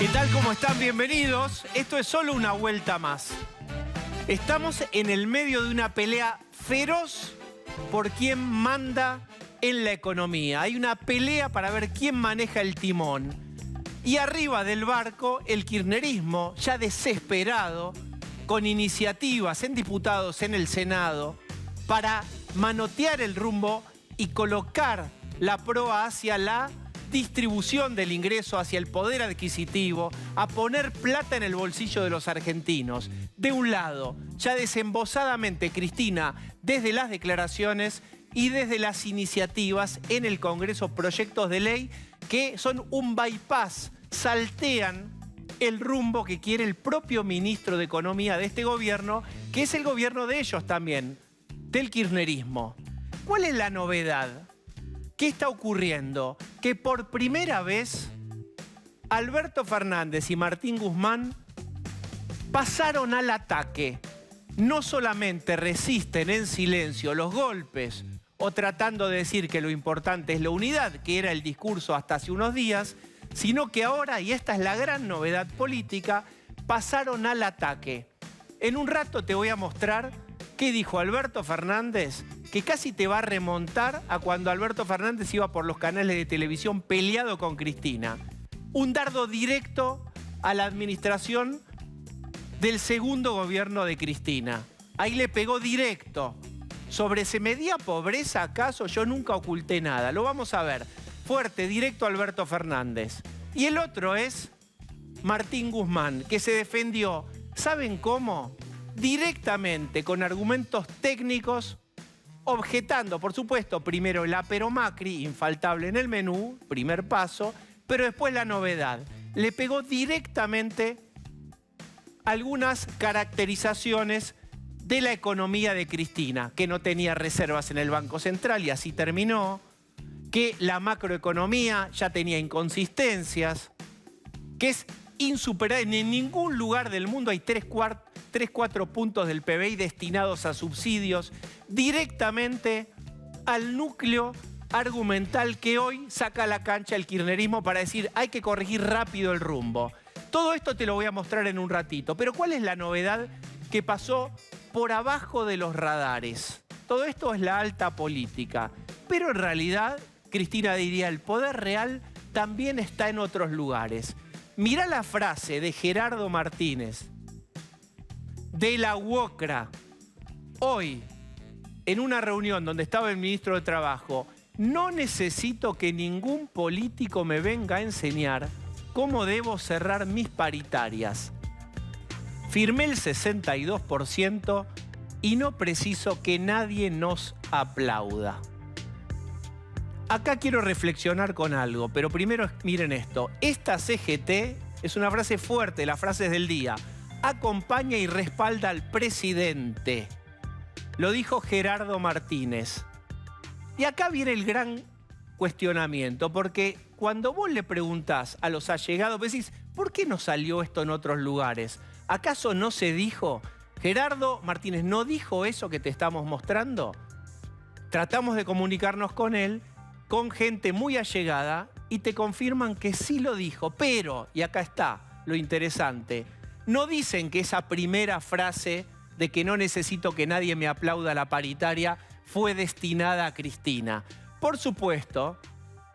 ¿Qué tal? ¿Cómo están? Bienvenidos. Esto es solo una vuelta más. Estamos en el medio de una pelea feroz por quién manda en la economía. Hay una pelea para ver quién maneja el timón. Y arriba del barco, el kirchnerismo, ya desesperado, con iniciativas en diputados en el Senado, para manotear el rumbo y colocar la proa hacia la distribución del ingreso, hacia el poder adquisitivo, a poner plata en el bolsillo de los argentinos. De un lado, ya desembosadamente Cristina, desde las declaraciones y desde las iniciativas en el Congreso, proyectos de ley que son un bypass, saltean el rumbo que quiere el propio ministro de Economía de este gobierno, que es el gobierno de ellos también, del kirchnerismo. ¿Cuál es la novedad? ¿Qué está ocurriendo? Que por primera vez Alberto Fernández y Martín Guzmán pasaron al ataque. No solamente resisten en silencio los golpes o tratando de decir que lo importante es la unidad, que era el discurso hasta hace unos días, sino que ahora, y esta es la gran novedad política, pasaron al ataque. En un rato te voy a mostrar qué dijo Alberto Fernández, que casi te va a remontar a cuando Alberto Fernández iba por los canales de televisión peleado con Cristina. Un dardo directo a la administración del segundo gobierno de Cristina. Ahí le pegó directo. ¿Sobre se medía pobreza acaso? Yo nunca oculté nada. Lo vamos a ver. Fuerte, directo a Alberto Fernández. Y el otro es Martín Guzmán, que se defendió, ¿saben cómo? Directamente, con argumentos técnicos, objetando, por supuesto, primero el apero Macri, infaltable en el menú, primer paso, pero después la novedad. Le pegó directamente algunas caracterizaciones de la economía de Cristina, que no tenía reservas en el Banco Central y así terminó, que la macroeconomía ya tenía inconsistencias, que es insuperable. En ningún lugar del mundo hay 3-4 puntos del PBI destinados a subsidios, directamente al núcleo argumental que hoy saca a la cancha el kirchnerismo para decir hay que corregir rápido el rumbo. Todo esto te lo voy a mostrar en un ratito, pero ¿cuál es la novedad que pasó por abajo de los radares? Todo esto es la alta política, pero en realidad, Cristina diría, el poder real también está en otros lugares. Mirá la frase de Gerardo Martínez, de la UOCRA, hoy, en una reunión donde estaba el ministro de Trabajo: no necesito que ningún político me venga a enseñar cómo debo cerrar mis paritarias. Firmé el 62% y no preciso que nadie nos aplauda. Acá quiero reflexionar con algo, pero primero miren esto. Esta CGT es una frase fuerte, las frases del día. Acompaña y respalda al presidente. Lo dijo Gerardo Martínez. Y acá viene el gran cuestionamiento, porque cuando vos le preguntás a los allegados, vos decís, ¿por qué no salió esto en otros lugares? ¿Acaso no se dijo? Gerardo Martínez no dijo eso que te estamos mostrando. Tratamos de comunicarnos con él, con gente muy allegada, y te confirman que sí lo dijo, pero, y acá está lo interesante, no dicen que esa primera frase de que no necesito que nadie me aplauda la paritaria fue destinada a Cristina. Por supuesto,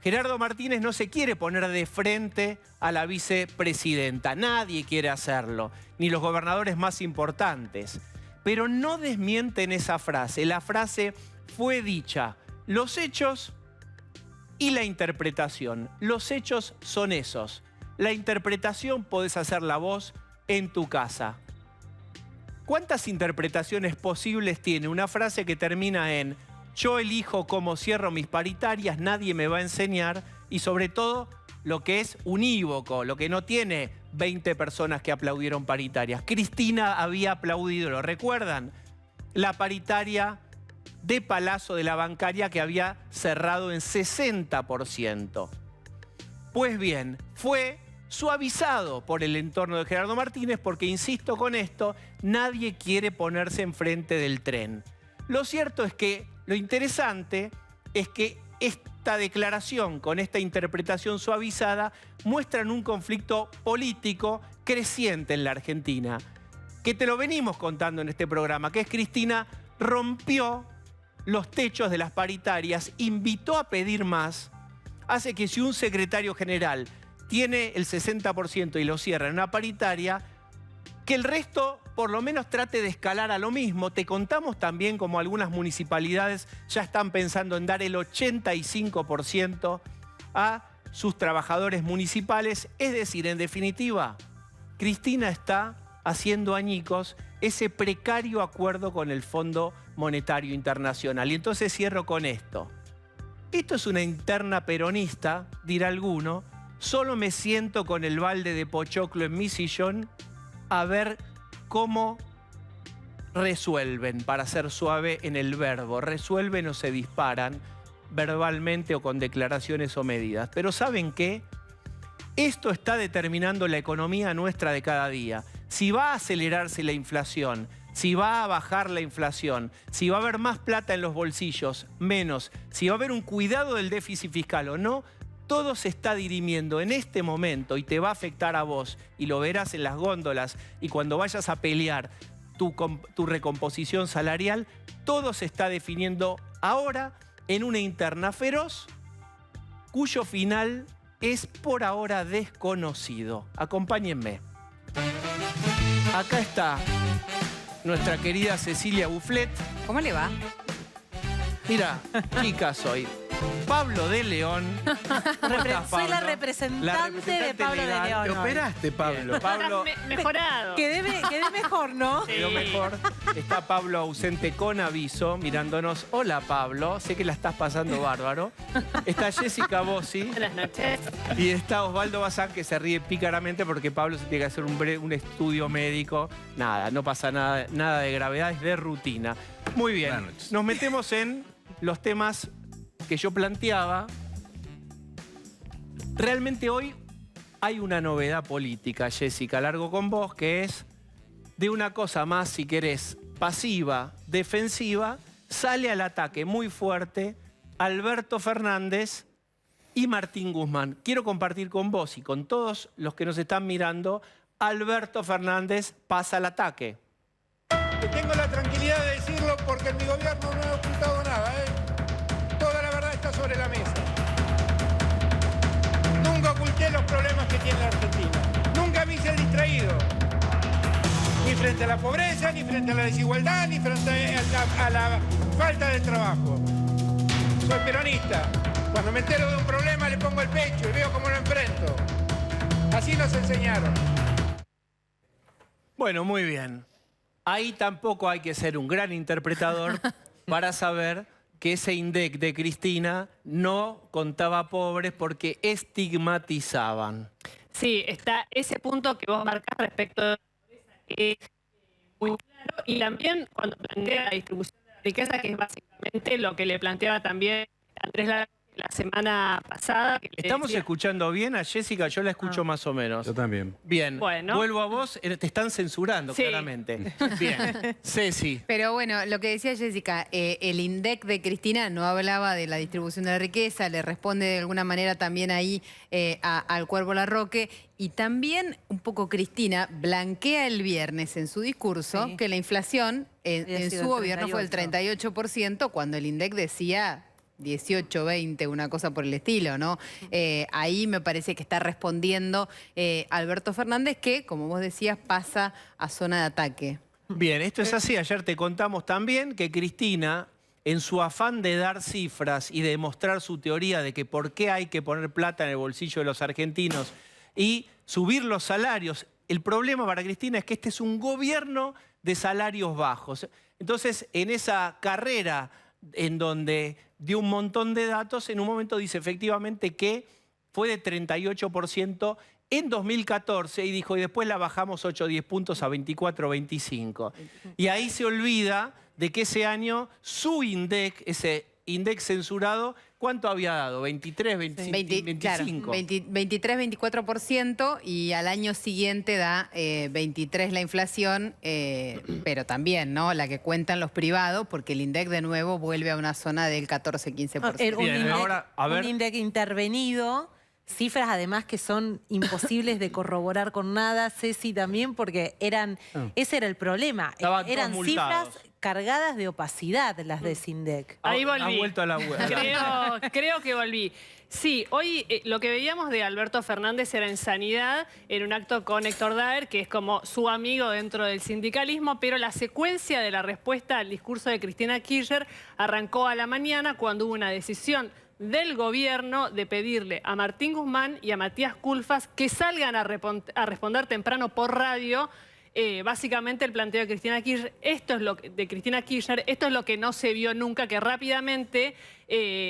Gerardo Martínez no se quiere poner de frente a la vicepresidenta. Nadie quiere hacerlo, ni los gobernadores más importantes. Pero no desmienten esa frase. La frase fue dicha. Los hechos y la interpretación. Los hechos son esos. La interpretación podés hacerla vos en tu casa. ¿Cuántas interpretaciones posibles tiene una frase que termina en yo elijo cómo cierro mis paritarias, nadie me va a enseñar? Y sobre todo, lo que es unívoco, lo que no tiene 20 personas que aplaudieron paritarias. Cristina había aplaudido, ¿lo recuerdan? La paritaria de Palazzo de la Bancaria, que había cerrado en 60%. Pues bien, fue suavizado por el entorno de Gerardo Martínez porque, insisto con esto, nadie quiere ponerse enfrente del tren. Lo cierto es que lo interesante es que esta declaración, con esta interpretación suavizada, muestran un conflicto político creciente en la Argentina, que te lo venimos contando en este programa, que es Cristina rompió los techos de las paritarias, invitó a pedir más, hace que si un secretario general tiene el 60% y lo cierra en una paritaria, que el resto por lo menos trate de escalar a lo mismo. Te contamos también como algunas municipalidades ya están pensando en dar el 85% a sus trabajadores municipales. Es decir, en definitiva, Cristina está haciendo añicos ese precario acuerdo con el Fondo Monetario Internacional. Y entonces cierro con esto. Esto es una interna peronista, dirá alguno. Solo me siento con el balde de pochoclo en mi sillón a ver cómo resuelven, para ser suave en el verbo. Resuelven o se disparan verbalmente o con declaraciones o medidas. Pero ¿saben qué? Esto está determinando la economía nuestra de cada día. Si va a acelerarse la inflación, si va a bajar la inflación, si va a haber más plata en los bolsillos, menos, si va a haber un cuidado del déficit fiscal o no, todo se está dirimiendo en este momento y te va a afectar a vos y lo verás en las góndolas y cuando vayas a pelear tu recomposición salarial, todo se está definiendo ahora en una interna feroz cuyo final es por ahora desconocido. Acompáñenme. Acá está nuestra querida Cecilia Bufflet. ¿Cómo le va? Mira, chica soy. Pablo de León. ¿Cómo estás, Soy la Pablo? representante de Pablo de legal. León. Te operaste, Pablo. Bien, Pablo, Mejorado. Quedé mejor, ¿no? Sí. lo mejor. Está Pablo ausente con aviso, mirándonos. Hola, Pablo. Sé que la estás pasando bárbaro. Está Jessica Bossi. Buenas noches. Y está Osvaldo Bazán, que se ríe pícaramente porque Pablo se tiene que hacer un estudio médico. Nada, no pasa nada de gravedad, es de rutina. Muy bien. Buenas noches. Nos metemos en los temas que yo planteaba. Realmente hoy hay una novedad política, Jessica, largo con vos, que es de una cosa más, si querés, pasiva, defensiva, sale al ataque muy fuerte Alberto Fernández y Martín Guzmán. Quiero compartir con vos y con todos los que nos están mirando, Alberto Fernández pasa al ataque. Tengo la tranquilidad de decirlo porque en mi gobierno no he ocultado nada, ¿eh? Toda la verdad está sobre la mesa. Nunca oculté los problemas que tiene la Argentina. Nunca me hice el distraído. Ni frente a la pobreza, ni frente a la desigualdad, ni frente a la falta de trabajo. Soy peronista. Cuando me entero de un problema le pongo el pecho y veo cómo lo enfrento. Así nos enseñaron. Bueno, muy bien. Ahí tampoco hay que ser un gran interpretador para saber que ese INDEC de Cristina no contaba pobres porque estigmatizaban. Sí, está ese punto que vos marcás respecto de la pobreza, que es muy claro. Y también cuando plantea la distribución de la riqueza, que es básicamente lo que le planteaba también Andrés la semana pasada. Que le ¿Estamos decía- escuchando bien a Jessica? Yo la escucho más o menos. Yo también. Bien, Bueno. vuelvo a vos. Te están censurando, Sí. claramente. Bien, Ceci. Pero bueno, lo que decía Jessica, el INDEC de Cristina no hablaba de la distribución de la riqueza, le responde de alguna manera también ahí al Cuervo Larroque. Y también un poco Cristina blanquea el viernes en su discurso que la inflación en sido su el gobierno fue el 38%, cuando el INDEC decía 18, 20, una cosa por el estilo, ¿no? Ahí me parece que está respondiendo Alberto Fernández, que, como vos decías, pasa a zona de ataque. Bien, esto es así. Ayer te contamos también que Cristina, en su afán de dar cifras y de demostrar su teoría de que por qué hay que poner plata en el bolsillo de los argentinos y subir los salarios, el problema para Cristina es que este es un gobierno de salarios bajos. Entonces, en esa carrera en donde dio un montón de datos, en un momento dice efectivamente que fue de 38% en 2014 y dijo, y después la bajamos 8 o 10 puntos a 24 o 25. Y ahí se olvida de que ese año su INDEC, ese INDEC censurado, ¿cuánto había dado? ¿23, 25? Claro, 23, 24% y al año siguiente da 23 la inflación, pero también, ¿no? La que cuentan los privados, porque el INDEC de nuevo vuelve a una zona del 14-15%. Era Bien, ahora, a ver. un INDEC intervenido, cifras además que son imposibles de corroborar con nada, Ceci también, porque ese era el problema. Estaban todos Eran multados. cifras cargadas de opacidad las de SINDEC. Ahí Ha volví. vuelto a la web. Creo que volví. Sí, hoy lo que veíamos de Alberto Fernández era en Sanidad, en un acto con Héctor Daer, que es como su amigo dentro del sindicalismo, pero la secuencia de la respuesta al discurso de Cristina Kirchner arrancó a la mañana cuando hubo una decisión del gobierno de pedirle a Martín Guzmán y a Matías Culfas que salgan a responder temprano por radio. Básicamente el planteo de Cristina Kirchner, esto es lo que no se vio nunca, que rápidamente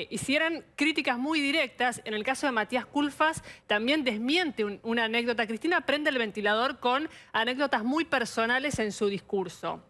hicieran críticas muy directas. En el caso de Matías Culfas también desmiente una anécdota. Cristina prende el ventilador con anécdotas muy personales en su discurso.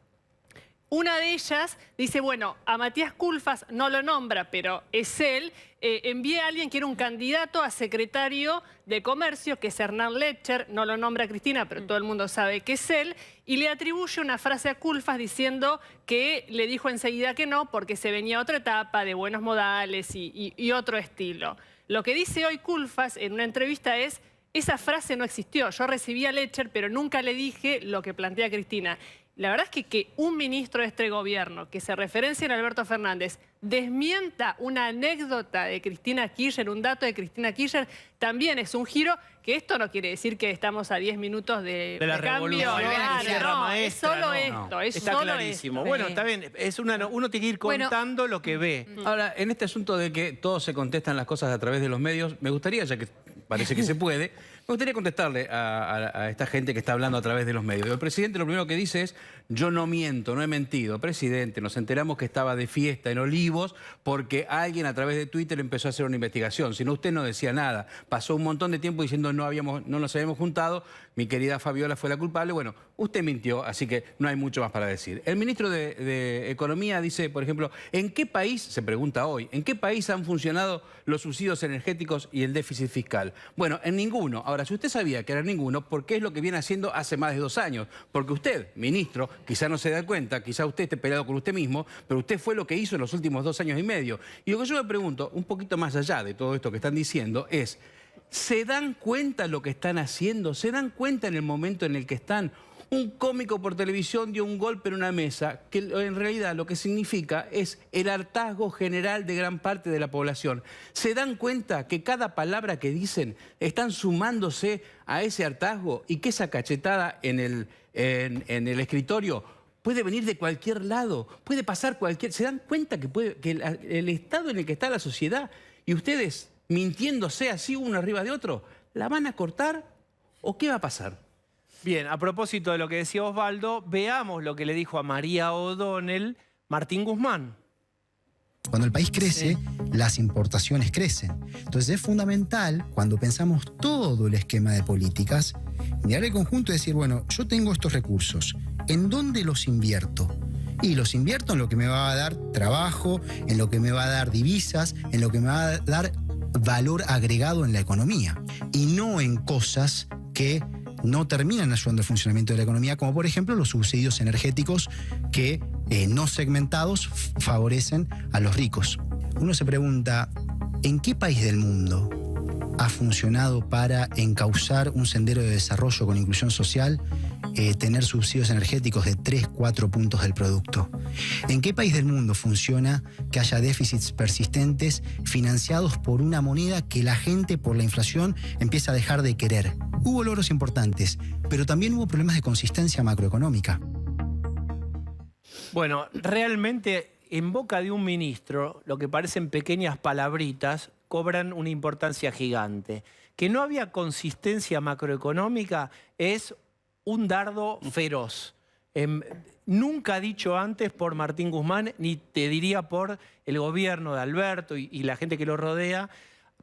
Una de ellas dice, bueno, a Matías Culfas no lo nombra, pero es él. Envié a alguien que era un candidato a secretario de Comercio, que es Hernán Lecher, no lo nombra Cristina, pero todo el mundo sabe que es él, y le atribuye una frase a Culfas diciendo que le dijo enseguida que no, porque se venía otra etapa de buenos modales y otro estilo. Lo que dice hoy Culfas en una entrevista es, esa frase no existió, yo recibí a Lecher, pero nunca le dije lo que plantea Cristina. La verdad es que un ministro de este gobierno que se referencia en Alberto Fernández desmienta una anécdota de Cristina Kirchner, un dato de Cristina Kirchner, también es un giro, que esto no quiere decir que estamos a 10 minutos de la cambio. revolución, Claro, Sierra no, Maestra, es solo no. esto, es Está solo clarísimo. esto. Bueno, está bien. Uno tiene que ir contando lo que ve. Ahora, en este asunto de que todos se contestan las cosas a través de los medios, me gustaría, ya que parece que se puede, me gustaría contestarle a esta gente que está hablando a través de los medios. El presidente lo primero que dice es, yo no miento, no he mentido. Presidente, nos enteramos que estaba de fiesta en Olivos porque alguien a través de Twitter empezó a hacer una investigación. Si no, usted no decía nada. Pasó un montón de tiempo diciendo no nos habíamos juntado, mi querida Fabiola fue la culpable. Bueno, usted mintió, así que no hay mucho más para decir. El ministro de Economía dice, por ejemplo, ¿en qué país, se pregunta hoy, en qué país han funcionado los subsidios energéticos y el déficit fiscal? Bueno, en ninguno. Ahora, si usted sabía que era ninguno, ¿por qué es lo que viene haciendo hace más de 2 años? Porque usted, ministro, quizá no se da cuenta, quizá usted esté peleado con usted mismo, pero usted fue lo que hizo en los últimos 2 años y medio. Y lo que yo me pregunto, un poquito más allá de todo esto que están diciendo, es, ¿se dan cuenta lo que están haciendo? ¿Se dan cuenta en el momento en el que están? Un cómico por televisión dio un golpe en una mesa que en realidad lo que significa es el hartazgo general de gran parte de la población. ¿Se dan cuenta que cada palabra que dicen están sumándose a ese hartazgo y que esa cachetada en el escritorio puede venir de cualquier lado, puede pasar cualquier... ¿Se dan cuenta que el estado en el que está la sociedad y ustedes mintiéndose así uno arriba de otro, la van a cortar o qué va a pasar? Bien, a propósito de lo que decía Osvaldo, veamos lo que le dijo a María O'Donnell Martín Guzmán. Cuando el país crece, las importaciones crecen. Entonces es fundamental, cuando pensamos todo el esquema de políticas, mirar el conjunto y decir, bueno, yo tengo estos recursos, ¿en dónde los invierto? Y los invierto en lo que me va a dar trabajo, en lo que me va a dar divisas, en lo que me va a dar valor agregado en la economía. Y no en cosas que no terminan ayudando al funcionamiento de la economía, como por ejemplo los subsidios energéticos que no segmentados favorecen a los ricos. Uno se pregunta, ¿en qué país del mundo ha funcionado para encauzar un sendero de desarrollo con inclusión social tener subsidios energéticos de 3-4 puntos del producto? ¿En qué país del mundo funciona que haya déficits persistentes financiados por una moneda que la gente por la inflación empieza a dejar de querer? Hubo logros importantes, pero también hubo problemas de consistencia macroeconómica. Bueno, realmente en boca de un ministro, lo que parecen pequeñas palabritas cobran una importancia gigante. Que no había consistencia macroeconómica es un dardo feroz. Nunca dicho antes por Martín Guzmán, ni te diría por el gobierno de Alberto y la gente que lo rodea,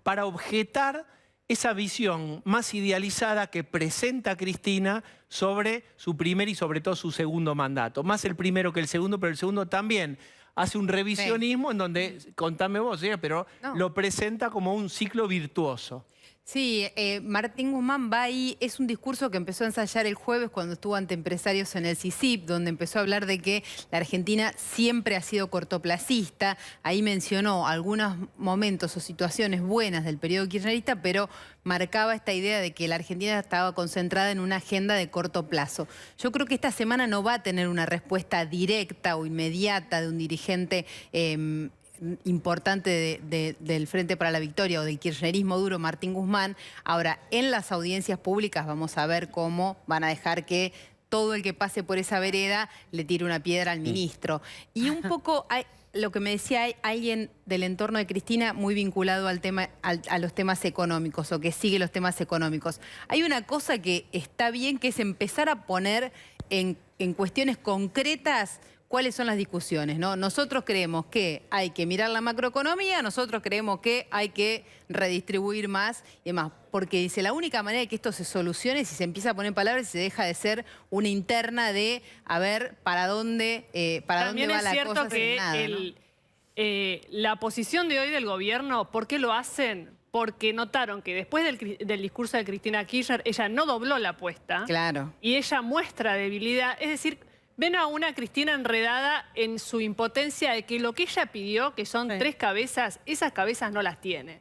para objetar esa visión más idealizada que presenta Cristina sobre su primer y sobre todo su segundo mandato. Más el primero que el segundo, pero el segundo también hace un revisionismo en donde, contame vos, pero No. lo presenta como un ciclo virtuoso. Sí, Martín Guzmán va ahí, es un discurso que empezó a ensayar el jueves cuando estuvo ante empresarios en el CICIP, donde empezó a hablar de que la Argentina siempre ha sido cortoplacista. Ahí mencionó algunos momentos o situaciones buenas del periodo kirchnerista, pero marcaba esta idea de que la Argentina estaba concentrada en una agenda de corto plazo. Yo creo que esta semana no va a tener una respuesta directa o inmediata de un dirigente importante del Frente para la Victoria o del kirchnerismo duro, Martín Guzmán. Ahora, en las audiencias públicas vamos a ver cómo van a dejar que todo el que pase por esa vereda le tire una piedra al ministro. Y un poco lo que me decía alguien del entorno de Cristina muy vinculado al tema, a los temas económicos o que sigue los temas económicos. Hay una cosa que está bien, que es empezar a poner en cuestiones concretas cuáles son las discusiones, ¿no? Nosotros creemos que hay que mirar la macroeconomía, nosotros creemos que hay que redistribuir más y demás. Porque dice, la única manera de que esto se solucione es si se empieza a poner en palabras y se deja de ser una interna de a ver para dónde va la cosa. También es cierto que nada, ¿no? La posición de hoy del gobierno, ¿por qué lo hacen? Porque notaron que después del discurso de Cristina Kirchner, ella no dobló la apuesta. Claro. Y ella muestra debilidad. Es decir, ven a una Cristina enredada en su impotencia de que lo que ella pidió, que son 3 cabezas, esas cabezas no las tiene.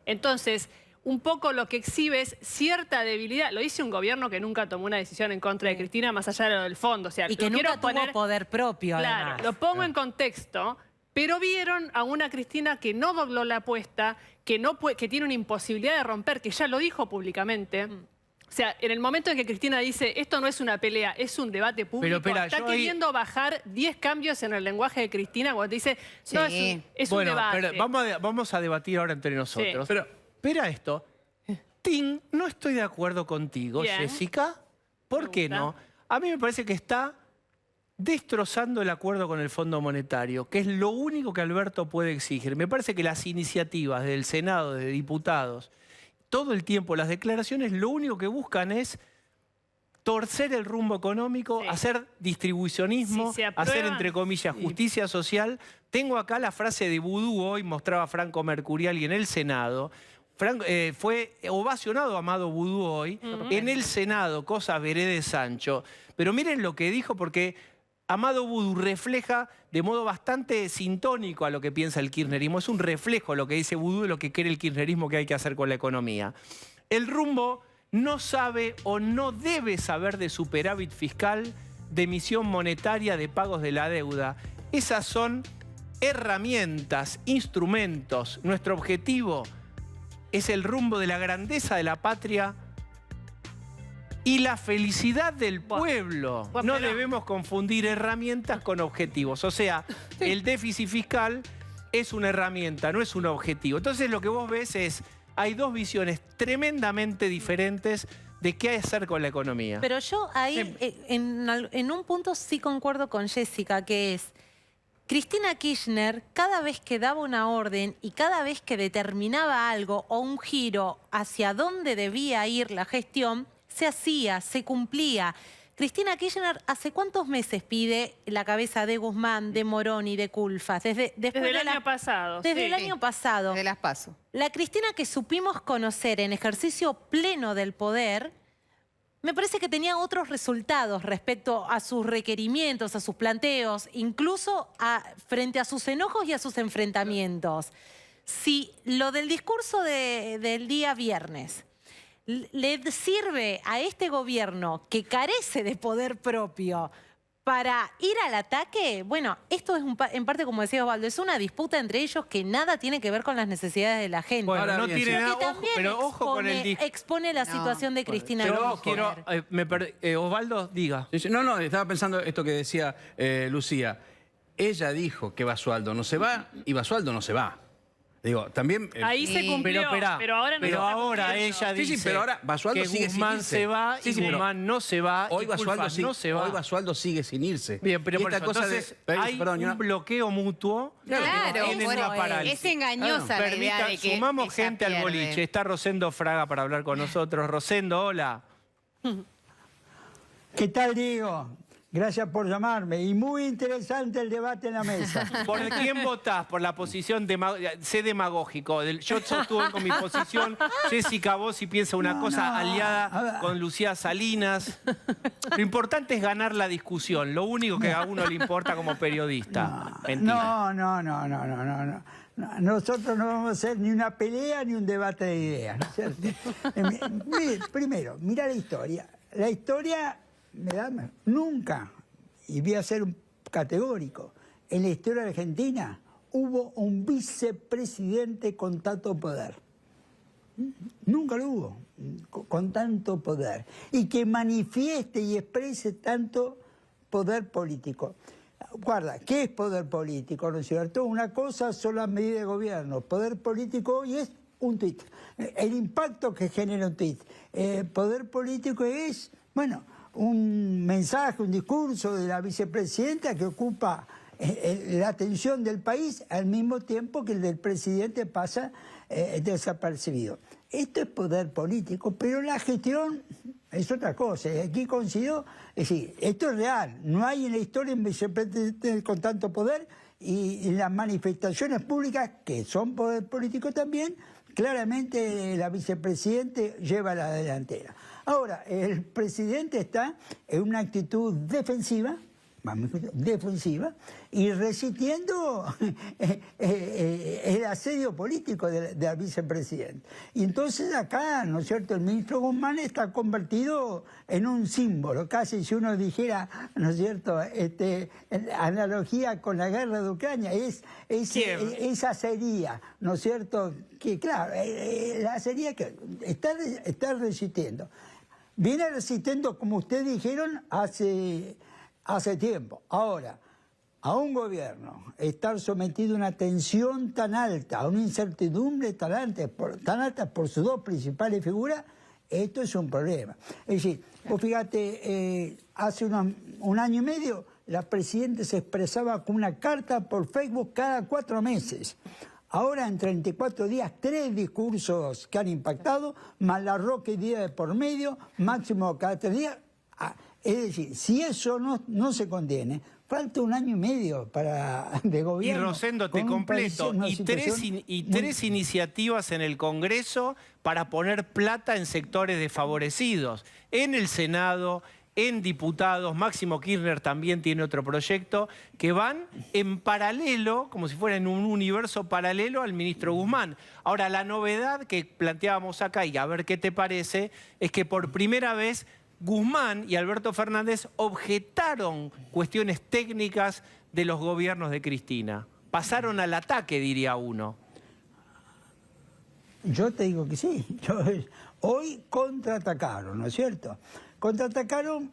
Entonces, un poco lo que exhibe es cierta debilidad. Lo dice un gobierno que nunca tomó una decisión en contra de Cristina, más allá de lo del fondo. O sea, Y que nunca tuvo poder propio, claro, además. lo pongo en contexto, pero vieron a una Cristina que no dobló la apuesta, que tiene una imposibilidad de romper, que ya lo dijo públicamente. O sea, en el momento en que Cristina dice, esto no es una pelea, es un debate público, espera, está queriendo bajar 10 cambios en el lenguaje de Cristina cuando te dice, no, es un debate. Pero vamos a debatir ahora entre nosotros. Sí. Pero, espera esto. Tim, no estoy de acuerdo contigo, Bien. Jessica. ¿Por qué gusta. no? A mí me parece que está destrozando el acuerdo con el Fondo Monetario, que es lo único que Alberto puede exigir. Me parece que las iniciativas del Senado, de diputados, todo el tiempo las declaraciones, lo único que buscan es torcer el rumbo económico, hacer distribucionismo, Si se aprueba, hacer, entre comillas, justicia social. Tengo acá la frase de Vudú hoy, mostraba Franco Mercuriali en el Senado. Fue ovacionado Amado Vudú hoy en el Senado, cosa veré de Sancho. Pero miren lo que dijo, porque Amado Vudú refleja de modo bastante sintónico a lo que piensa el kirchnerismo. Es un reflejo lo que dice Vudú de lo que cree el kirchnerismo que hay que hacer con la economía. El rumbo no sabe o no debe saber de superávit fiscal, de emisión monetaria, de pagos de la deuda. Esas son herramientas, instrumentos. Nuestro objetivo es el rumbo de la grandeza de la patria y la felicidad del pueblo. No debemos confundir herramientas con objetivos. O sea, el déficit fiscal es una herramienta, no es un objetivo. Entonces lo que vos ves es, hay dos visiones tremendamente diferentes de qué hacer con la economía. Pero yo ahí, en un punto sí concuerdo con Jessica, que es, Cristina Kirchner, cada vez que daba una orden y cada vez que determinaba algo o un giro hacia dónde debía ir la gestión, se hacía, se cumplía. Cristina Kirchner, ¿hace cuántos meses pide la cabeza de Guzmán, de Moroni, de Culfas? Desde el año pasado. Desde el año pasado. De las PASO. La Cristina que supimos conocer en ejercicio pleno del poder, me parece que tenía otros resultados respecto a sus requerimientos, a sus planteos, incluso frente a sus enojos y a sus enfrentamientos. Si lo del discurso del día viernes le sirve a este gobierno que carece de poder propio para ir al ataque, bueno, esto es en parte, como decía Osvaldo, es una disputa entre ellos que nada tiene que ver con las necesidades de la gente. Bueno, Ahora no bien, tiene Pero nada, que ojo, también pero ojo con el discurso. expone la situación de Cristina Pero Kirchner. quiero, Osvaldo, diga. No, estaba pensando esto que decía Lucía. Ella dijo que Basualdo no se va y Basualdo no se va. Digo, también... Ahí se cumplió, pero ahora no se está ahora cumpliendo. ella dice Sí, pero ahora Basualdo que sigue sin Guzmán irse. se va y Sí, pero Guzmán no se va Hoy y Culfas Basualdo, no se va. hoy Basualdo sigue sin irse. Bien, pero Y por esta eso, cosa entonces de, hay un bloqueo mutuo. Claro, tienen bueno, una parálisis. es engañosa la idea de que sumamos ella gente al pierde. boliche. Está Rosendo Fraga para hablar con nosotros. Rosendo, hola. ¿Qué tal, Diego? Gracias por llamarme. Y muy interesante el debate en la mesa. ¿Por quién votás? Por la posición, sé demagógico. Yo sostuve con mi posición. Jessica Bossi piensa una cosa aliada con Lucía Salinas. Lo importante es ganar la discusión. Lo único que a uno le importa como periodista. Mentira. No. Nosotros no vamos a hacer ni una pelea ni un debate de ideas, ¿no es cierto? Primero, mira la historia. La historia nunca, y voy a ser categórico, en la historia argentina hubo un vicepresidente con tanto poder. Nunca lo hubo, con tanto poder. Y que manifieste y exprese tanto poder político. Guarda, ¿qué es poder político? ¿No es cierto? Una cosa son las medidas de gobierno. Poder político hoy es un tuit. El impacto que genera un tuit. Poder político es, bueno, un mensaje, un discurso de la vicepresidenta que ocupa la atención del país al mismo tiempo que el del presidente pasa desapercibido. Esto es poder político, pero la gestión es otra cosa. Aquí coincidió, es decir, esto es real. No hay en la historia un vicepresidente con tanto poder y en las manifestaciones públicas, que son poder político también, claramente la vicepresidenta lleva la delantera. Ahora, el presidente está en una actitud defensiva y resistiendo el asedio político del vicepresidente. Y entonces acá, ¿no es cierto?, el ministro Guzmán está convertido en un símbolo, casi si uno dijera, ¿no es cierto?, analogía con la guerra de Ucrania, esa sería, ¿no es cierto?, que claro, la sería que está resistiendo. Viene resistiendo, como ustedes dijeron, hace tiempo. Ahora, a un gobierno estar sometido a una tensión tan alta, a una incertidumbre tan alta por sus dos principales figuras, esto es un problema. Es decir, vos fíjate, hace un año y medio, la presidenta se expresaba con una carta por Facebook cada 4 meses. Ahora, en 34 días, 3 discursos que han impactado, más la Roque día de por medio, máximo cada 3 días. Es decir, si eso no se contiene, falta un año y medio de gobierno. Y Rosendo, te completo, tres iniciativas en el Congreso para poner plata en sectores desfavorecidos. En el Senado, en diputados, Máximo Kirchner también tiene otro proyecto, que van en paralelo, como si fuera en un universo paralelo al ministro Guzmán. Ahora, la novedad que planteábamos acá, y a ver qué te parece, es que por primera vez Guzmán y Alberto Fernández objetaron cuestiones técnicas de los gobiernos de Cristina. Pasaron al ataque, diría uno. Yo te digo que sí. Hoy contraatacaron, ¿no es cierto? Contraatacaron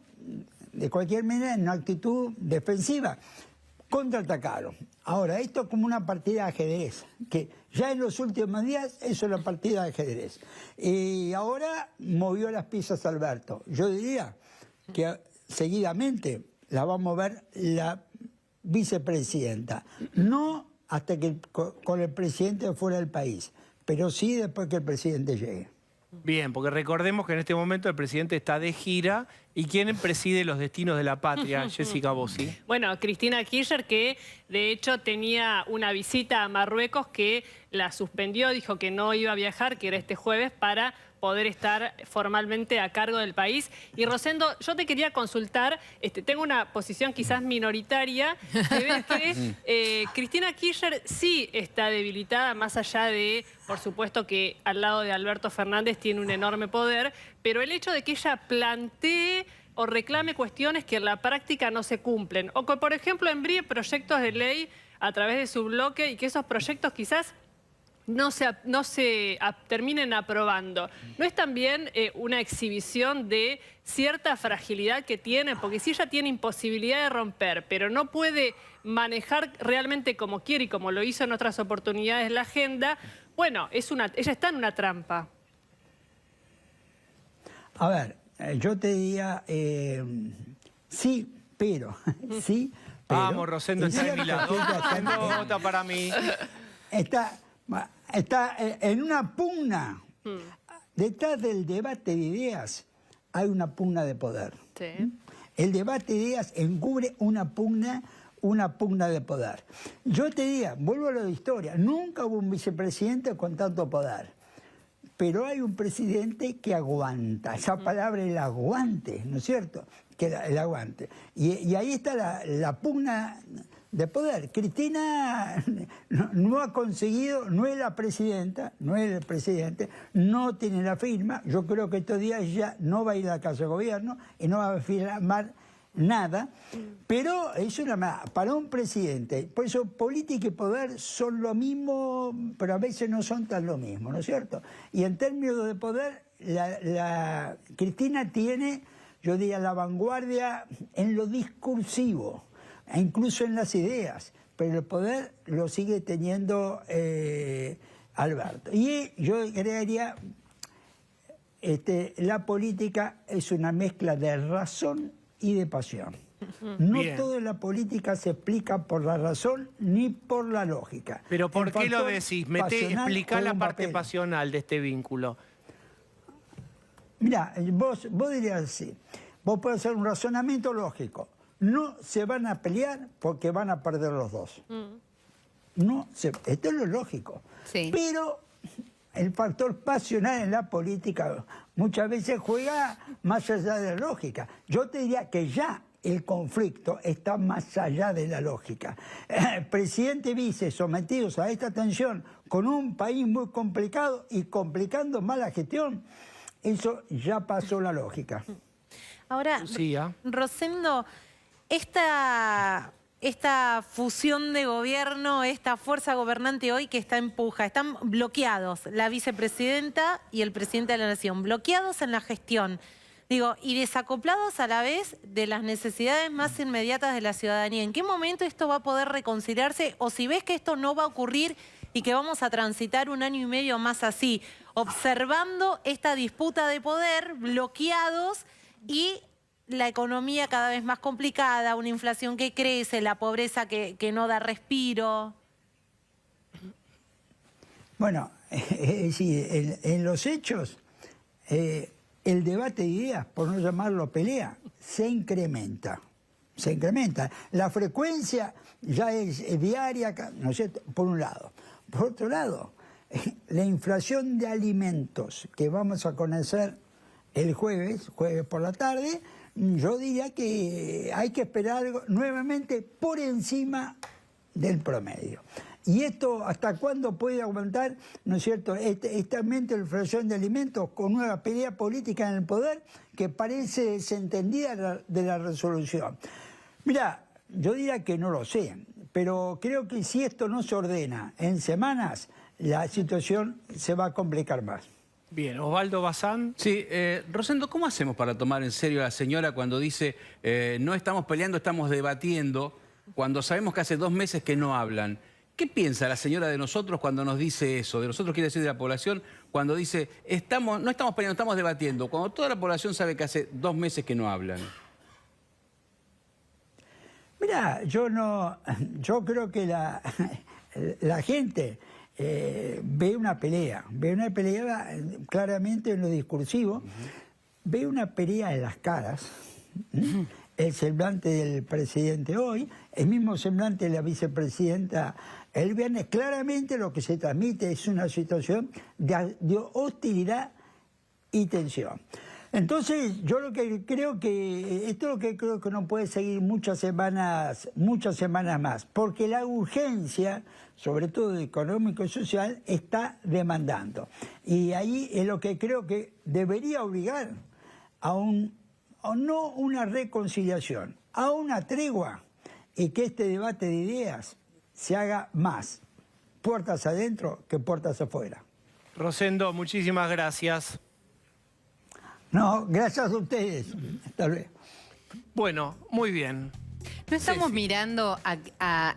de cualquier manera en una actitud defensiva. Contraatacaron. Ahora, esto es como una partida de ajedrez, que ya en los últimos días eso es la partida de ajedrez. Y ahora movió las piezas Alberto. Yo diría que seguidamente la va a mover la vicepresidenta. No hasta que con el presidente fuera del país, pero sí después que el presidente llegue. Bien, porque recordemos que en este momento el presidente está de gira. ¿Y quién preside los destinos de la patria? Jessica Bossi. Bueno, Cristina Kirchner, que de hecho tenía una visita a Marruecos que la suspendió, dijo que no iba a viajar, que era este jueves, para poder estar formalmente a cargo del país. Y Rosendo, yo te quería consultar, tengo una posición quizás minoritaria, que ves que Cristina Kirchner sí está debilitada, más allá de, por supuesto, que al lado de Alberto Fernández tiene un enorme poder, pero el hecho de que ella plantee o reclame cuestiones que en la práctica no se cumplen, o que, por ejemplo, envíe proyectos de ley a través de su bloque y que esos proyectos quizás no se terminen aprobando. ¿No es también una exhibición de cierta fragilidad que tiene? Porque si ella tiene imposibilidad de romper, pero no puede manejar realmente como quiere y como lo hizo en otras oportunidades la agenda, bueno, ella está en una trampa. A ver, yo te diría, sí, pero, sí, pero... Vamos, Rosendo, está de mi lado. Rosendo, vota para mí. Está en una pugna. Detrás del debate de ideas hay una pugna de poder. Sí. El debate de ideas encubre una pugna de poder. Yo te diría, vuelvo a lo de historia, nunca hubo un vicepresidente con tanto poder. Pero hay un presidente que aguanta, esa palabra el aguante, ¿no es cierto? Que el aguante. Y ahí está la pugna de poder. Cristina no ha conseguido, no es la presidenta, no es el presidente, no tiene la firma. Yo creo que estos días ella no va a ir a la Casa de Gobierno y no va a firmar nada, pero es para un presidente. Por eso política y poder son lo mismo, pero a veces no son tan lo mismo, ¿no es cierto? Y en términos de poder, la Cristina tiene, yo diría, la vanguardia en lo discursivo, e incluso en las ideas, pero el poder lo sigue teniendo Alberto. Y yo agregaría, la política es una mezcla de razón y de pasión. No Bien. todo en la política se explica por la razón ni por la lógica. Pero ¿por El qué lo factor decís? pasional Explica juega la un parte papel. pasional de este vínculo. Mirá, vos dirías así, vos podés hacer un razonamiento lógico. No se van a pelear porque van a perder los dos. Esto es lo lógico. Sí. Pero el factor pasional en la política muchas veces juega más allá de la lógica. Yo te diría que ya el conflicto está más allá de la lógica. Presidente y vice sometidos a esta tensión con un país muy complicado y complicando más la gestión, eso ya pasó la lógica. Ahora, Lucía. Rosendo, esta fusión de gobierno, esta fuerza gobernante hoy que está en puja, están bloqueados la vicepresidenta y el presidente de la Nación, bloqueados en la gestión, digo, y desacoplados a la vez de las necesidades más inmediatas de la ciudadanía. ¿En qué momento esto va a poder reconciliarse? O si ves que esto no va a ocurrir y que vamos a transitar 1 año y medio más así, observando esta disputa de poder, bloqueados y la economía cada vez más complicada, una inflación que crece, la pobreza que no da respiro. Bueno, en los hechos, el debate de ideas, por no llamarlo pelea, se incrementa. Se incrementa. La frecuencia ya es diaria, ¿no es cierto? Por un lado. Por otro lado, la inflación de alimentos que vamos a conocer el jueves por la tarde, yo diría que hay que esperar algo nuevamente por encima del promedio. ¿Y esto hasta cuándo puede aumentar, no es cierto, este aumento de la inflación de alimentos con una pelea política en el poder que parece desentendida de la resolución? Mira, yo diría que no lo sé, pero creo que si esto no se ordena en semanas, la situación se va a complicar más. Bien, Osvaldo Bazán. Sí, Rosendo, ¿cómo hacemos para tomar en serio a la señora cuando dice no estamos peleando, estamos debatiendo, cuando sabemos que hace 2 meses que no hablan? ¿Qué piensa la señora de nosotros cuando nos dice eso? De nosotros quiere decir de la población, cuando dice no estamos peleando, estamos debatiendo, cuando toda la población sabe que hace 2 meses que no hablan. Mira, yo creo que la gente ve una pelea claramente en lo discursivo, ve una pelea en las caras, el semblante del presidente hoy, el mismo semblante de la vicepresidenta el viernes. Claramente lo que se transmite es una situación de hostilidad y tensión. Entonces, yo lo que creo que esto es lo que creo que no puede seguir muchas semanas más, porque la urgencia, sobre todo económico y social, está demandando. Y ahí es lo que creo que debería obligar a no una reconciliación, a una tregua, y que este debate de ideas se haga más puertas adentro que puertas afuera. Rosendo, muchísimas gracias. No, gracias a ustedes. Hasta luego. Bueno, muy bien. No estamos mirando a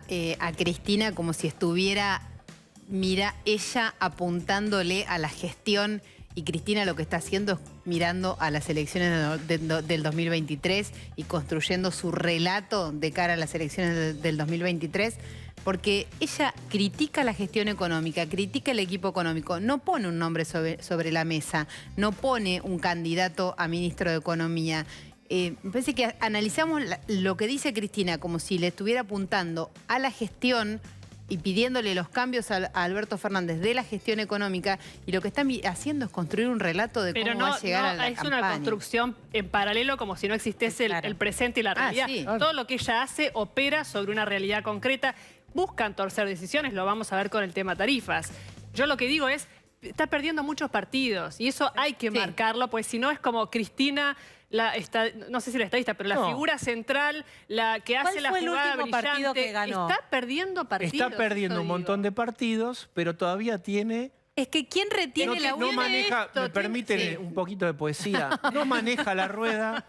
Cristina como si estuviera, ella apuntándole a la gestión, y Cristina lo que está haciendo es mirando a las elecciones del 2023 y construyendo su relato de cara a las elecciones del 2023, porque ella critica la gestión económica, critica el equipo económico, no pone un nombre sobre la mesa, no pone un candidato a ministro de Economía. me parece que analizamos lo que dice Cristina como si le estuviera apuntando a la gestión y pidiéndole los cambios a Alberto Fernández de la gestión económica, y lo que están haciendo es construir un relato de cómo va a llegar a la es campaña. una construcción en paralelo, como si no existiese el presente y la realidad. Sí. Todo lo que ella hace opera sobre una realidad concreta. Buscan torcer decisiones, lo vamos a ver con el tema tarifas. Yo lo que digo es, está perdiendo muchos partidos y eso hay que marcarlo, pues si no es como Cristina, no sé si la estadista, pero la figura central, la que hace la jugada último partido brillante, que ganó? está perdiendo partidos. Está perdiendo un montón de partidos, pero todavía tiene... Es que ¿quién retiene la No maneja, me permiten un poquito de poesía, no maneja la rueda,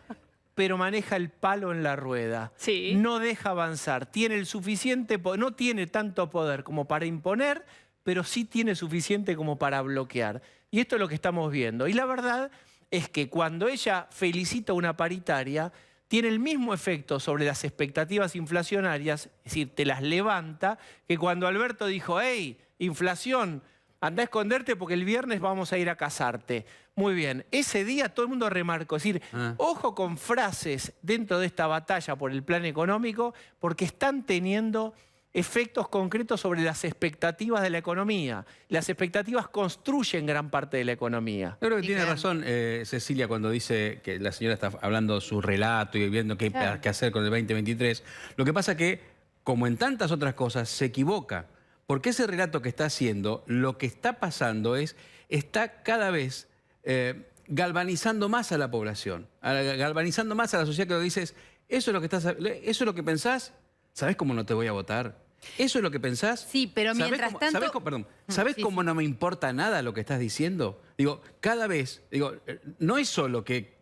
pero maneja el palo en la rueda. Sí. No deja avanzar, tiene el suficiente, no tiene tanto poder como para imponer, pero sí tiene suficiente como para bloquear. Y esto es lo que estamos viendo. Y la verdad es que cuando ella felicita una paritaria, tiene el mismo efecto sobre las expectativas inflacionarias, es decir, te las levanta, que cuando Alberto dijo, hey, inflación, anda a esconderte porque el viernes vamos a ir a casarte. Muy bien, ese día todo el mundo remarcó, es decir, ojo con frases dentro de esta batalla por el plan económico, porque están teniendo efectos concretos sobre las expectativas de la economía. Las expectativas construyen gran parte de la economía. Yo creo que tiene razón Cecilia cuando dice que la señora está hablando su relato y viendo qué hay que hacer con el 2023. Lo que pasa que, como en tantas otras cosas, se equivoca. Porque ese relato que está haciendo, lo que está pasando es, está cada vez galvanizando más a la población, galvanizando más a la sociedad, que lo dices, eso es lo que pensás, ¿sabés cómo no te voy a votar? ¿Eso es lo que pensás? Sí, pero mientras tanto... ¿Sabés cómo no me importa nada lo que estás diciendo? Digo, cada vez, no es solo que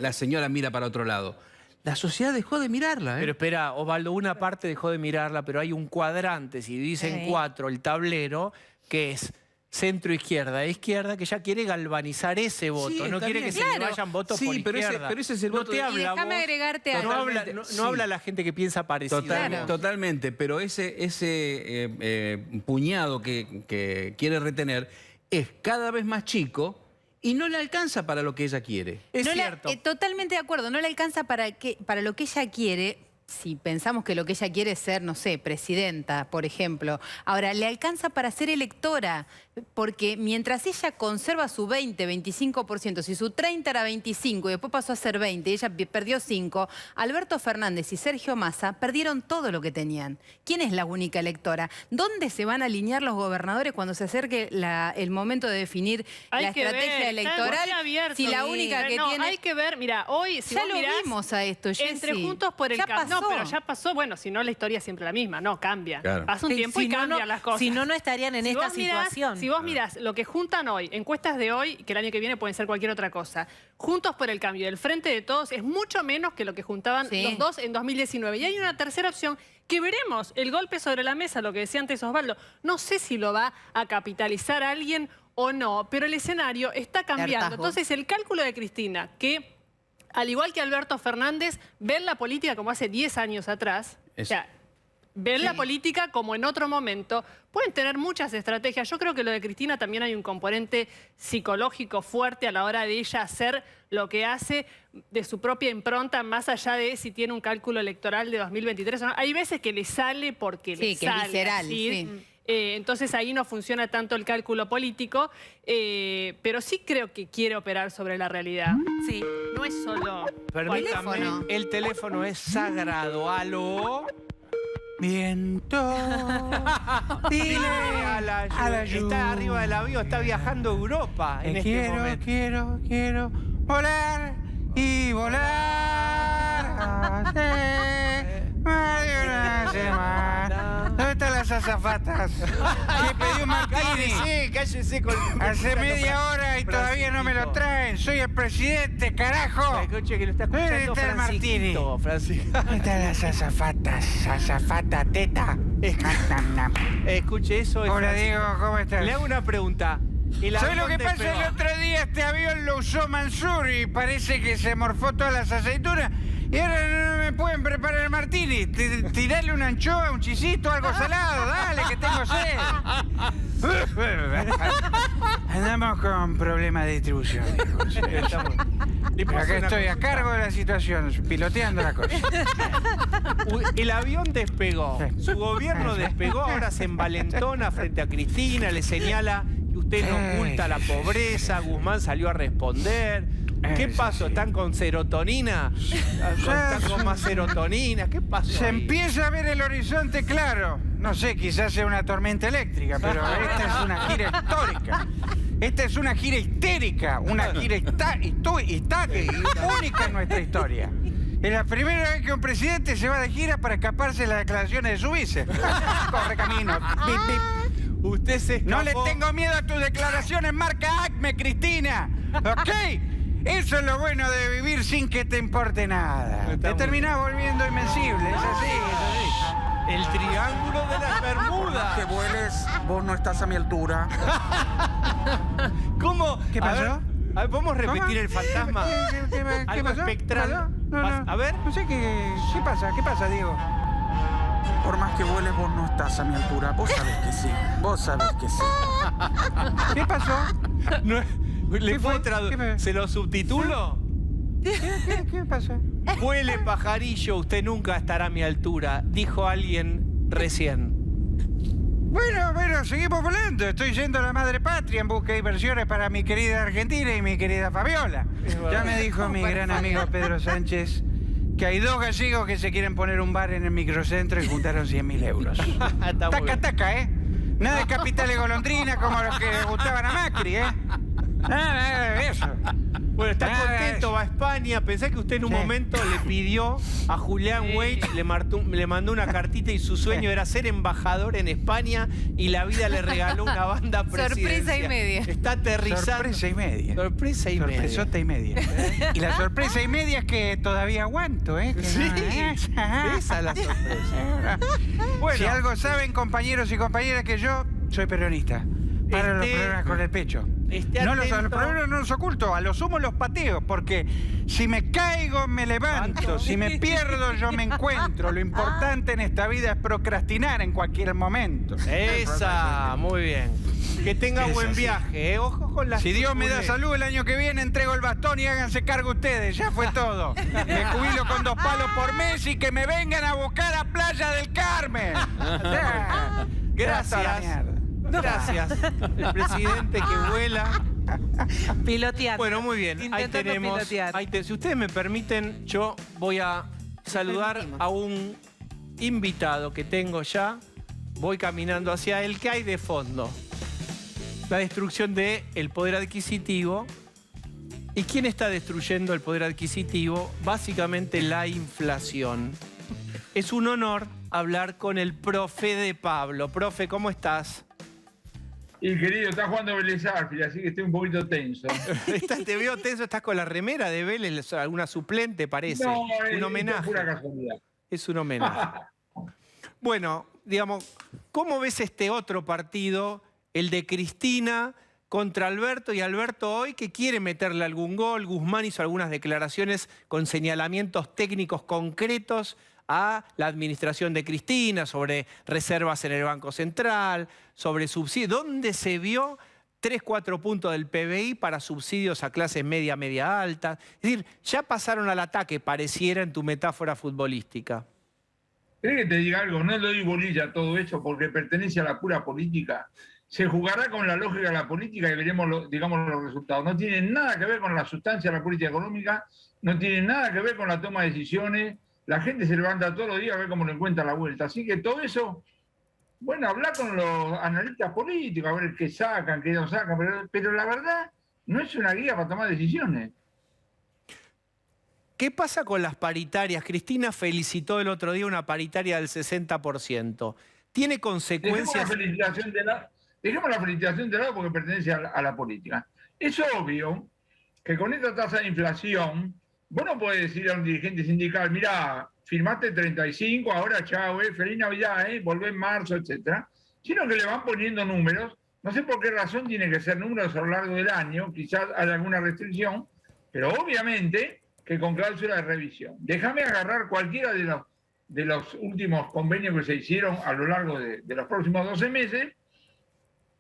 la señora mira para otro lado. La sociedad dejó de mirarla. Pero espera, Osvaldo, una parte dejó de mirarla, pero hay un cuadrante, si dicen 4, el tablero, que es centro-izquierda e izquierda, que ya quiere galvanizar ese voto. Sí, no quiere bien. que se le vayan votos por izquierda. Pero ese es el voto. No te habla déjame vos, agregarte no algo. habla, no habla la gente que piensa parecido. Totalmente, pero ese puñado que quiere retener es cada vez más chico y no le alcanza para lo que ella quiere. Es cierto. Totalmente de acuerdo, no le alcanza para lo que ella quiere. Si pensamos que lo que ella quiere es ser, no sé, presidenta, por ejemplo. Ahora, le alcanza para ser electora, porque mientras ella conserva su 20, 25%, si su 30 era 25 y después pasó a ser 20 y ella perdió 5, Alberto Fernández y Sergio Massa perdieron todo lo que tenían. ¿Quién es la única electora? ¿Dónde se van a alinear los gobernadores cuando se acerque el momento de definir la estrategia electoral? Si la única que tiene... Hay que ver, mira, hoy, si ya vos lo mirás, vimos a esto, Jessy. Entre Juntos por el Cambio. No, pero ya pasó. Bueno, si no, la historia es siempre la misma. No, cambia. Claro. Pasa un tiempo y cambian las cosas. Si no, no estarían en esta situación. Si vos mirás lo que juntan hoy, encuestas de hoy, que el año que viene pueden ser cualquier otra cosa, Juntos por el Cambio, el Frente de Todos, es mucho menos que lo que juntaban los dos en 2019. Y hay una tercera opción que veremos, el golpe sobre la mesa, lo que decía antes Osvaldo. No sé si lo va a capitalizar alguien o no, pero el escenario está cambiando. Entonces, el cálculo de Cristina, que al igual que Alberto Fernández, ver la política como hace 10 años atrás, o sea, ver la política como en otro momento, pueden tener muchas estrategias. Yo creo que lo de Cristina también hay un componente psicológico fuerte a la hora de ella hacer lo que hace de su propia impronta, más allá de si tiene un cálculo electoral de 2023 o no. Hay veces que le sale porque le sale. Es visceral, entonces ahí no funciona tanto el cálculo político, pero sí creo que quiere operar sobre la realidad. Sí. No es solo... Permítame, el teléfono es sagrado. ¿Aló? Viento, dile a la lluvia. Está arriba del avión, está viajando a Europa en este momento. Quiero volar y volar. Más de una semana. ¿Dónde están las azafatas? Que pedí un martini. Cállese con... Hace media hora y todavía no me lo traen. Soy el presidente, carajo. Escuche que lo está escuchando ¿Dónde está el martini? Francisco. ¿Dónde están las azafatas? Azafata teta. Escuche eso. Hola, Diego, ¿cómo estás? Le hago una pregunta. ¿Sabes lo que pasa? El otro día este avión lo usó Mansur y parece que se morfó todas las aceitunas. Y ahora no me pueden preparar el martini. Tirarle una anchoa, un chisito, algo salado. Dale, que tengo sed. Andamos con problemas de distribución, Pero acá estoy a cargo de la situación, piloteando la cosa. El avión despegó, su gobierno despegó, ahora se envalentona frente a Cristina, le señala que usted no oculta la pobreza, Guzmán salió a responder. ¿Qué pasó? ¿Están con serotonina? ¿Están con más serotonina? ¿Qué pasó? Se ahí? empieza a ver el horizonte claro. No sé, quizás sea una tormenta eléctrica, pero esta es una gira histórica. Esta es una gira histérica, una gira única en nuestra historia. Es la primera vez que un presidente se va de gira para escaparse de las declaraciones de su vice. Corre camino. Bip, bip. Usted se escapó. No le tengo miedo a tus declaraciones, marca Acme, Cristina. ¿Ok? Eso es lo bueno de vivir sin que te importe nada. Te terminás volviendo invencible. Es así, es así. El triángulo de las Bermudas. Que vueles, vos no estás a mi altura. ¿Cómo? ¿Qué pasó? A ver, ¿podemos repetir ¿Cómo? el fantasma? ¿Qué Algo pasó? espectral. ¿Pasó? No. A ver. No sé qué pasa. ¿Qué pasa, Diego? Por más que vueles, vos no estás a mi altura. Vos sabés que sí. Vos sabés que sí. ¿Qué pasó? No, ¿le ¿Qué puedo fue? traducir? ¿Qué me- ¿Se lo subtitulo? ¿Qué pasó? Vuele pajarillo, usted nunca estará a mi altura, dijo alguien recién. Bueno, seguimos volando. Estoy yendo a la madre patria en busca de inversiones para mi querida Argentina y mi querida Fabiola. Ya me dijo mi gran amigo Pedro Sánchez que hay 2 gallegos que se quieren poner un bar en el microcentro y juntaron 100.000 euros. Está muy Taca, bien. taca, ¿eh? Nada de capitales golondrina como los que le gustaban a Macri, ¿eh? Nada de eso. Bueno, está Nada de contento, eso. va a España. Pensé que usted en un Sí. momento le pidió a Julián Weich, le mandó una cartita y su sueño era ser embajador en España y la vida le regaló una banda presidencial. Sorpresa y media. Está aterrizando. Sorpresa y media. Sorpresa y media. Sorpresota y media. Y la sorpresa y media es que todavía aguanto, ¿eh? Que Sí, esa es la sorpresa. Bueno. Si algo saben, compañeros y compañeras, que yo soy peronista. Para los problemas con el pecho. Esté No los atento. problemas no los oculto, a lo sumo los pateo, porque si me caigo me levanto, si me pierdo yo me encuentro. Lo importante en esta vida es procrastinar en cualquier momento. Esa, muy bien. Que tenga Es buen así. viaje, ¿eh? Ojo con las Si Dios me da turbulencias. salud el año que viene, entrego el bastón y háganse cargo ustedes. Ya fue todo. Me jubilo con 2 palos por mes y que me vengan a buscar a Playa del Carmen. Gracias. Gracias. El presidente que vuela. Piloteando. Bueno, muy bien. Ahí Intentando tenemos. pilotear. Si ustedes me permiten, yo voy a saludar a un invitado que tengo ya. Voy caminando hacia él. ¿Qué hay de fondo? La destrucción del poder adquisitivo. ¿Y quién está destruyendo el poder adquisitivo? Básicamente la inflación. Es un honor hablar con el profe de Pablo. Profe, ¿cómo estás? Y querido, está jugando Vélez Sarsfield, así que estoy un poquito tenso. Te veo tenso, estás con la remera de Vélez, alguna suplente parece. No, Un es homenaje. pura casualidad. Es un homenaje. Bueno, digamos, ¿cómo ves este otro partido, el de Cristina contra Alberto? Y Alberto hoy que quiere meterle algún gol. Guzmán hizo algunas declaraciones con señalamientos técnicos concretos a la administración de Cristina sobre reservas en el Banco Central, sobre subsidios. ¿Dónde se vio 3-4 puntos del PBI para subsidios a clases media, media alta? Es decir, ya pasaron al ataque, pareciera en tu metáfora futbolística. ¿Querés que te diga algo? No le doy bolilla a todo eso porque pertenece a la pura política. Se jugará con la lógica de la política y veremos, digamos, los resultados. No tiene nada que ver con la sustancia de la política económica, no tiene nada que ver con la toma de decisiones. La gente se levanta todos los días a ver cómo lo encuentra la vuelta. Así que todo eso, bueno, hablar con los analistas políticos, a ver qué sacan, qué no sacan, pero la verdad no es una guía para tomar decisiones. ¿Qué pasa con las paritarias? Cristina felicitó el otro día una paritaria del 60%. ¿Tiene Dejemos consecuencias? la felicitación de lado porque pertenece a la política. Es obvio que con esta tasa de inflación, vos no podés decir a un dirigente sindical, mirá, firmaste 35, ahora chao, feliz Navidad, volvé en marzo, etcétera, sino que le van poniendo números. No sé por qué razón tiene que ser números a lo largo del año, quizás haya alguna restricción, pero obviamente que con cláusula de revisión. Déjame agarrar cualquiera de los últimos convenios que se hicieron a lo largo de los próximos 12 meses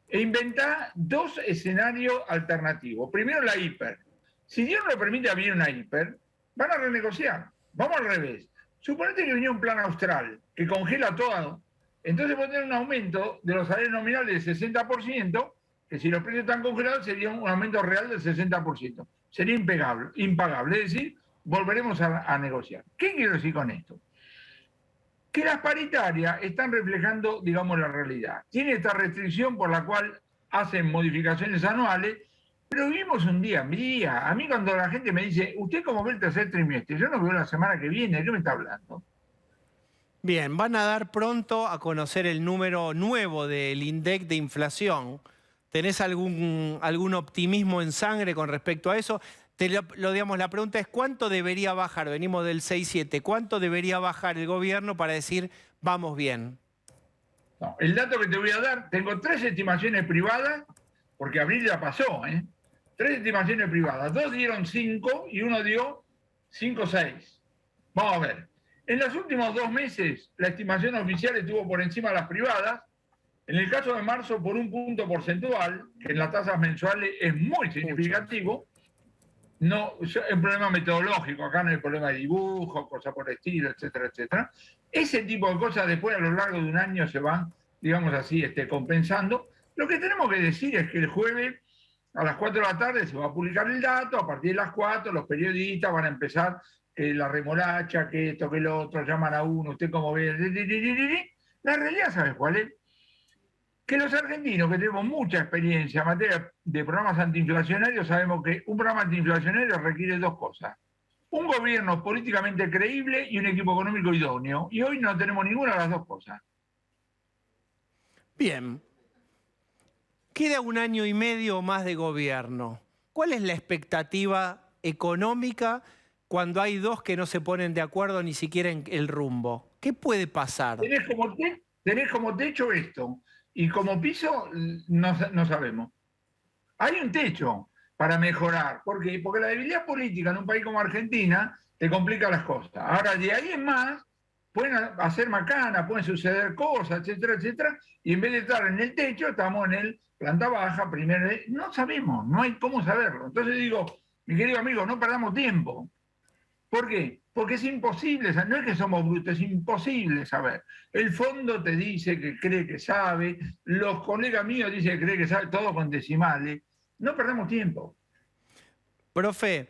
e inventá dos escenarios alternativos. Primero la hiper. Si Dios no permite abrir una hiper, van a renegociar. Vamos al revés. Suponete que venía un plan austral que congela todo. Entonces puede tener un aumento de los salarios nominales del 60%, que si los precios están congelados sería un aumento real del 60%. Sería impagable. Es decir, volveremos a negociar. ¿Qué quiero decir con esto? Que las paritarias están reflejando, digamos, la realidad. Tiene esta restricción por la cual hacen modificaciones anuales, pero vivimos un día a día. A mí cuando la gente me dice, ¿usted cómo ve el tercer trimestre? Yo no veo la semana que viene, ¿de qué me está hablando? Bien, van a dar pronto a conocer el número nuevo del INDEC de inflación. ¿Tenés algún optimismo en sangre con respecto a eso? Digamos, la pregunta es, ¿cuánto debería bajar? Venimos del 6,7. ¿Cuánto debería bajar el gobierno para decir, vamos bien? No, el dato que te voy a dar, tengo 3 estimaciones privadas, porque abril ya pasó, ¿eh? 3 estimaciones privadas. 2 dieron 5 y 1 dio 5,6. Vamos a ver. En los últimos 2 meses, la estimación oficial estuvo por encima de las privadas. En el caso de marzo, por 1 punto porcentual, que en las tasas mensuales es muy significativo. No, es un problema metodológico, acá no hay problema de dibujo, cosas por el estilo, etcétera, etcétera. Ese tipo de cosas después a lo largo de un año se van, digamos así, compensando. Lo que tenemos que decir es que el jueves a las 4 de la tarde se va a publicar el dato, a partir de las 4 los periodistas van a empezar la remolacha, que esto, que lo otro, llaman a uno, usted cómo ve. La realidad, ¿sabes cuál es? Que los argentinos, que tenemos mucha experiencia en materia de programas antiinflacionarios, sabemos que un programa antiinflacionario requiere 2 cosas. Un gobierno políticamente creíble y un equipo económico idóneo. Y hoy no tenemos ninguna de las 2 cosas. Bien. Queda 1 año y medio más de gobierno. ¿Cuál es la expectativa económica cuando hay 2 que no se ponen de acuerdo ni siquiera en el rumbo? ¿Qué puede pasar? Tenés como techo esto. Y como piso, no sabemos. Hay un techo para mejorar. ¿Por qué? Porque la debilidad política en un país como Argentina te complica las cosas. Ahora, de ahí en más, pueden hacer macanas, pueden suceder cosas, etcétera, etcétera. Y en vez de estar en el techo, estamos en el planta baja, primero. No sabemos, no hay cómo saberlo. Entonces digo, mi querido amigo, no perdamos tiempo. ¿Por qué? Porque es imposible, no es que somos brutos, es imposible saber. El fondo te dice que cree que sabe, los colegas míos dicen que cree que sabe, todo con decimales. No perdamos tiempo. Profe,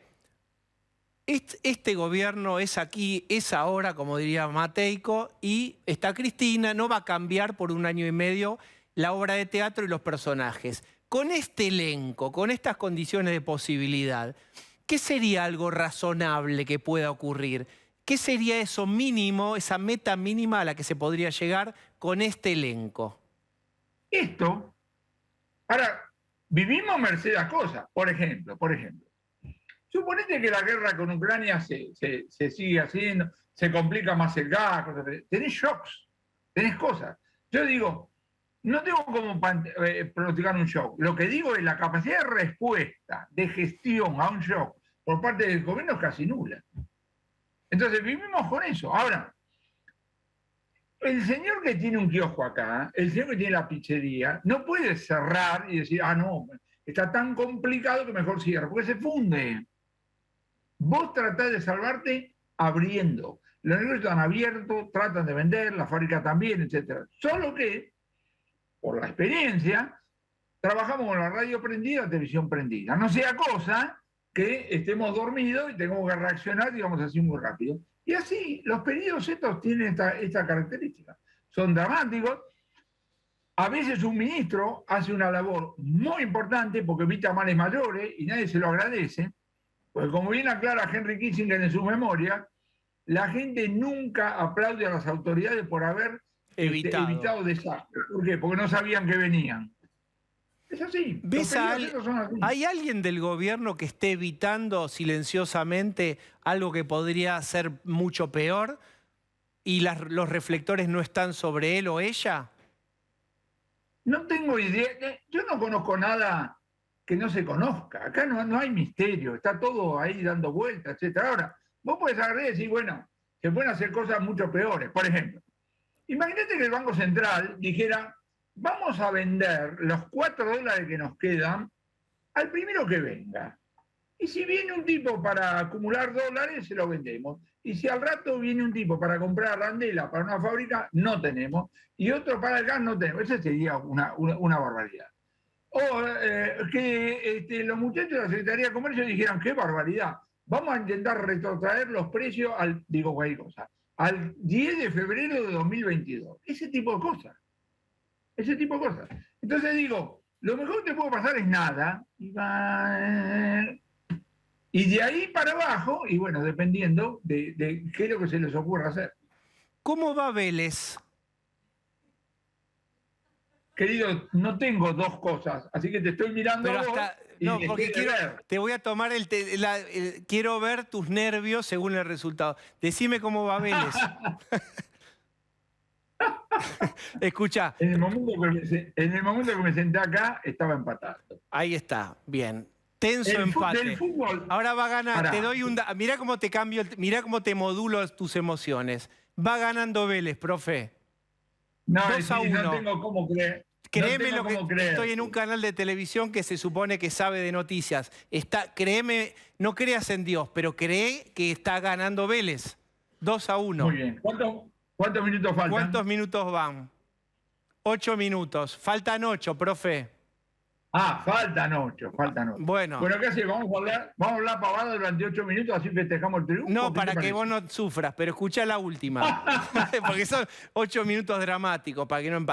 este gobierno es aquí, es ahora, como diría Mateico, y está Cristina, no va a cambiar por 1 año y medio la obra de teatro y los personajes. Con este elenco, con estas condiciones de posibilidad, ¿qué sería algo razonable que pueda ocurrir? ¿Qué sería eso mínimo, esa meta mínima a la que se podría llegar con este elenco? Esto. Ahora, vivimos merced a cosas. Por ejemplo, suponete que la guerra con Ucrania se sigue haciendo, se complica más el gas, tenés shocks, tenés cosas. Yo digo, no tengo como pronosticar un shock. Lo que digo es la capacidad de respuesta, de gestión a un shock por parte del gobierno es casi nula. Entonces vivimos con eso. Ahora, el señor que tiene un kiosco acá, el señor que tiene la pizzería, no puede cerrar y decir, no, está tan complicado que mejor cierra, porque se funde. Vos tratás de salvarte abriendo. Los negocios están abiertos, tratan de vender, la fábrica también, etc. Solo que, por la experiencia, trabajamos con la radio prendida, la televisión prendida. No sea cosa que estemos dormidos y tengamos que reaccionar, digamos así, muy rápido. Y así, los pedidos estos tienen esta característica. Son dramáticos. A veces un ministro hace una labor muy importante porque evita males mayores y nadie se lo agradece. Porque como bien aclara Henry Kissinger en su memoria, la gente nunca aplaude a las autoridades por haber evitado desastres. ¿Por qué? Porque no sabían que venían. Es así. ¿Hay alguien del gobierno que esté evitando silenciosamente algo que podría ser mucho peor y los reflectores no están sobre él o ella? No tengo idea. Yo no conozco nada que no se conozca. Acá no hay misterio. Está todo ahí dando vueltas, etc. Ahora, vos podés agarrar y decir, bueno, se pueden hacer cosas mucho peores. Por ejemplo, imagínate que el Banco Central dijera, vamos a vender los $4 que nos quedan al primero que venga. Y si viene un tipo para acumular dólares, se lo vendemos. Y si al rato viene un tipo para comprar arandela para una fábrica, no tenemos. Y otro para el gas, no tenemos. Eso sería una barbaridad. O que los muchachos de la Secretaría de Comercio dijeran, qué barbaridad, vamos a intentar retrotraer los precios al 10 de febrero de 2022. Ese tipo de cosas. Entonces digo, lo mejor que te puede pasar es nada. Y de ahí para abajo, y bueno, dependiendo de qué es lo que se les ocurra hacer. ¿Cómo va Vélez? Querido, no tengo dos cosas, así que te estoy mirando Pero a vos hasta, y no, dejé porque de ver. te voy a tomar quiero ver tus nervios según el resultado. Decime cómo va Vélez. Escucha. En el momento que me senté acá, estaba empatado. Ahí está, bien. Tenso empate. Del fútbol. Ahora va a ganar, Pará. te doy mirá cómo te cambio, mirá cómo te modulo tus emociones. Va ganando Vélez, profe. No, 2-1. no tengo cómo creer. Créeme no lo tengo que cómo creer. estoy en un canal de televisión que se supone que sabe de noticias. Créeme, no creas en Dios, pero cree que está ganando Vélez. 2-1. Muy bien. ¿Cuántos minutos faltan? ¿Cuántos minutos van? 8 minutos. Faltan 8, profe. Faltan 8. Bueno. Bueno, ¿qué hacemos? Vamos a hablar pavada durante 8 minutos, así festejamos el triunfo. No, ¿Qué para te que parece? vos no sufras, pero escuchá la última. Porque son 8 minutos dramáticos, para que no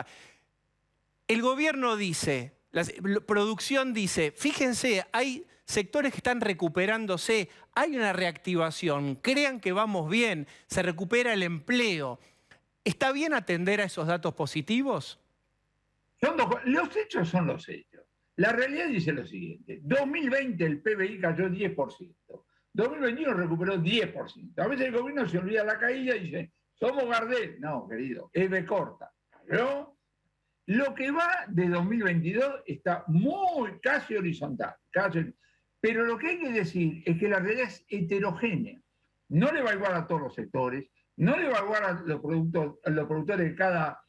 El gobierno dice, la producción dice, fíjense, hay sectores que están recuperándose, hay una reactivación, crean que vamos bien, se recupera el empleo. ¿Está bien atender a esos datos positivos? Los hechos son los hechos. La realidad dice lo siguiente. 2020 el PBI cayó 10%. 2021 recuperó 10%. A veces el gobierno se olvida la caída y dice, somos Gardel. No, querido, es B corta. ¿No? Lo que va de 2022 está casi horizontal. Pero lo que hay que decir es que la realidad es heterogénea. No le va igual a todos los sectores, no le va igual a los productores de cada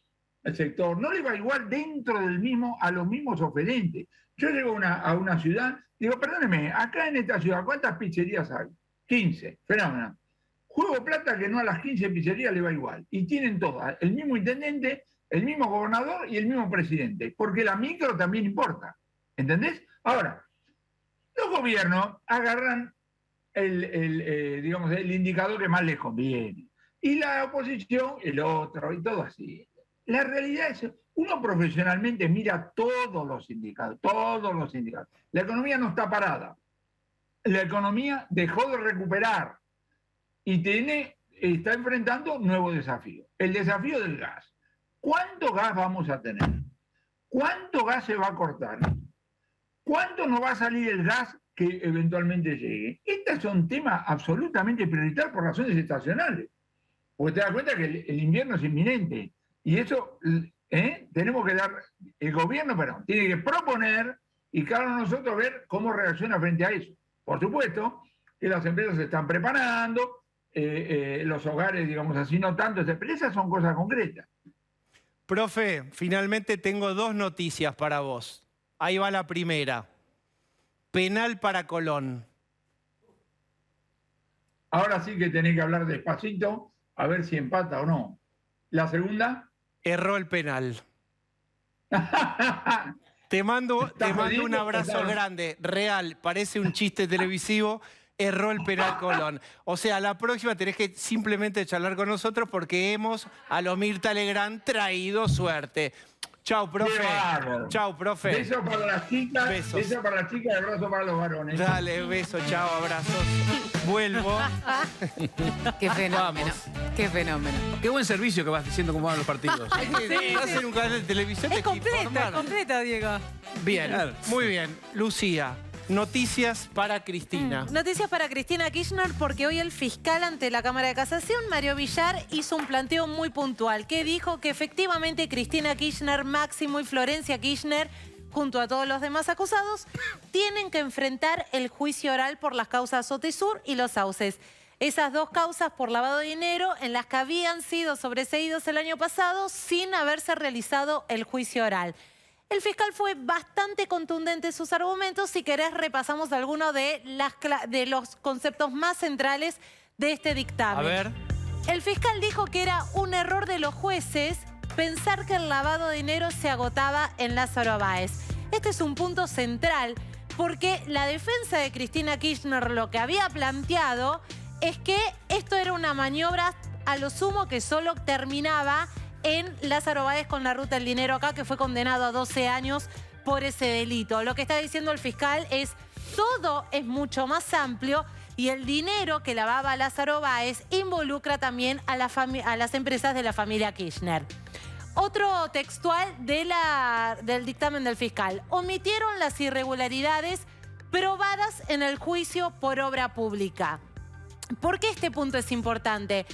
sector, no le va igual dentro del mismo a los mismos oferentes. Yo llego a una ciudad, digo, perdóneme, acá en esta ciudad, ¿cuántas pizzerías hay? 15, fenómeno. Juego plata que no a las 15 pizzerías le va igual. Y tienen todas, el mismo intendente, el mismo gobernador y el mismo presidente, porque la micro también importa. ¿Entendés? Ahora, los gobiernos agarran el indicador que más les conviene. Y la oposición, el otro, y todo así. La realidad es, uno profesionalmente mira todos los indicadores, todos los indicadores. La economía no está parada. La economía dejó de recuperar y está enfrentando nuevos desafíos. El desafío del gas. ¿Cuánto gas vamos a tener? ¿Cuánto gas se va a cortar? ¿Cuánto nos va a salir el gas que eventualmente llegue? Este es un tema absolutamente prioritario por razones estacionales. Porque te das cuenta que el invierno es inminente. Y eso tenemos que el gobierno tiene que proponer y cada uno de nosotros ver cómo reacciona frente a eso. Por supuesto que las empresas se están preparando, los hogares, digamos así, no tanto, pero esas son cosas concretas. Profe, finalmente tengo 2 noticias para vos. Ahí va la primera. Penal para Colón. Ahora sí que tenés que hablar despacito, a ver si empata o no. La segunda. Erró el penal. Te mando un abrazo grande, real, parece un chiste televisivo, erró el penal Colón. O sea, la próxima tenés que simplemente charlar con nosotros porque hemos a lo Mirta Legrand traído suerte. Chau, profe. Chau, profe. Beso para las chicas. Besos. Beso para las chicas y abrazo para los varones. Dale, beso, chao, abrazos. Vuelvo. Qué fenómeno. Vamos. Qué fenómeno. Qué buen servicio que vas diciendo cómo van los partidos. Hay que hacer un canal de televisión. Es hay que informar. completa, Diego. Bien, Claro. muy bien. Lucía, noticias para Cristina. Noticias para Cristina Kirchner porque hoy el fiscal ante la Cámara de Casación, Mario Villar, hizo un planteo muy puntual que dijo que efectivamente Cristina Kirchner, Máximo y Florencia Kirchner, junto a todos los demás acusados, tienen que enfrentar el juicio oral por las causas Sotesur y Los Sauces. esas dos causas por lavado de dinero en las que habían sido sobreseídos el año pasado sin haberse realizado el juicio oral. El fiscal fue bastante contundente en sus argumentos. Si querés, repasamos algunos de los conceptos más centrales de este dictamen. A ver. El fiscal dijo que era un error de los jueces pensar que el lavado de dinero se agotaba en Lázaro Báez. Este es un punto central porque la defensa de Cristina Kirchner lo que había planteado es que esto era una maniobra a lo sumo que solo terminaba en Lázaro Báez con la ruta del dinero acá, que fue condenado a 12 años por ese delito. Lo que está diciendo el fiscal es todo es mucho más amplio y el dinero que lavaba Lázaro Báez involucra también a las empresas de la familia Kirchner. Otro textual del dictamen del fiscal. Omitieron las irregularidades probadas en el juicio por obra pública. ¿Por qué este punto es importante?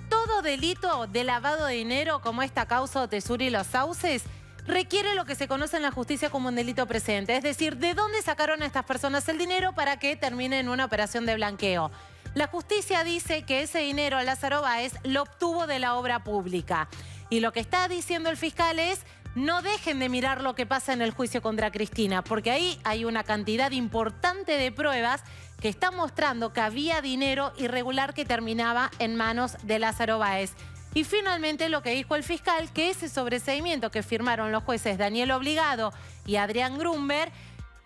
Todo delito de lavado de dinero, como esta causa Otesuri y los sauces, requiere lo que se conoce en la justicia como un delito precedente. Es decir, ¿de dónde sacaron a estas personas el dinero para que termine en una operación de blanqueo? La justicia dice que ese dinero Lázaro Báez lo obtuvo de la obra pública. Y lo que está diciendo el fiscal es: no dejen de mirar lo que pasa en el juicio contra Cristina, porque ahí hay una cantidad importante de pruebas que están mostrando que había dinero irregular que terminaba en manos de Lázaro Báez. Y finalmente lo que dijo el fiscal, que ese sobreseimiento que firmaron los jueces Daniel Obligado y Adrián Grunberg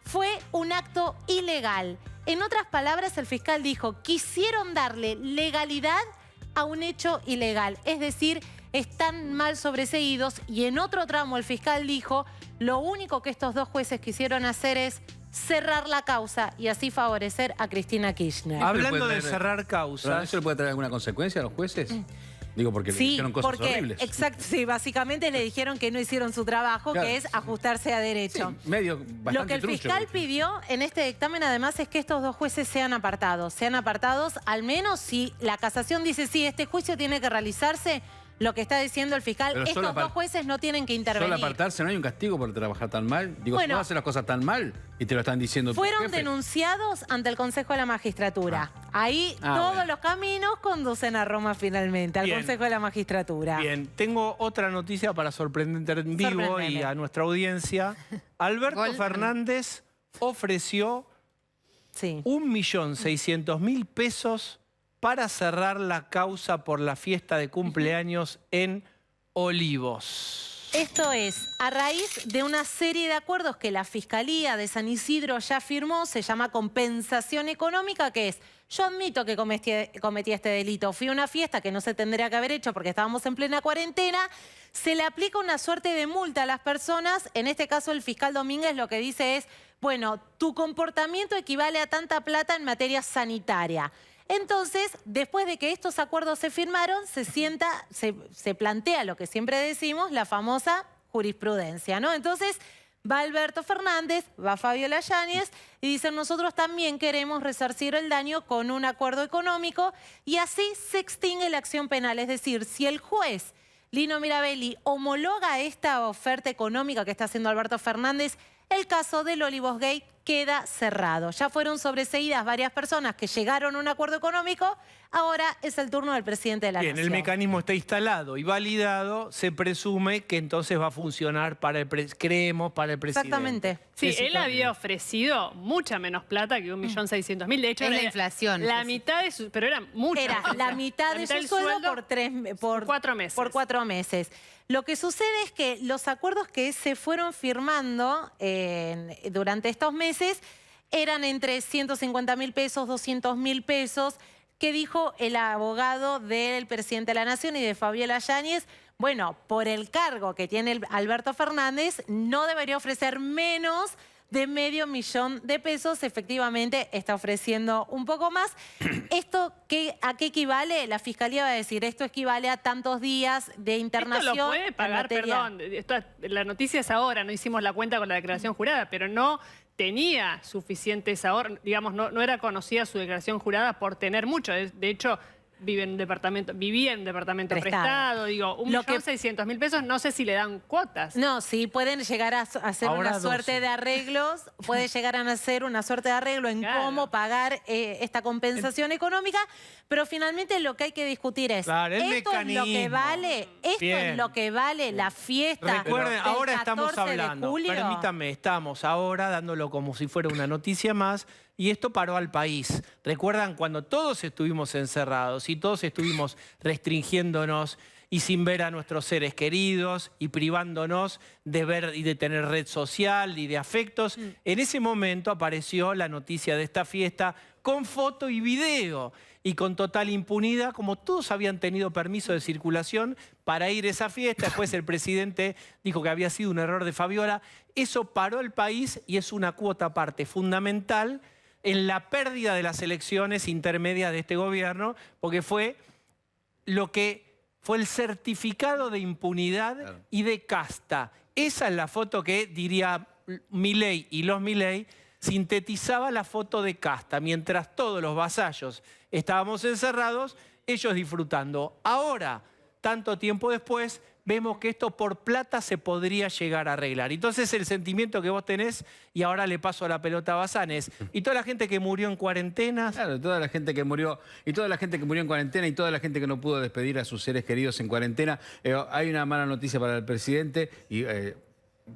fue un acto ilegal. En otras palabras, el fiscal dijo: quisieron darle legalidad a un hecho ilegal, es decir, están mal sobreseídos. Y en otro tramo el fiscal dijo: lo único que estos dos jueces quisieron hacer es cerrar la causa y así favorecer a Cristina Kirchner. Hablando de cerrar causas... ¿Eso le puede traer alguna consecuencia a los jueces? Digo, porque le dijeron cosas horribles. Exacto, sí, básicamente le dijeron que no hicieron su trabajo, claro, que es ajustarse a derecho. Sí, medio bastante Lo que el trucho, fiscal pidió en este dictamen además es que estos dos jueces sean apartados. Sean apartados al menos si la casación dice sí, este juicio tiene que realizarse. Lo que está diciendo el fiscal, pero estos dos jueces no tienen que intervenir. Solo apartarse, ¿no hay un castigo por trabajar tan mal? Digo, Bueno, si no haces las cosas tan mal y te lo están diciendo tu fueron jefe. denunciados ante el Consejo de la Magistratura. Ahí todos los caminos conducen a Roma finalmente, al Bien. Consejo de la Magistratura. Bien, tengo otra noticia para sorprender en vivo Sorprendeme. y a nuestra audiencia. Alberto Fernández ofreció 1.600.000 pesos para cerrar la causa por la fiesta de cumpleaños en Olivos. Esto es a raíz de una serie de acuerdos que la Fiscalía de San Isidro ya firmó. Se llama compensación económica, que es: yo admito que cometí este delito, fui a una fiesta que no se tendría que haber hecho porque estábamos en plena cuarentena. Se le aplica una suerte de multa a las personas. En este caso el fiscal Domínguez lo que dice es: bueno, tu comportamiento equivale a tanta plata en materia sanitaria. Entonces, después de que estos acuerdos se firmaron, se plantea lo que siempre decimos, la famosa jurisprudencia, ¿no? Entonces, va Alberto Fernández, va Fabiola Yáñez y dicen: nosotros también queremos resarcir el daño con un acuerdo económico, y así se extingue la acción penal. Es decir, si el juez Lino Mirabelli homologa esta oferta económica que está haciendo Alberto Fernández, el caso del Olivos Gate queda cerrado. Ya fueron sobreseídas varias personas que llegaron a un acuerdo económico. Ahora es el turno del presidente de la Nación. El mecanismo está instalado y validado. Se presume que entonces va a funcionar para el creemos para el presidente. Exactamente. Sí, él había ofrecido mucha menos plata que 1.600.000. De hecho, Es era la inflación. la mitad de su... Pero era mucha. Era la mitad de su del sueldo por 4 meses. Por 4 meses. Lo que sucede es que los acuerdos que se fueron firmando durante estos meses eran entre 150.000 pesos, 200.000 pesos, que dijo el abogado del presidente de la Nación y de Fabiola Yáñez: bueno, por el cargo que tiene Alberto Fernández, no debería ofrecer menos de $500.000 de pesos. Efectivamente, está ofreciendo un poco más. ¿Esto a qué equivale? La Fiscalía va a decir: esto equivale a tantos días de internación. Esto lo puede pagar, perdón. La noticia es ahora, no hicimos la cuenta con la declaración jurada, pero no tenía suficientes ahorros, digamos, no era conocida su declaración jurada por tener mucho. De hecho, vivía en un departamento prestado. Digo, Lo que- 1.600.000 pesos, no sé si le dan cuotas. No, sí, pueden llegar a hacer Ahora una suerte 12. de arreglos, puede llegar a hacer una suerte de arreglo en Claro. cómo pagar esta compensación económica, pero finalmente lo que hay que discutir es, Claro, el esto es lo que mecanismo. vale, esto Bien. es lo que vale la fiesta Recuerden, del ahora estamos 14 de hablando, julio. permítame, estamos ahora dándolo como si fuera una noticia más y esto paró al país. ¿Recuerdan cuando todos estuvimos encerrados y todos estuvimos restringiéndonos y sin ver a nuestros seres queridos y privándonos de ver y de tener red social y de afectos? En ese momento apareció la noticia de esta fiesta con foto y video y con total impunidad, como todos habían tenido permiso de circulación para ir a esa fiesta. Después el presidente dijo que había sido un error de Fabiola. Eso paró el país y es una cuota aparte fundamental en la pérdida de las elecciones intermedias de este gobierno, porque fue lo que fue el certificado de impunidad y de casta. Esa es la foto que, diría Milei y los Milei, sintetizaba la foto de casta. Mientras todos los vasallos estábamos encerrados, ellos disfrutando. Ahora, tanto tiempo después, vemos que esto por plata se podría llegar a arreglar. Entonces el sentimiento que vos tenés, y ahora le paso la pelota a Bazanes, y toda la gente que murió en cuarentena. Claro, toda la gente que murió, y toda la gente que murió en cuarentena, y toda la gente que no pudo despedir a sus seres queridos en cuarentena. Hay una mala noticia para el presidente, y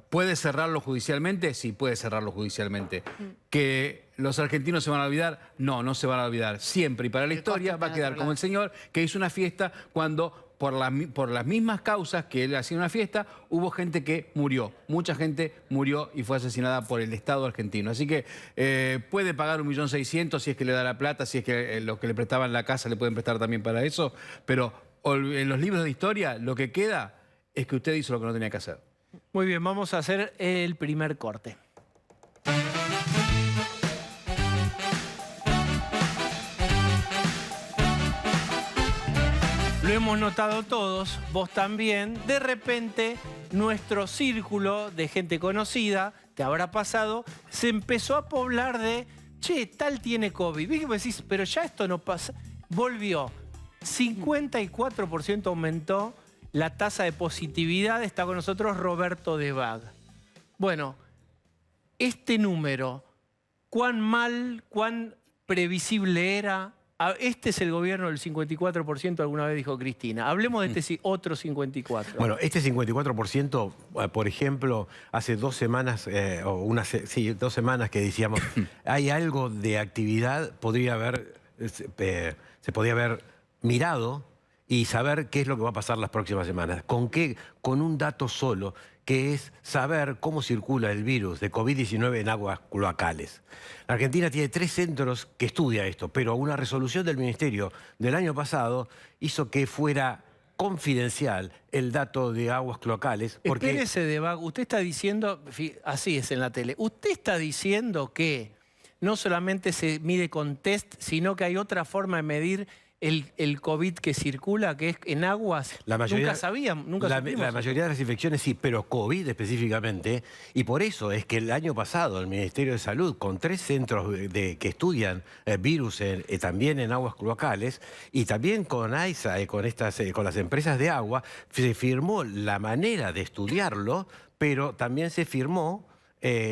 ¿puede cerrarlo judicialmente? Sí, puede cerrarlo judicialmente. ¿Que los argentinos se van a olvidar? No, no se van a olvidar. Siempre, y para la historia va a quedar como el señor que hizo una fiesta cuando, por las mismas causas que él hacía una fiesta, hubo gente que murió. Mucha gente murió y fue asesinada por el Estado argentino. Así que puede pagar 1.600.000 si es que le da la plata, si es que los que le prestaban la casa le pueden prestar también para eso. Pero en los libros de historia lo que queda es que usted hizo lo que no tenía que hacer. Muy bien, vamos a hacer el primer corte. Lo hemos notado todos, vos también. De repente, nuestro círculo de gente conocida, te habrá pasado, se empezó a poblar de, che, tal tiene COVID. ¿Viste que vos decís, pero ya esto no pasa? Volvió. 54% aumentó la tasa de positividad. Está con nosotros Roberto Debag. Bueno, este número, ¿cuán mal, cuán previsible era? Este es el gobierno del 54%, alguna vez dijo Cristina. Hablemos de este otro 54%. Bueno, este 54%, por ejemplo, hace 2 semanas, sí, 2 semanas que decíamos, hay algo de actividad, se podía haber mirado y saber qué es lo que va a pasar las próximas semanas. ¿Con qué? Con un dato solo, que es saber cómo circula el virus de COVID-19 en aguas cloacales. La Argentina tiene 3 centros que estudia esto, pero una resolución del Ministerio del año pasado hizo que fuera confidencial el dato de aguas cloacales. Porque Espérese, Debag, usted está diciendo, así es en la tele, usted está diciendo que no solamente se mide con test, sino que hay otra forma de medir el COVID que circula, que es en aguas. Nunca sabíamos, nunca supimos. La mayoría de las infecciones sí, pero COVID específicamente. Y por eso es que el año pasado el Ministerio de Salud, con 3 centros que estudian virus también en aguas cloacales, y también con AISA, con las empresas de agua, se firmó la manera de estudiarlo, pero también se firmó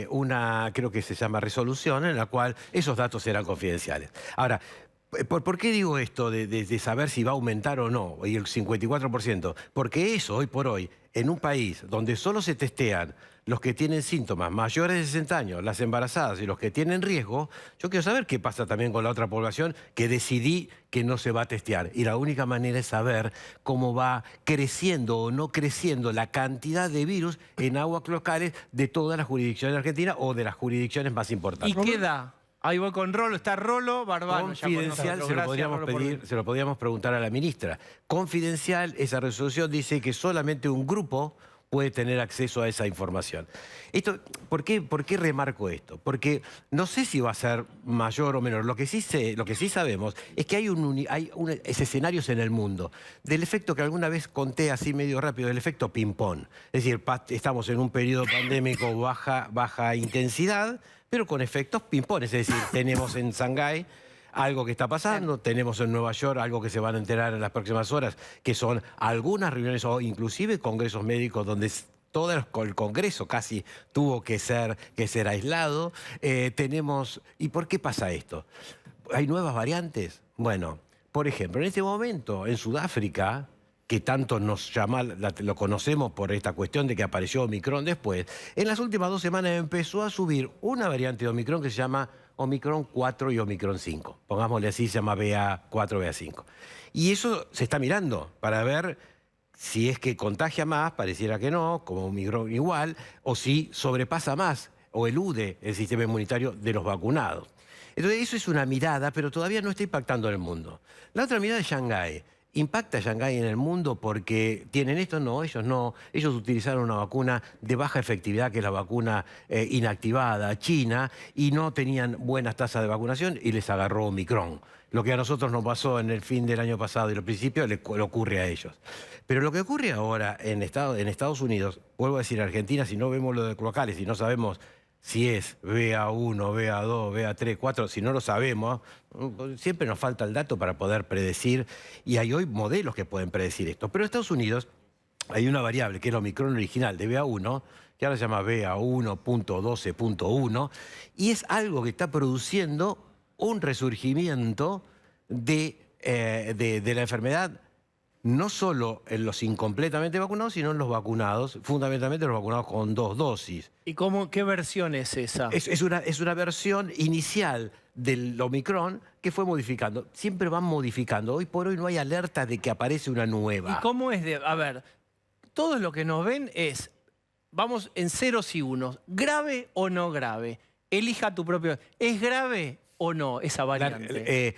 una, creo que se llama resolución, en la cual esos datos eran confidenciales. Ahora, ¿por qué digo esto de saber si va a aumentar o no, y el 54%? Porque eso, hoy por hoy, en un país donde solo se testean los que tienen síntomas mayores de 60 años, las embarazadas y los que tienen riesgo, yo quiero saber qué pasa también con la otra población que decidí que no se va a testear. Y la única manera es saber cómo va creciendo o no creciendo la cantidad de virus en aguas cloacales de todas las jurisdicciones de Argentina o de las jurisdicciones más importantes. ¿Y qué da? Ahí voy con Rolo, está Rolo Barbano. Confidencial, se lo podríamos preguntar a la ministra. Confidencial, esa resolución dice que solamente un grupo puede tener acceso a esa información. ¿Por qué remarco esto? Porque no sé si va a ser mayor o menor. Lo que sí sabemos es que hay escenarios en el mundo del efecto que alguna vez conté así medio rápido, del efecto ping-pong. Es decir, estamos en un periodo pandémico baja intensidad, pero con efectos ping-pong. Es decir, tenemos en Shanghái algo que está pasando. Tenemos en Nueva York algo que se van a enterar en las próximas horas, que son algunas reuniones o inclusive congresos médicos donde todo el Congreso casi tuvo que ser aislado. ¿Y por qué pasa esto? ¿Hay nuevas variantes? Bueno, por ejemplo, en este momento en Sudáfrica, que tanto nos llama, lo conocemos por esta cuestión de que apareció Omicron después, en las últimas 2 semanas empezó a subir una variante de Omicron que se llama Omicron 4 y Omicron 5. Pongámosle así, se llama BA4, BA5. Y eso se está mirando para ver si es que contagia más, pareciera que no, como Omicron igual, o si sobrepasa más o elude el sistema inmunitario de los vacunados. Entonces eso es una mirada, pero todavía no está impactando en el mundo. La otra mirada es Shanghái. ¿Impacta Shanghái en el mundo porque tienen esto? No, ellos no. Ellos utilizaron una vacuna de baja efectividad, que es la vacuna inactivada china, y no tenían buenas tasas de vacunación y les agarró Omicron. Lo que a nosotros nos pasó en el fin del año pasado y al principio le ocurre a ellos. Pero lo que ocurre ahora en Estados Unidos, vuelvo a decir, Argentina, si no vemos lo de locales y no sabemos si es BA1, BA2, BA3, 4, si no lo sabemos, siempre nos falta el dato para poder predecir, y hay hoy modelos que pueden predecir esto. Pero en Estados Unidos hay una variable, que es el Omicron original de BA1, que ahora se llama BA1.12.1, y es algo que está produciendo un resurgimiento de la enfermedad, no solo en los incompletamente vacunados, sino en los vacunados, fundamentalmente los vacunados con 2 dosis. ¿Y qué versión es esa? Es una versión inicial del Omicron que fue modificando. Siempre van modificando. Hoy por hoy no hay alerta de que aparece una nueva. ¿Y cómo es a ver, todo lo que nos ven es, vamos en ceros y unos, ¿grave o no grave? Elija tu propio... ¿Es grave o no esa variante?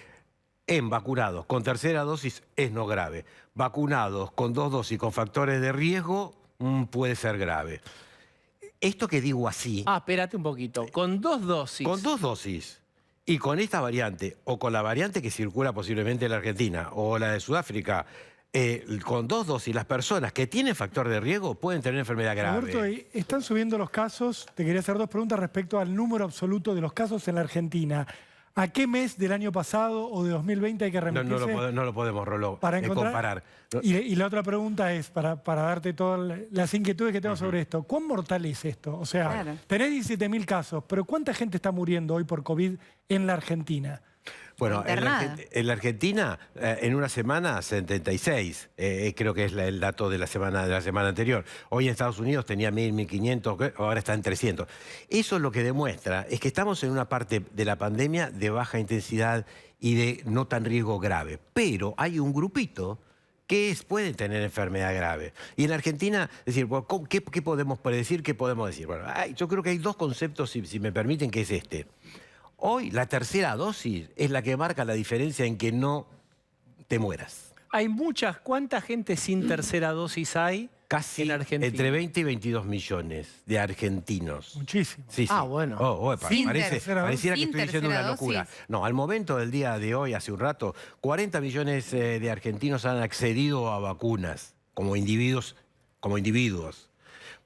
En vacunados con tercera dosis es no grave. Vacunados con 2 dosis con factores de riesgo puede ser grave. Esto que digo así... espérate un poquito. Con 2 dosis. Con 2 dosis. Y con esta variante, o con la variante que circula posiblemente en la Argentina, o la de Sudáfrica, con 2 dosis, las personas que tienen factor de riesgo pueden tener enfermedad grave. Roberto, están subiendo los casos. Te quería hacer 2 preguntas respecto al número absoluto de los casos en la Argentina. ¿A qué mes del año pasado o de 2020 hay que remitirse? No lo podemos, Roló, comparar. Y la otra pregunta es, para darte todas las inquietudes que tengo sobre esto, ¿cuán mortal es esto? O sea, tenés 17.000 casos, pero ¿cuánta gente está muriendo hoy por COVID en la Argentina? Bueno, en la Argentina, en una semana, 76. Creo que es el dato de la semana anterior. Hoy en Estados Unidos tenía 1.000, 1.500, ahora está en 300. Eso lo que demuestra es que estamos en una parte de la pandemia de baja intensidad y de no tan riesgo grave. Pero hay un grupito que puede tener enfermedad grave. Y en la Argentina, es decir, ¿qué podemos predecir? ¿Qué podemos decir? Bueno, yo creo que hay 2 conceptos, si me permiten, que es este. Hoy la tercera dosis es la que marca la diferencia en que no te mueras. Hay ¿cuánta gente sin tercera dosis hay casi en Argentina? Entre 20 y 22 millones de argentinos. Muchísimo. Sí, sí. Bueno. Pareciera que estoy diciendo una locura. No, al momento del día de hoy, hace un rato, 40 millones de argentinos han accedido a vacunas como individuos.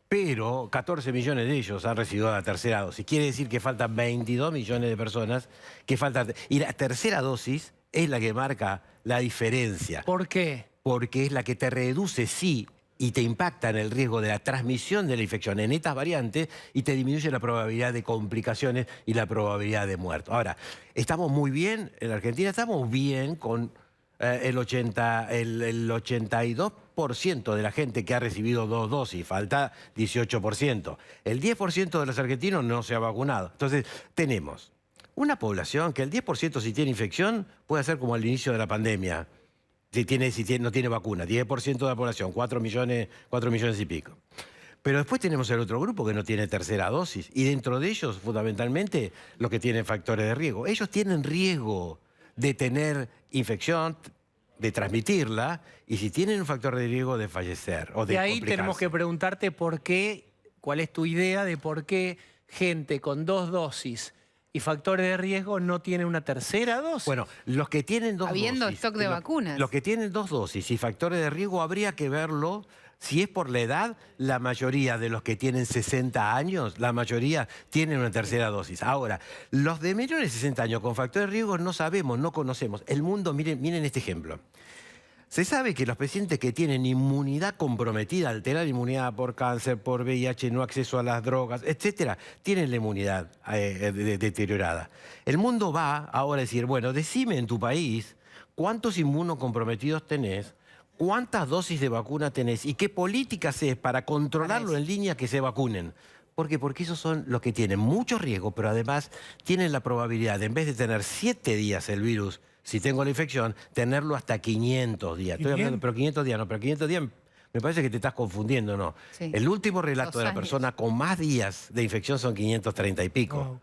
Pero 14 millones de ellos han recibido la tercera dosis. Quiere decir que faltan 22 millones de personas que faltan. Y la tercera dosis es la que marca la diferencia. ¿Por qué? Porque es la que te reduce, sí, y te impacta en el riesgo de la transmisión de la infección en estas variantes y te disminuye la probabilidad de complicaciones y la probabilidad de muerto. Ahora, estamos muy bien, en Argentina estamos bien con el 82% de la gente que ha recibido 2 dosis, falta 18%. El 10% de los argentinos no se ha vacunado. Entonces, tenemos una población que el 10% si tiene infección puede ser como al inicio de la pandemia, si no tiene vacuna. 10% de la población, 4 millones y pico. Pero después tenemos el otro grupo que no tiene tercera dosis y dentro de ellos, fundamentalmente, los que tienen factores de riesgo. Ellos tienen riesgo de tener infección, de transmitirla, y si tienen un factor de riesgo de fallecer o de Y ahí complicarse. tenemos que preguntarte cuál es tu idea de por qué gente con 2 dosis y factores de riesgo no tienen una tercera dosis. Bueno, los que tienen dos Habiendo dosis... stock de vacunas. Los que tienen 2 dosis y factores de riesgo habría que verlo. Si es por la edad, la mayoría de los que tienen 60 años, la mayoría tienen una tercera dosis. Ahora, los de menores de 60 años con factores de riesgo no sabemos, no conocemos. El mundo, miren este ejemplo. Se sabe que los pacientes que tienen inmunidad comprometida, alterada inmunidad por cáncer, por VIH, no acceso a las drogas, etcétera, tienen la inmunidad deteriorada. El mundo va ahora a decir, bueno, decime en tu país cuántos inmunocomprometidos tenés, cuántas dosis de vacuna tenés y qué políticas es para controlarlo en línea que se vacunen. ¿Por qué? Porque esos son los que tienen mucho riesgo, pero además tienen la probabilidad de, en vez de tener 7 días el virus, si tengo la infección, tenerlo hasta 500 días. Estoy hablando, pero 500 días no, pero 500 días me parece que te estás confundiendo, ¿no? Sí. El último relato 2 de la años. persona con más días de infección son 530 y pico.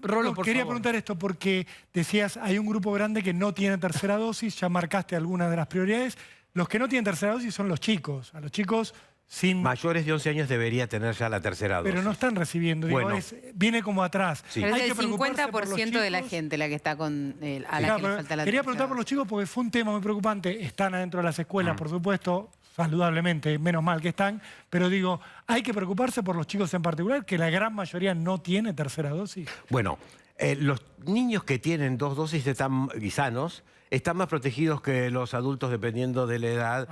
Rolo, por quería favor. preguntar esto porque decías, hay un grupo grande que no tiene tercera dosis, ya marcaste algunas de las prioridades. Los que no tienen tercera dosis son los chicos. A los chicos sin... Mayores de 11 años debería tener ya la tercera dosis. Pero no están recibiendo, digo, Bueno. viene como atrás. Sí. Pero Hay es que el preocuparse por los 50% de la chicos. gente la que está con a la Claro, que le pero falta la quería tercera preguntar por los chicos porque fue un tema muy preocupante. Están adentro de las Mm. escuelas, por supuesto, saludablemente, menos mal que están. Pero digo, hay que preocuparse por los chicos en particular, que la gran mayoría no tiene tercera dosis. Bueno, los niños que tienen 2 dosis y sanos están más protegidos que los adultos dependiendo de la edad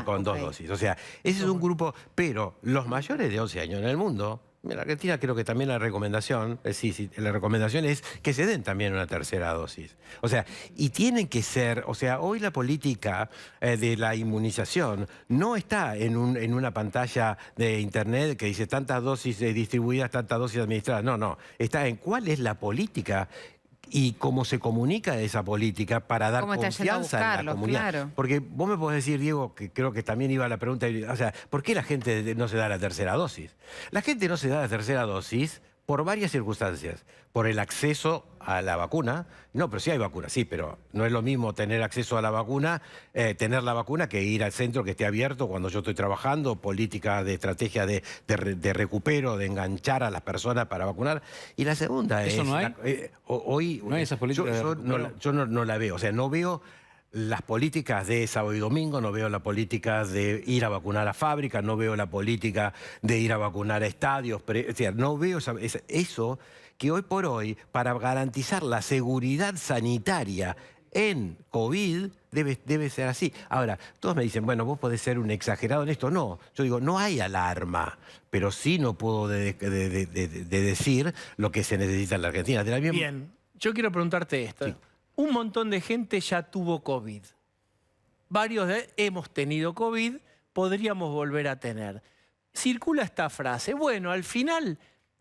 con 2 dosis. O sea, ese es un grupo, pero los mayores de 11 años en el mundo, en Argentina creo que también la recomendación, la recomendación es que se den también una tercera dosis. O sea, y tienen que ser, o sea, hoy la política de la inmunización no está en una pantalla de internet que dice tantas dosis distribuidas, tantas dosis administradas. No, no. Está en cuál es la política y cómo se comunica esa política para dar Cómo está yendo a confianza en la buscarlos, comunidad. claro. Porque vos me podés decir, Diego, que creo que también iba la pregunta, o sea, ¿por qué la gente no se da la tercera dosis? La gente no se da la tercera dosis por varias circunstancias. Por el acceso a la vacuna. No, pero sí hay vacuna, sí, pero no es lo mismo tener acceso a la vacuna, tener la vacuna que ir al centro que esté abierto cuando yo estoy trabajando, política de estrategia de recupero, de enganchar a las personas para vacunar. Y la segunda ¿Eso es... no hay? Hoy, ¿No hay esas políticas de recupero? yo no la veo, o sea, no veo las políticas de sábado y domingo, no veo la política de ir a vacunar a fábricas, no veo la política de ir a vacunar a estadios, es decir, no veo eso que hoy por hoy, para garantizar la seguridad sanitaria en COVID, debe ser así. Ahora, todos me dicen, bueno, vos podés ser un exagerado en esto. No, yo digo, no hay alarma, pero sí no puedo decir lo que se necesita en la Argentina. Bien, yo quiero preguntarte esto. Sí. Un montón de gente ya tuvo COVID. Varios hemos tenido COVID, podríamos volver a tener. Circula esta frase, bueno, al final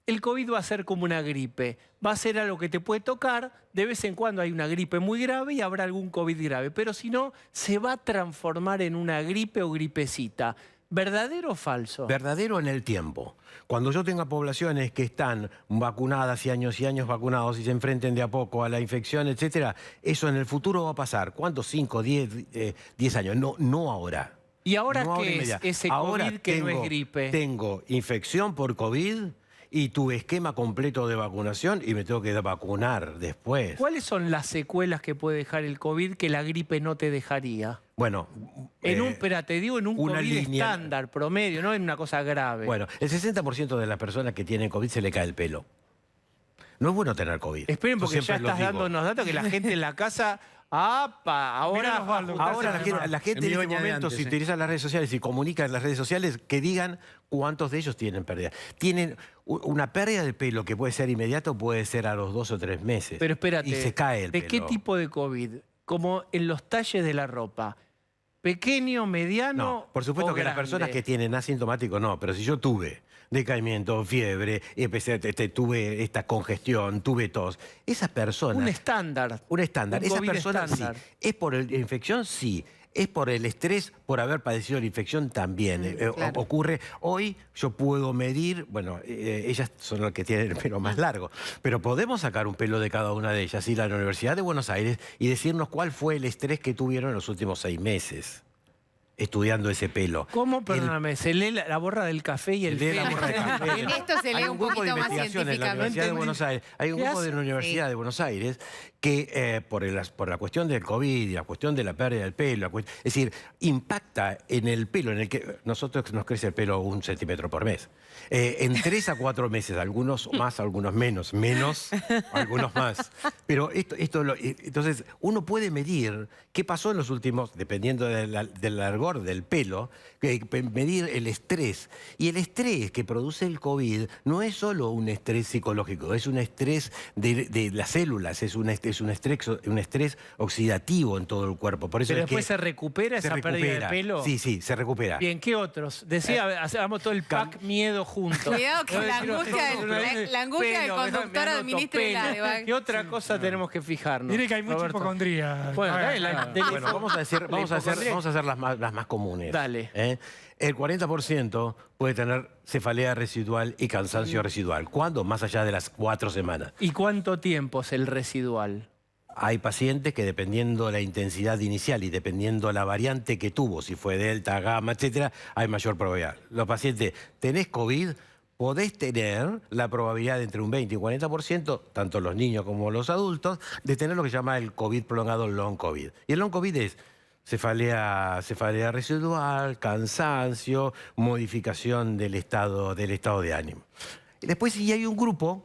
el COVID va a ser como una gripe, va a ser algo que te puede tocar, de vez en cuando hay una gripe muy grave y habrá algún COVID grave, pero si no, se va a transformar en una gripe o gripecita. ¿Verdadero o falso? Verdadero en el tiempo. Cuando yo tenga poblaciones que están vacunadas y años vacunados y se enfrenten de a poco a la infección, etcétera, eso en el futuro va a pasar. ¿Cuántos? 5, 10 años. No ahora. ¿Y ahora No qué es inmediato. ese Ahora COVID que no es gripe? Tengo infección por COVID y tu esquema completo de vacunación y me tengo que vacunar después. ¿Cuáles son las secuelas que puede dejar el COVID que la gripe no te dejaría? Bueno, Pero te digo en un una COVID línea- estándar, promedio, no en una cosa grave. bueno, el 60% de las personas que tienen COVID se le cae el pelo. No es bueno tener COVID. Esperen Yo porque ya siempre lo estás digo. dándonos datos que la gente en la casa... ¡Apa! Mirá, Osvaldo, Ahora gracias, la gente El en mío este venía de momento, antes, si utiliza las redes sociales y comunica en las redes sociales, que digan cuántos de ellos tienen pérdida. Tienen una pérdida de pelo que puede ser inmediata o puede ser a los 2 o 3 meses. Pero espérate, Y se cae el ¿de pelo. qué tipo de COVID? Como en los talles de la ropa. ¿Pequeño, mediano No, por supuesto o que las grande? personas que tienen asintomático no, pero si yo tuve decaimiento, fiebre, tuve esta congestión, tuve tos, esa persona... Un estándar. Un estándar. Un Esa COVID persona estándar. sí. ¿Es por la infección? Sí. ¿Es por el estrés, por haber padecido la infección? También. Claro. Ocurre. Hoy yo puedo medir, bueno, ellas son las que tienen el pelo más largo, pero podemos sacar un pelo de cada una de ellas, ir a la Universidad de Buenos Aires y decirnos cuál fue el estrés que tuvieron en los últimos 6 meses. estudiando ese pelo. ¿Cómo? Perdóname, se lee la borra del café y el Se lee pelo. la borra del café. En esto se lee un grupo de poquito más investigación en la Universidad de científicamente. Buenos Aires. Hay un grupo de la Universidad de Buenos Aires que por la cuestión del COVID y la cuestión de la pérdida del pelo, es decir, impacta en el pelo, en el que nosotros nos crece el pelo 1 centímetro por mes. En 3 a 4 meses, algunos más, algunos menos, algunos más. Pero entonces uno puede medir qué pasó en los últimos, dependiendo del largor del pelo, medir el estrés. Y el estrés que produce el COVID no es solo un estrés psicológico, es un estrés de las células, es un estrés oxidativo en todo el cuerpo. Por eso ¿Pero es después que se recupera esa pérdida de pelo? Sí, se recupera. Bien, ¿qué otros? Decía, hagamos todo el pack miedo juntos. Cuidado que la angustia del conductor administra el debate. ¿Qué otra cosa tenemos que fijarnos? Mire que hay mucha Roberto? hipocondría. Bueno, Vamos a hacer las más comunes. Dale. El 40% puede tener cefalea residual y cansancio residual. ¿Cuándo? Más allá de las 4 semanas. ¿Y cuánto tiempo es el residual? Hay pacientes que dependiendo la intensidad inicial y dependiendo la variante que tuvo, si fue delta, gamma, etcétera, hay mayor probabilidad. Los pacientes, tenés COVID, podés tener la probabilidad de entre un 20 y un 40%, tanto los niños como los adultos, de tener lo que se llama el COVID prolongado, long COVID. Y el long COVID es cefalea residual, cansancio, modificación del estado de ánimo. Y después sí hay un grupo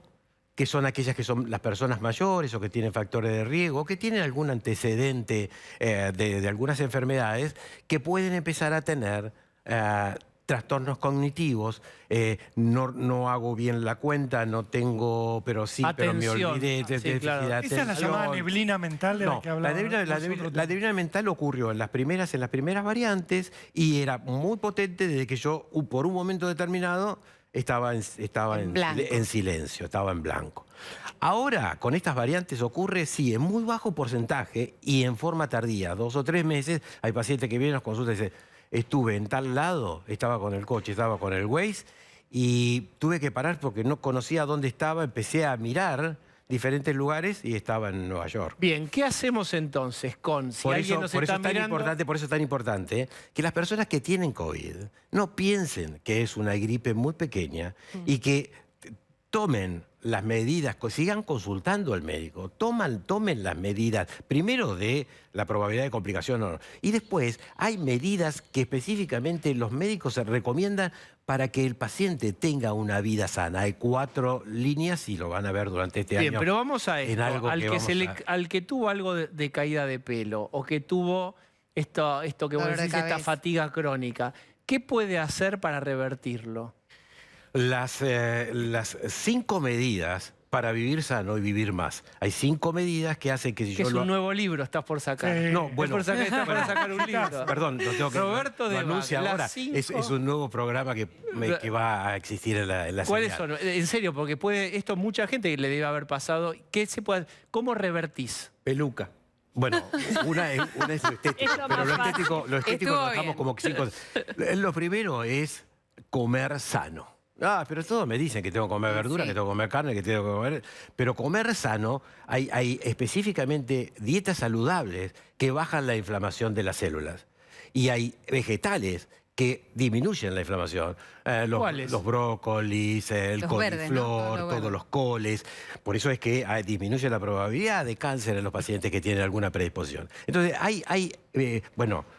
que son aquellas que son las personas mayores o que tienen factores de riesgo, que tienen algún antecedente de algunas enfermedades, que pueden empezar a tener trastornos cognitivos, no hago bien la cuenta, no tengo, pero sí, pero me olvidé. Claro. ¿Esa es la llamada neblina mental de la que hablaba? La neblina mental ocurrió en las primeras variantes y era muy potente desde que yo, por un momento determinado, estaba en silencio, estaba en blanco. Ahora, con estas variantes ocurre, sí, en muy bajo porcentaje y en forma tardía, 2 o 3 meses. Hay pacientes que vienen a las consultas y dicen, estuve en tal lado, estaba con el coche, estaba con el Waze y tuve que parar porque no conocía dónde estaba, empecé a mirar diferentes lugares y estaba en Nueva York. Bien, ¿qué hacemos entonces con si alguien nos está mirando? Por eso es tan importante que las personas que tienen COVID no piensen que es una gripe muy pequeña y que tomen las medidas, sigan consultando al médico, tomen las medidas, primero de la probabilidad de complicación o no, y después hay medidas que específicamente los médicos se recomiendan para que el paciente tenga una vida sana. Hay 4 líneas y lo van a ver durante este año. Bien, pero vamos a esto, al que tuvo algo de caída de pelo o que tuvo esto que vos decís, esta fatiga crónica, ¿qué puede hacer para revertirlo? Las 5 medidas para vivir sano y vivir más. Hay 5 medidas que hacen que si que yo es un nuevo libro, estás por sacar. No, bueno. Estás por sacar un libro. Perdón, lo tengo que Roberto de anuncia ahora. Es un nuevo programa que va a existir en la ¿Cuáles señal. son? En serio, porque esto mucha gente le debe haber pasado. ¿Cómo revertís? Peluca. Bueno, una es lo estético, pero lo estético lo dejamos como 5. Lo primero es comer sano. Pero todos me dicen que tengo que comer verdura, que tengo que comer carne, que tengo que comer... Pero comer sano, hay específicamente dietas saludables que bajan la inflamación de las células. Y hay vegetales que disminuyen la inflamación. Los brócolis, el coliflor, todos los coles. Por eso es que disminuye la probabilidad de cáncer en los pacientes que tienen alguna predisposición. Entonces, hay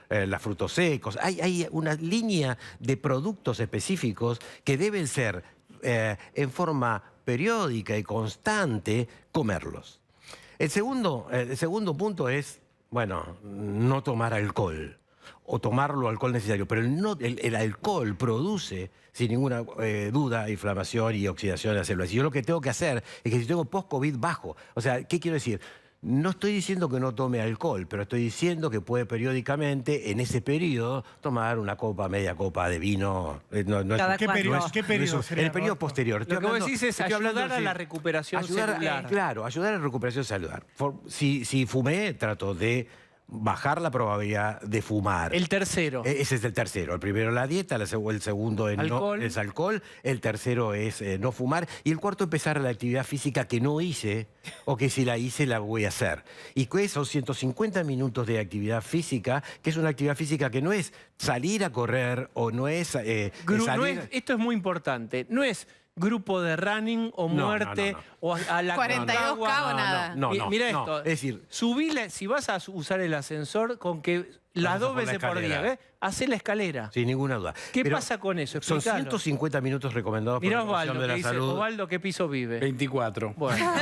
las frutos secos, hay una línea de productos específicos que deben ser en forma periódica y constante comerlos. El segundo punto es, no tomar alcohol. O tomarlo alcohol necesario, pero el alcohol produce, sin ninguna duda, inflamación y oxidación de las células. Y yo lo que tengo que hacer es que si tengo post-COVID bajo, o sea, ¿qué quiero decir? No estoy diciendo que no tome alcohol, pero estoy diciendo que puede periódicamente, en ese periodo, tomar una copa, media copa de vino. ¿Qué periodo sería? En el periodo posterior. Lo que vos decís es ayudar a la recuperación celular. Claro, ayudar a la recuperación celular. Si fumé, trato de bajar la probabilidad de fumar. El tercero. Ese es el tercero. El primero la dieta, el segundo es alcohol, el tercero es no fumar y el cuarto empezar la actividad física que no hice o que si la hice la voy a hacer. Y que son 150 minutos de actividad física, que es una actividad física que no es salir a correr o no es salir... Esto es muy importante. No es grupo de running o muerte o a la 42K o nada. Mira esto. Es decir, subile, si vas a usar el ascensor, con que las 2 veces por día, ¿ves? Hacé la escalera. Sin ninguna duda. ¿Qué pasa con eso? Son Explícalo. 150 minutos recomendados por Mirá la Organización Osvaldo, de que la dice, Salud. Osvaldo, ¿qué piso vive? 24. Bueno,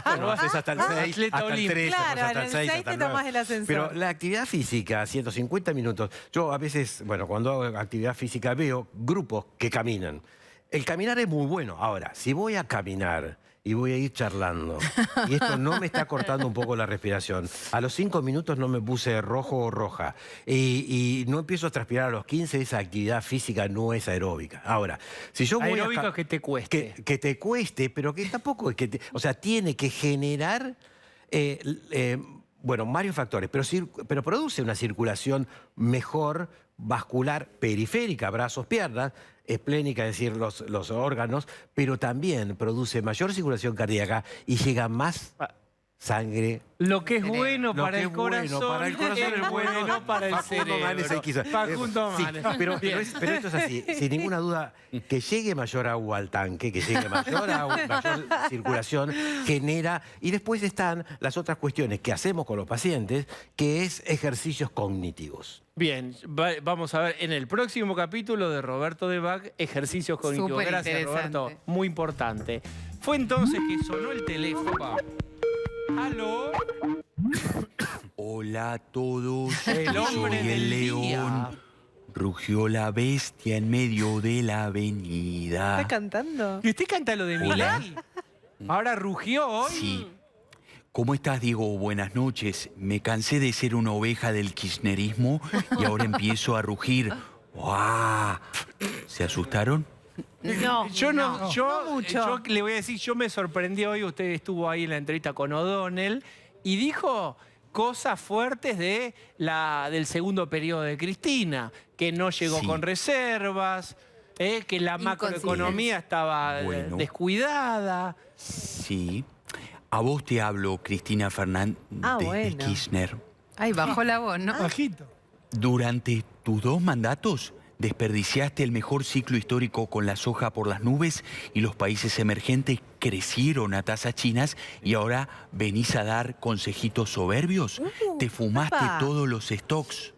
Bueno, haces hasta el 6, Atleta hasta el olímpico. 3, Claro, hasta en el el 6, 6 hasta te el 9. tomás el ascensor. Pero la actividad física, 150 minutos. Yo a veces, bueno, cuando hago actividad física veo grupos que caminan. El caminar es muy bueno. Ahora, si voy a caminar y voy a ir charlando, y esto no me está cortando un poco la respiración, a los 5 minutos no me puse rojo o roja, y no empiezo a transpirar a los 15, esa actividad física no es aeróbica. Ahora, si yo voy aeróbico es que te cueste. Que te cueste, pero que tampoco es que te... O sea, tiene que generar... bueno, varios factores, pero produce una circulación mejor vascular periférica, brazos, piernas, esplénica, es decir, los órganos, pero también produce mayor circulación cardíaca y llega más sangre. Lo que es bueno para el corazón, para el corazón es bueno para el cerebro. Facundo Sí, Manes. pero esto es así, sin ninguna duda, que llegue mayor agua al tanque, que llegue mayor agua, mayor circulación, genera... Y después están las otras cuestiones que hacemos con los pacientes, que es ejercicios cognitivos. Bien, vamos a ver en el próximo capítulo de Roberto Debac, ejercicios cognitivos. Súper Gracias, interesante. Roberto. Muy importante. Fue entonces que sonó el teléfono. ¿Aló? Hola a todos, El hombre soy del el día. león. Rugió la bestia en medio de la avenida. ¿Está cantando? ¿Y usted canta lo de Hola. Milei? ¿Ahora rugió hoy? Sí. ¿Cómo estás, Diego? Buenas noches. Me cansé de ser una oveja del kirchnerismo y ahora empiezo a rugir. ¡Guau! ¿Se asustaron? No, Yo no, yo mucho. le voy a decir, yo me sorprendí hoy, usted estuvo ahí en la entrevista con O'Donnell y dijo cosas fuertes del segundo periodo de Cristina, que no llegó Sí. con reservas, que la macroeconomía estaba Bueno. descuidada. Sí. A vos te hablo, Cristina Fernández de bueno. Kirchner. Ay, bajó la voz, ¿no? Bajito. Durante tus 2 mandatos, desperdiciaste el mejor ciclo histórico con la soja por las nubes y los países emergentes crecieron a tasas chinas y ahora venís a dar consejitos soberbios. Te fumaste ¡epa! todos los stocks.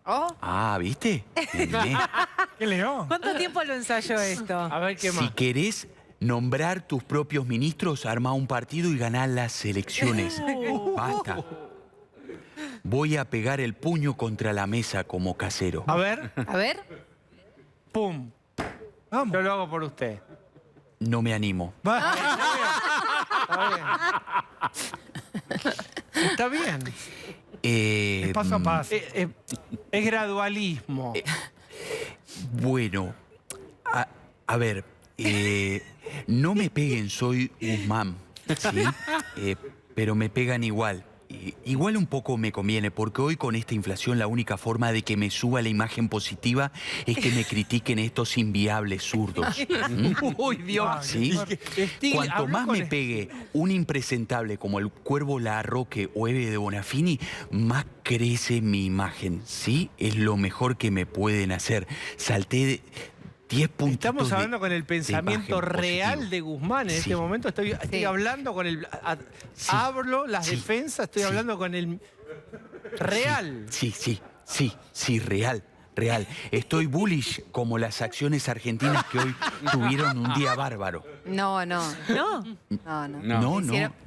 Oh, Ah, ¿viste? Adiviné. ¡Qué león! ¿Cuánto tiempo lo ensayó esto? A ver qué Si más. querés nombrar tus propios ministros, armá un partido y ganá las elecciones. Basta. Voy a pegar el puño contra la mesa como casero. A ver, a ver. pum. Vamos. Yo lo hago por usted. No me animo. Va. Está bien. Es paso a paso. Es gradualismo. Bueno, a ver, no me peguen, soy Guzmán, ¿sí? Pero me pegan igual. Igual un poco me conviene, porque hoy con esta inflación la única forma de que me suba la imagen positiva es que me critiquen estos inviables zurdos. Uy, Dios. ¿Sí? Cuanto habló más con me pegue un impresentable como el Cuervo Larroque o Eve de Bonafini, más crece mi imagen. ¿Sí? Es lo mejor que me pueden hacer. Salté 10 puntos. Estamos hablando con el pensamiento real de Guzmán. En este momento estoy hablando con el... Hablo las defensas, estoy hablando con el real. Sí, real. Estoy bullish como las acciones argentinas que hoy tuvieron un día bárbaro. No. ¿No? Se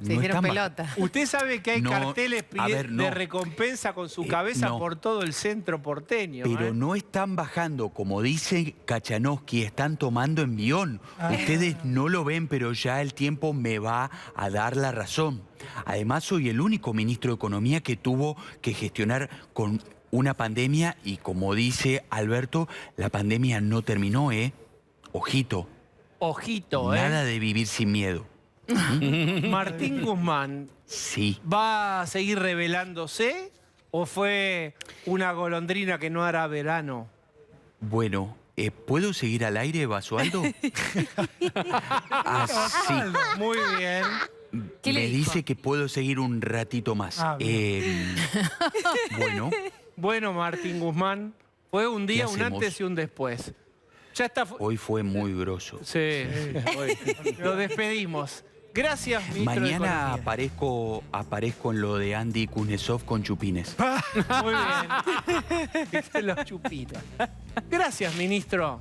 hicieron están pelota. Usted sabe que hay No, carteles a ver, de no. recompensa con su cabeza No. por todo el centro porteño. Pero no están bajando, como dice Kachanowski, están tomando envión. Ustedes no lo ven, pero ya el tiempo me va a dar la razón. Además, soy el único ministro de Economía que tuvo que gestionar con una pandemia y, como dice Alberto, la pandemia no terminó, ¿eh? Ojito. Ojito, ¿eh? Nada de vivir sin miedo. Martín Guzmán, Sí. ¿va a seguir revelándose o fue una golondrina que no hará verano? Bueno, ¿puedo seguir al aire, Basualdo? Así. Muy bien. ¿Qué le Me dijo? dice que puedo seguir un ratito más. Bueno, Bueno, Martín Guzmán, fue un día, un hacemos? antes y un después. Ya está. hoy fue muy grosso. Sí, hoy. Lo despedimos. Gracias, ministro de Mañana Economía. aparezco en lo de Andy Kuznetsov con chupines. Muy bien. Que se los chupita. Gracias, ministro.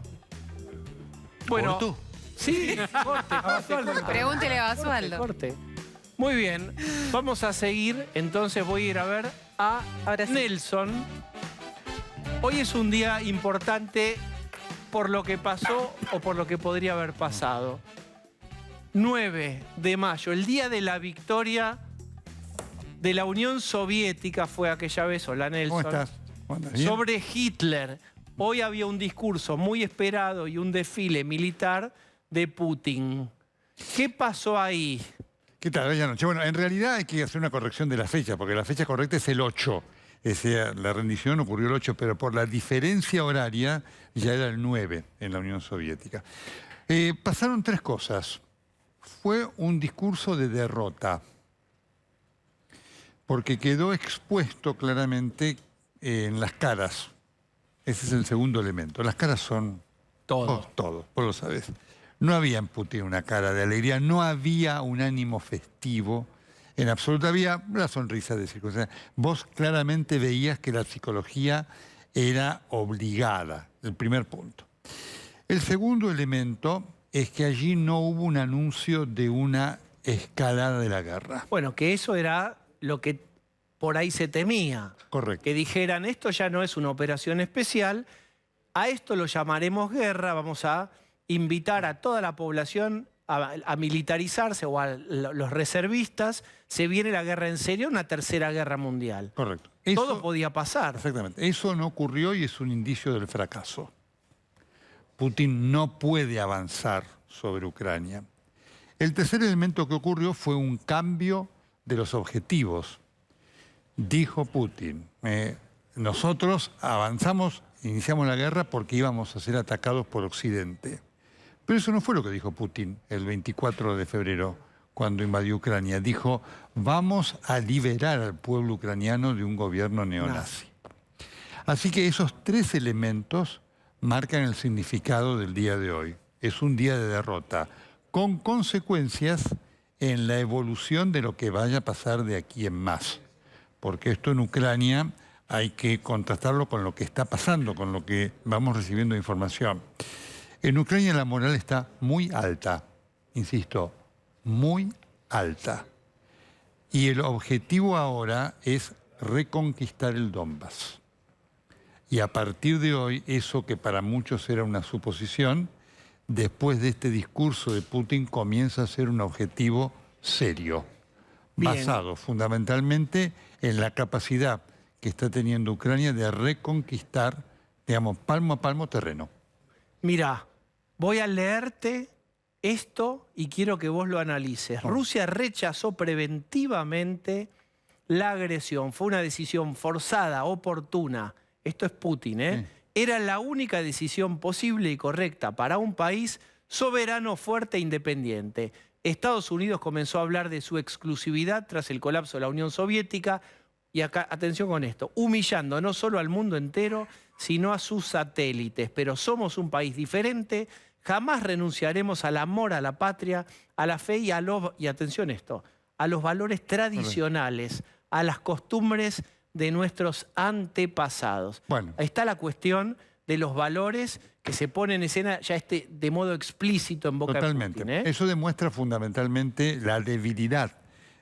Bueno. ¿Corto? Sí, corte. Pregúntele a Basualdo. Corte. Muy bien. Vamos a seguir. Entonces voy a ir a ver a Ahora sí. Nelson. Hoy es un día importante por lo que pasó o por lo que podría haber pasado. 9 de mayo, el día de la victoria de la Unión Soviética fue aquella vez, hola Nelson. ¿Cómo estás? ¿Cómo andas? ¿Bien? Sobre Hitler. Hoy había un discurso muy esperado y un desfile militar de Putin. ¿Qué pasó ahí? ¿Qué tal? Bella noche. Bueno, en realidad hay que hacer una corrección de la fecha, porque la fecha correcta es el 8. La rendición ocurrió el 8, pero por la diferencia horaria ya era el 9 en la Unión Soviética. Pasaron 3 cosas. Fue un discurso de derrota, porque quedó expuesto claramente en las caras. Ese es el segundo elemento. Las caras son Todo. todo, vos lo sabés. No había en Putin una cara de alegría, no había un ánimo festivo, en absoluto había la sonrisa de circunstancia. Vos claramente veías que la psicología era obligada, el primer punto. El segundo elemento es que allí no hubo un anuncio de una escalada de la guerra. Bueno, que eso era lo que por ahí se temía. Correcto. Que dijeran, esto ya no es una operación especial, a esto lo llamaremos guerra, vamos a invitar a toda la población a militarizarse o a los reservistas, se viene la guerra en serio, una tercera guerra mundial. Correcto. Todo podía pasar. Exactamente. Eso no ocurrió y es un indicio del fracaso. Putin no puede avanzar sobre Ucrania. El tercer elemento que ocurrió fue un cambio de los objetivos. Dijo Putin, nosotros avanzamos, iniciamos la guerra porque íbamos a ser atacados por Occidente. Pero eso no fue lo que dijo Putin el 24 de febrero, cuando invadió Ucrania. Dijo, vamos a liberar al pueblo ucraniano de un gobierno neonazi. Así que esos 3 elementos marcan el significado del día de hoy. Es un día de derrota, con consecuencias en la evolución de lo que vaya a pasar de aquí en más. Porque esto en Ucrania hay que contrastarlo con lo que está pasando, con lo que vamos recibiendo información. En Ucrania la moral está muy alta, insisto, muy alta. Y el objetivo ahora es reconquistar el Donbass. Y a partir de hoy, eso que para muchos era una suposición, después de este discurso de Putin comienza a ser un objetivo serio, basado fundamentalmente en la capacidad que está teniendo Ucrania de reconquistar, digamos, palmo a palmo terreno. Mirá, voy a leerte esto y quiero que vos lo analices. Rusia rechazó preventivamente la agresión. Fue una decisión forzada, oportuna. Esto es Putin, ¿eh? Sí. Era la única decisión posible y correcta para un país soberano, fuerte e independiente. Estados Unidos comenzó a hablar de su exclusividad tras el colapso de la Unión Soviética. Y acá, atención con esto, humillando no solo al mundo entero, sino a sus satélites. Pero somos un país diferente, jamás renunciaremos al amor a la patria, a la fe y atención esto, a los valores tradicionales, a las costumbres de nuestros antepasados. Bueno. Ahí está la cuestión de los valores que se ponen en escena ya de modo explícito en boca de Putin. Eso demuestra fundamentalmente la debilidad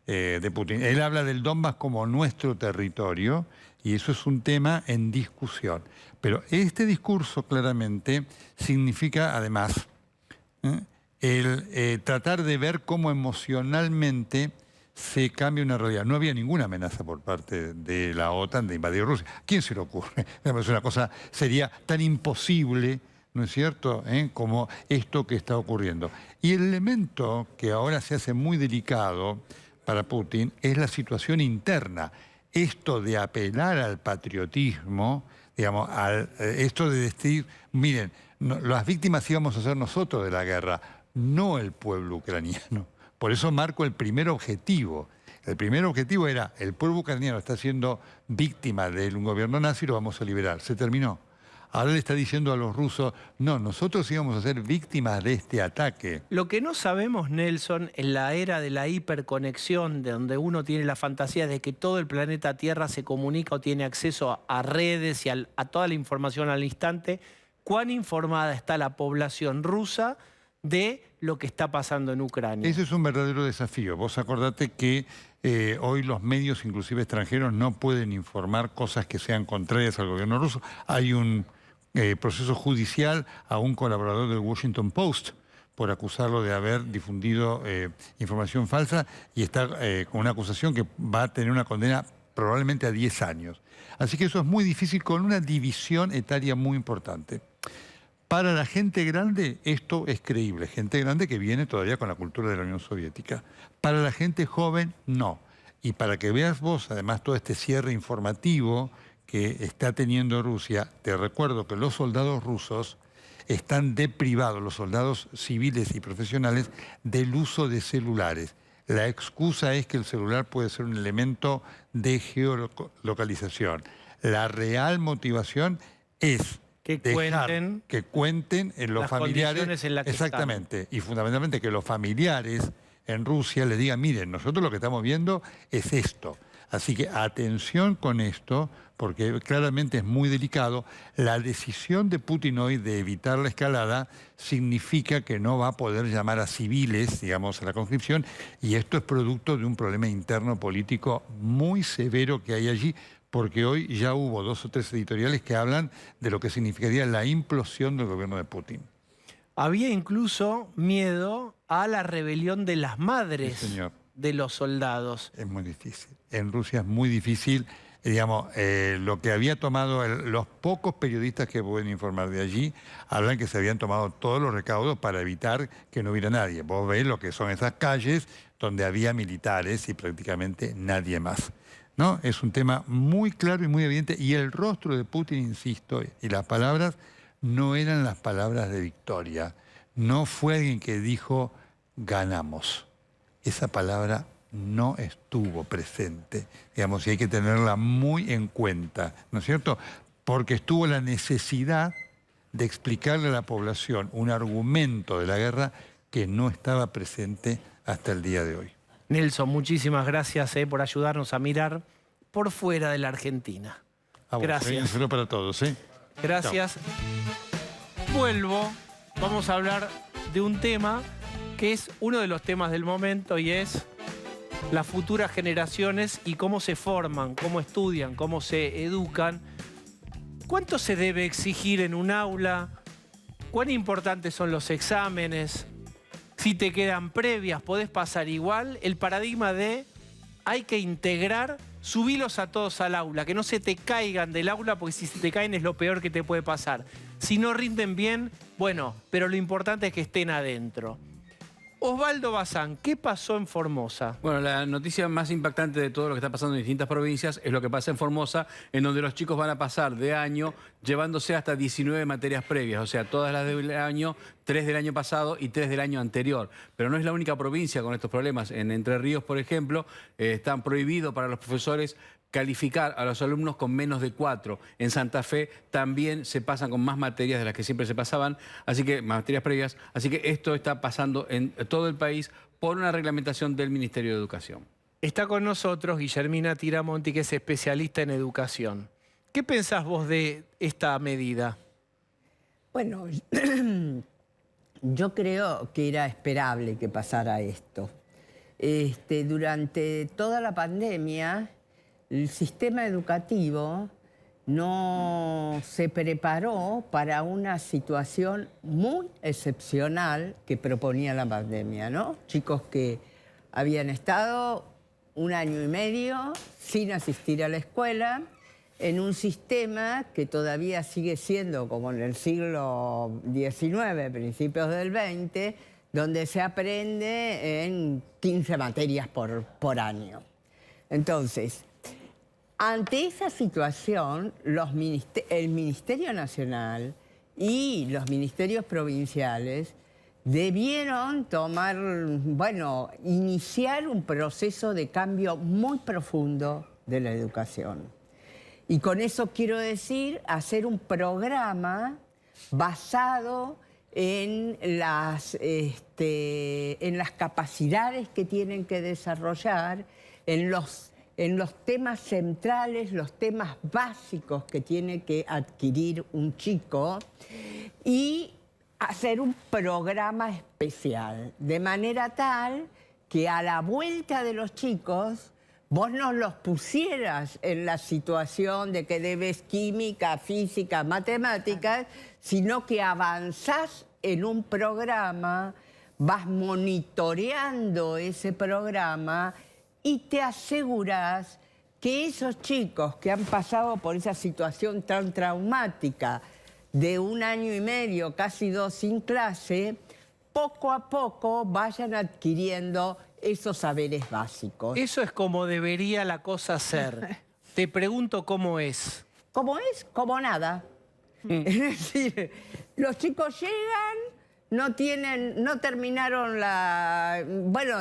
de Putin. Él habla del Donbass como nuestro territorio y eso es un tema en discusión. Pero este discurso claramente significa además el tratar de ver cómo emocionalmente se cambia una realidad. No había ninguna amenaza por parte de la OTAN de invadir Rusia. ¿A quién se le ocurre? Es una cosa, sería tan imposible ¿no es cierto?, como esto que está ocurriendo. Y el elemento que ahora se hace muy delicado para Putin es la situación interna. Esto de apelar al patriotismo, digamos, esto de decir, miren, las víctimas íbamos a ser nosotros de la guerra, no el pueblo ucraniano. Por eso marco el primer objetivo. El primer objetivo era, el pueblo ucraniano está siendo víctima de un gobierno nazi, lo vamos a liberar. Se terminó. Ahora le está diciendo a los rusos, no, nosotros íbamos a ser víctimas de este ataque. Lo que no sabemos, Nelson, en la era de la hiperconexión, de donde uno tiene la fantasía de que todo el planeta Tierra se comunica o tiene acceso a redes y a toda la información al instante, ¿cuán informada está la población rusa de lo que está pasando en Ucrania? Ese es un verdadero desafío. Vos acordate que hoy los medios, inclusive extranjeros, no pueden informar cosas que sean contrarias al gobierno ruso. Hay un proceso judicial a un colaborador del Washington Post por acusarlo de haber difundido información falsa y está con una acusación que va a tener una condena probablemente a 10 años. Así que eso es muy difícil con una división etaria muy importante. Para la gente grande esto es creíble, gente grande que viene todavía con la cultura de la Unión Soviética. Para la gente joven, no. Y para que veas vos, además, todo este cierre informativo que está teniendo Rusia, te recuerdo que los soldados rusos están deprivados, los soldados civiles y profesionales, del uso de celulares. La excusa es que el celular puede ser un elemento de geolocalización. La real motivación es que cuenten en los familiares en la que exactamente, y fundamentalmente que los familiares en Rusia le digan, miren, nosotros lo que estamos viendo es esto. Así que atención con esto, porque claramente es muy delicado. La decisión de Putin hoy de evitar la escalada significa que no va a poder llamar a civiles, digamos, a la conscripción, y esto es producto de un problema interno político muy severo que hay allí, porque hoy ya hubo 2 o 3 editoriales que hablan de lo que significaría la implosión del gobierno de Putin. Había incluso miedo a la rebelión de las madres de los soldados. Es muy difícil. En Rusia es muy difícil. Digamos, lo que había tomado los pocos periodistas que pueden informar de allí, hablan que se habían tomado todos los recaudos para evitar que no hubiera nadie. Vos ves lo que son esas calles donde había militares y prácticamente nadie más. ¿No? Es un tema muy claro y muy evidente, y el rostro de Putin, insisto, y las palabras no eran las palabras de victoria. No fue alguien que dijo, ganamos. Esa palabra no estuvo presente, digamos, y hay que tenerla muy en cuenta, ¿no es cierto? Porque estuvo la necesidad de explicarle a la población un argumento de la guerra que no estaba presente hasta el día de hoy. Nelson, muchísimas gracias por ayudarnos a mirar por fuera de la Argentina. Gracias. Un saludo para todos. Gracias. Chao. Vuelvo. Vamos a hablar de un tema que es uno de los temas del momento, y es las futuras generaciones y cómo se forman, cómo estudian, cómo se educan. ¿Cuánto se debe exigir en un aula? ¿Cuán importantes son los exámenes? Si te quedan previas, podés pasar igual. El paradigma de hay que integrar, subilos a todos al aula, que no se te caigan del aula, porque si se te caen es lo peor que te puede pasar. Si no rinden bien, bueno, pero lo importante es que estén adentro. Osvaldo Bazán, ¿qué pasó en Formosa? Bueno, la noticia más impactante de todo lo que está pasando en distintas provincias es lo que pasa en Formosa, en donde los chicos van a pasar de año llevándose hasta 19 materias previas, o sea, todas las del año, 3 del año pasado y 3 del año anterior. Pero no es la única provincia con estos problemas. En Entre Ríos, por ejemplo, están prohibidos para los profesores calificar a los alumnos con menos de 4. En Santa Fe también se pasan con más materias de las que siempre se pasaban, así que materias previas. Así que esto está pasando en todo el país por una reglamentación del Ministerio de Educación. Está con nosotros Guillermina Tiramonti, que es especialista en educación. ¿Qué pensás vos de esta medida? Bueno, yo creo que era esperable que pasara esto. Durante toda la pandemia, el sistema educativo no se preparó para una situación muy excepcional que proponía la pandemia, ¿no? Chicos que habían estado 1 año y medio sin asistir a la escuela, en un sistema que todavía sigue siendo como en el siglo XIX, principios del XX, donde se aprende en 15 materias por año. Entonces, ante esa situación, el Ministerio Nacional y los ministerios provinciales debieron iniciar un proceso de cambio muy profundo de la educación. Y con eso quiero decir, hacer un programa basado en las capacidades que tienen que desarrollar, en los temas centrales, los temas básicos que tiene que adquirir un chico y hacer un programa especial, de manera tal que a la vuelta de los chicos vos no los pusieras en la situación de que debes química, física, matemáticas, sino que avanzás en un programa, vas monitoreando ese programa y te asegurás que esos chicos que han pasado por esa situación tan traumática de 1 año y medio, casi 2 sin clase, poco a poco vayan adquiriendo esos saberes básicos. Eso es como debería la cosa ser. Te pregunto cómo es. ¿Cómo es? Como nada. Es decir, los chicos llegan, no terminaron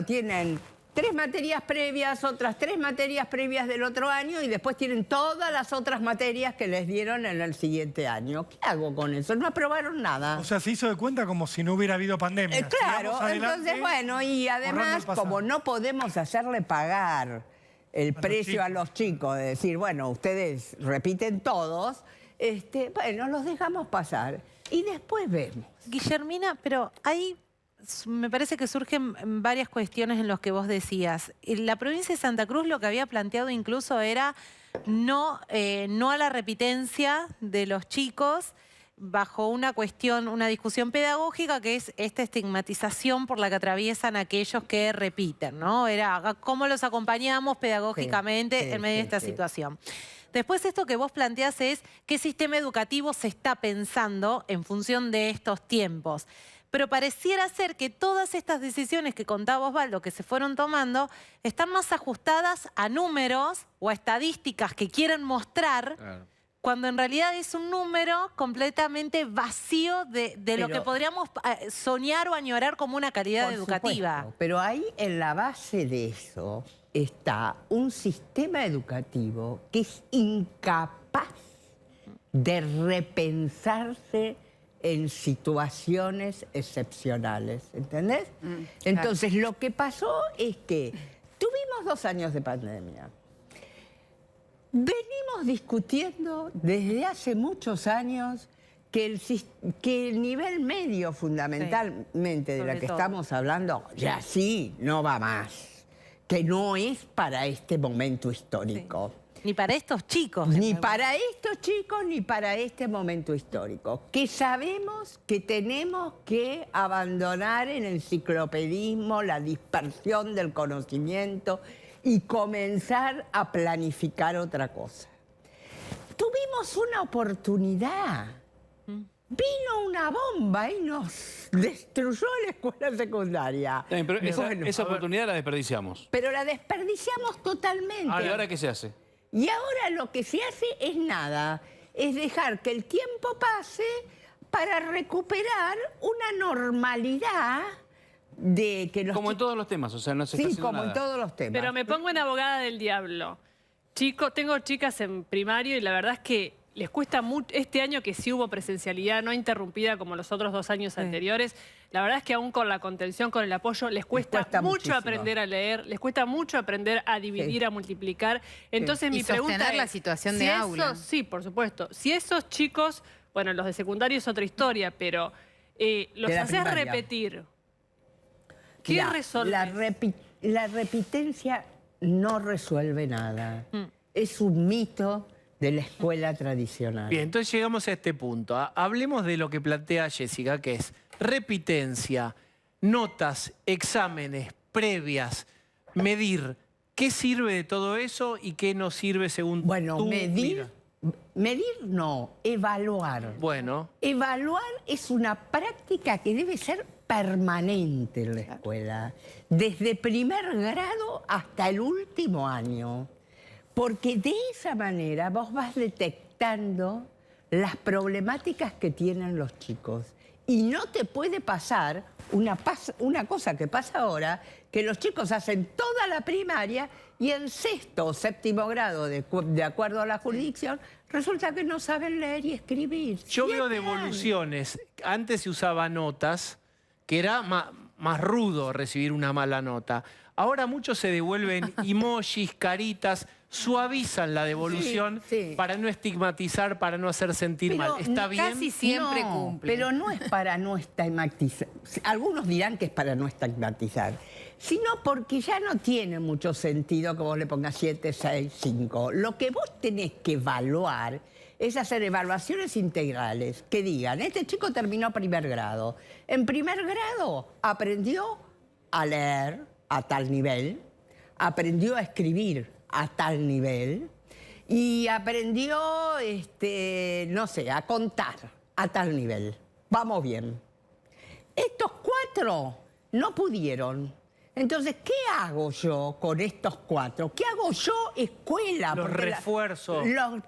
tienen 3 materias previas, otras 3 materias previas del otro año y después tienen todas las otras materias que les dieron en el siguiente año. ¿Qué hago con eso? No aprobaron nada. O sea, se hizo de cuenta como si no hubiera habido pandemia. Claro, entonces y además como no podemos hacerle pagar el precio a los chicos, de decir, bueno, ustedes repiten todos, los dejamos pasar y después vemos. Guillermina, pero ahí me parece que surgen varias cuestiones en las que vos decías. La provincia de Santa Cruz lo que había planteado incluso era no a la repitencia de los chicos bajo una discusión pedagógica que es esta estigmatización por la que atraviesan aquellos que repiten, ¿no? Era cómo los acompañamos pedagógicamente en medio de esta situación. Después esto que vos planteás es qué sistema educativo se está pensando en función de estos tiempos. Pero pareciera ser que todas estas decisiones que contaba Osvaldo, que se fueron tomando, están más ajustadas a números o a estadísticas que quieren mostrar, cuando en realidad es un número completamente vacío de lo que podríamos soñar o añorar como una calidad educativa. Supuesto, pero ahí en la base de eso está un sistema educativo que es incapaz de repensarse en situaciones excepcionales, ¿entendés? Entonces, lo que pasó es que tuvimos 2 años de pandemia. Venimos discutiendo desde hace muchos años que el nivel medio, fundamentalmente, de la que estamos hablando, ya sí, no va más. Que no es para este momento histórico. Ni para estos chicos. Ni para estos chicos, ni para este momento histórico. Que sabemos que tenemos que abandonar el enciclopedismo, la dispersión del conocimiento y comenzar a planificar otra cosa. Tuvimos una oportunidad. Vino una bomba y nos destruyó la escuela secundaria. Pero esa oportunidad la desperdiciamos. Pero la desperdiciamos totalmente. ¿Y ahora qué se hace? Y ahora lo que se hace es nada, es dejar que el tiempo pase para recuperar una normalidad de que los como en todos los temas, o sea, no se está haciendo nada. En todos los temas. Pero me pongo en abogada del diablo. Tengo chicas en primario y la verdad es que les cuesta mucho, este año que sí hubo presencialidad no interrumpida como los otros 2 años anteriores, la verdad es que aún con la contención, con el apoyo, les cuesta mucho aprender a leer, les cuesta mucho aprender a dividir, a multiplicar. Entonces mi pregunta es, la situación de aula. Sí, por supuesto. Si esos chicos, bueno, los de secundario es otra historia, pero los haces repetir, ¿qué resolve? La repitencia no resuelve nada. Es un mito de la escuela tradicional. Bien, entonces llegamos a este punto. Hablemos de lo que plantea Jessica, que es repitencia, notas, exámenes, previas, medir. ¿Qué sirve de todo eso y qué no sirve según Bueno, tu medir Medir no, evaluar. Bueno. Evaluar es una práctica que debe ser permanente en la escuela, desde primer grado hasta el último año, porque de esa manera vos vas detectando las problemáticas que tienen los chicos. Y no te puede pasar una cosa que pasa ahora, que los chicos hacen toda la primaria y en sexto o séptimo grado, de acuerdo a la jurisdicción, resulta que no saben leer y escribir. Yo veo devoluciones. Antes se usaba notas, que era más rudo recibir una mala nota. Ahora muchos se devuelven emojis, caritas, suavizan la devolución para no estigmatizar, para no hacer sentir mal. ¿Está bien? Casi siempre cumple. Pero no es para no estigmatizar. Algunos dirán que es para no estigmatizar, sino porque ya no tiene mucho sentido que vos le pongas 7, 6, 5. Lo que vos tenés que evaluar es hacer evaluaciones integrales que digan, este chico terminó primer grado. En primer grado aprendió a leer a tal nivel, aprendió a escribir a tal nivel y aprendió, no sé, a contar a tal nivel. Vamos bien. Estos 4 no pudieron. Entonces, ¿qué hago yo con estos 4? ¿Qué hago yo, escuela? Los refuerzos, Claro,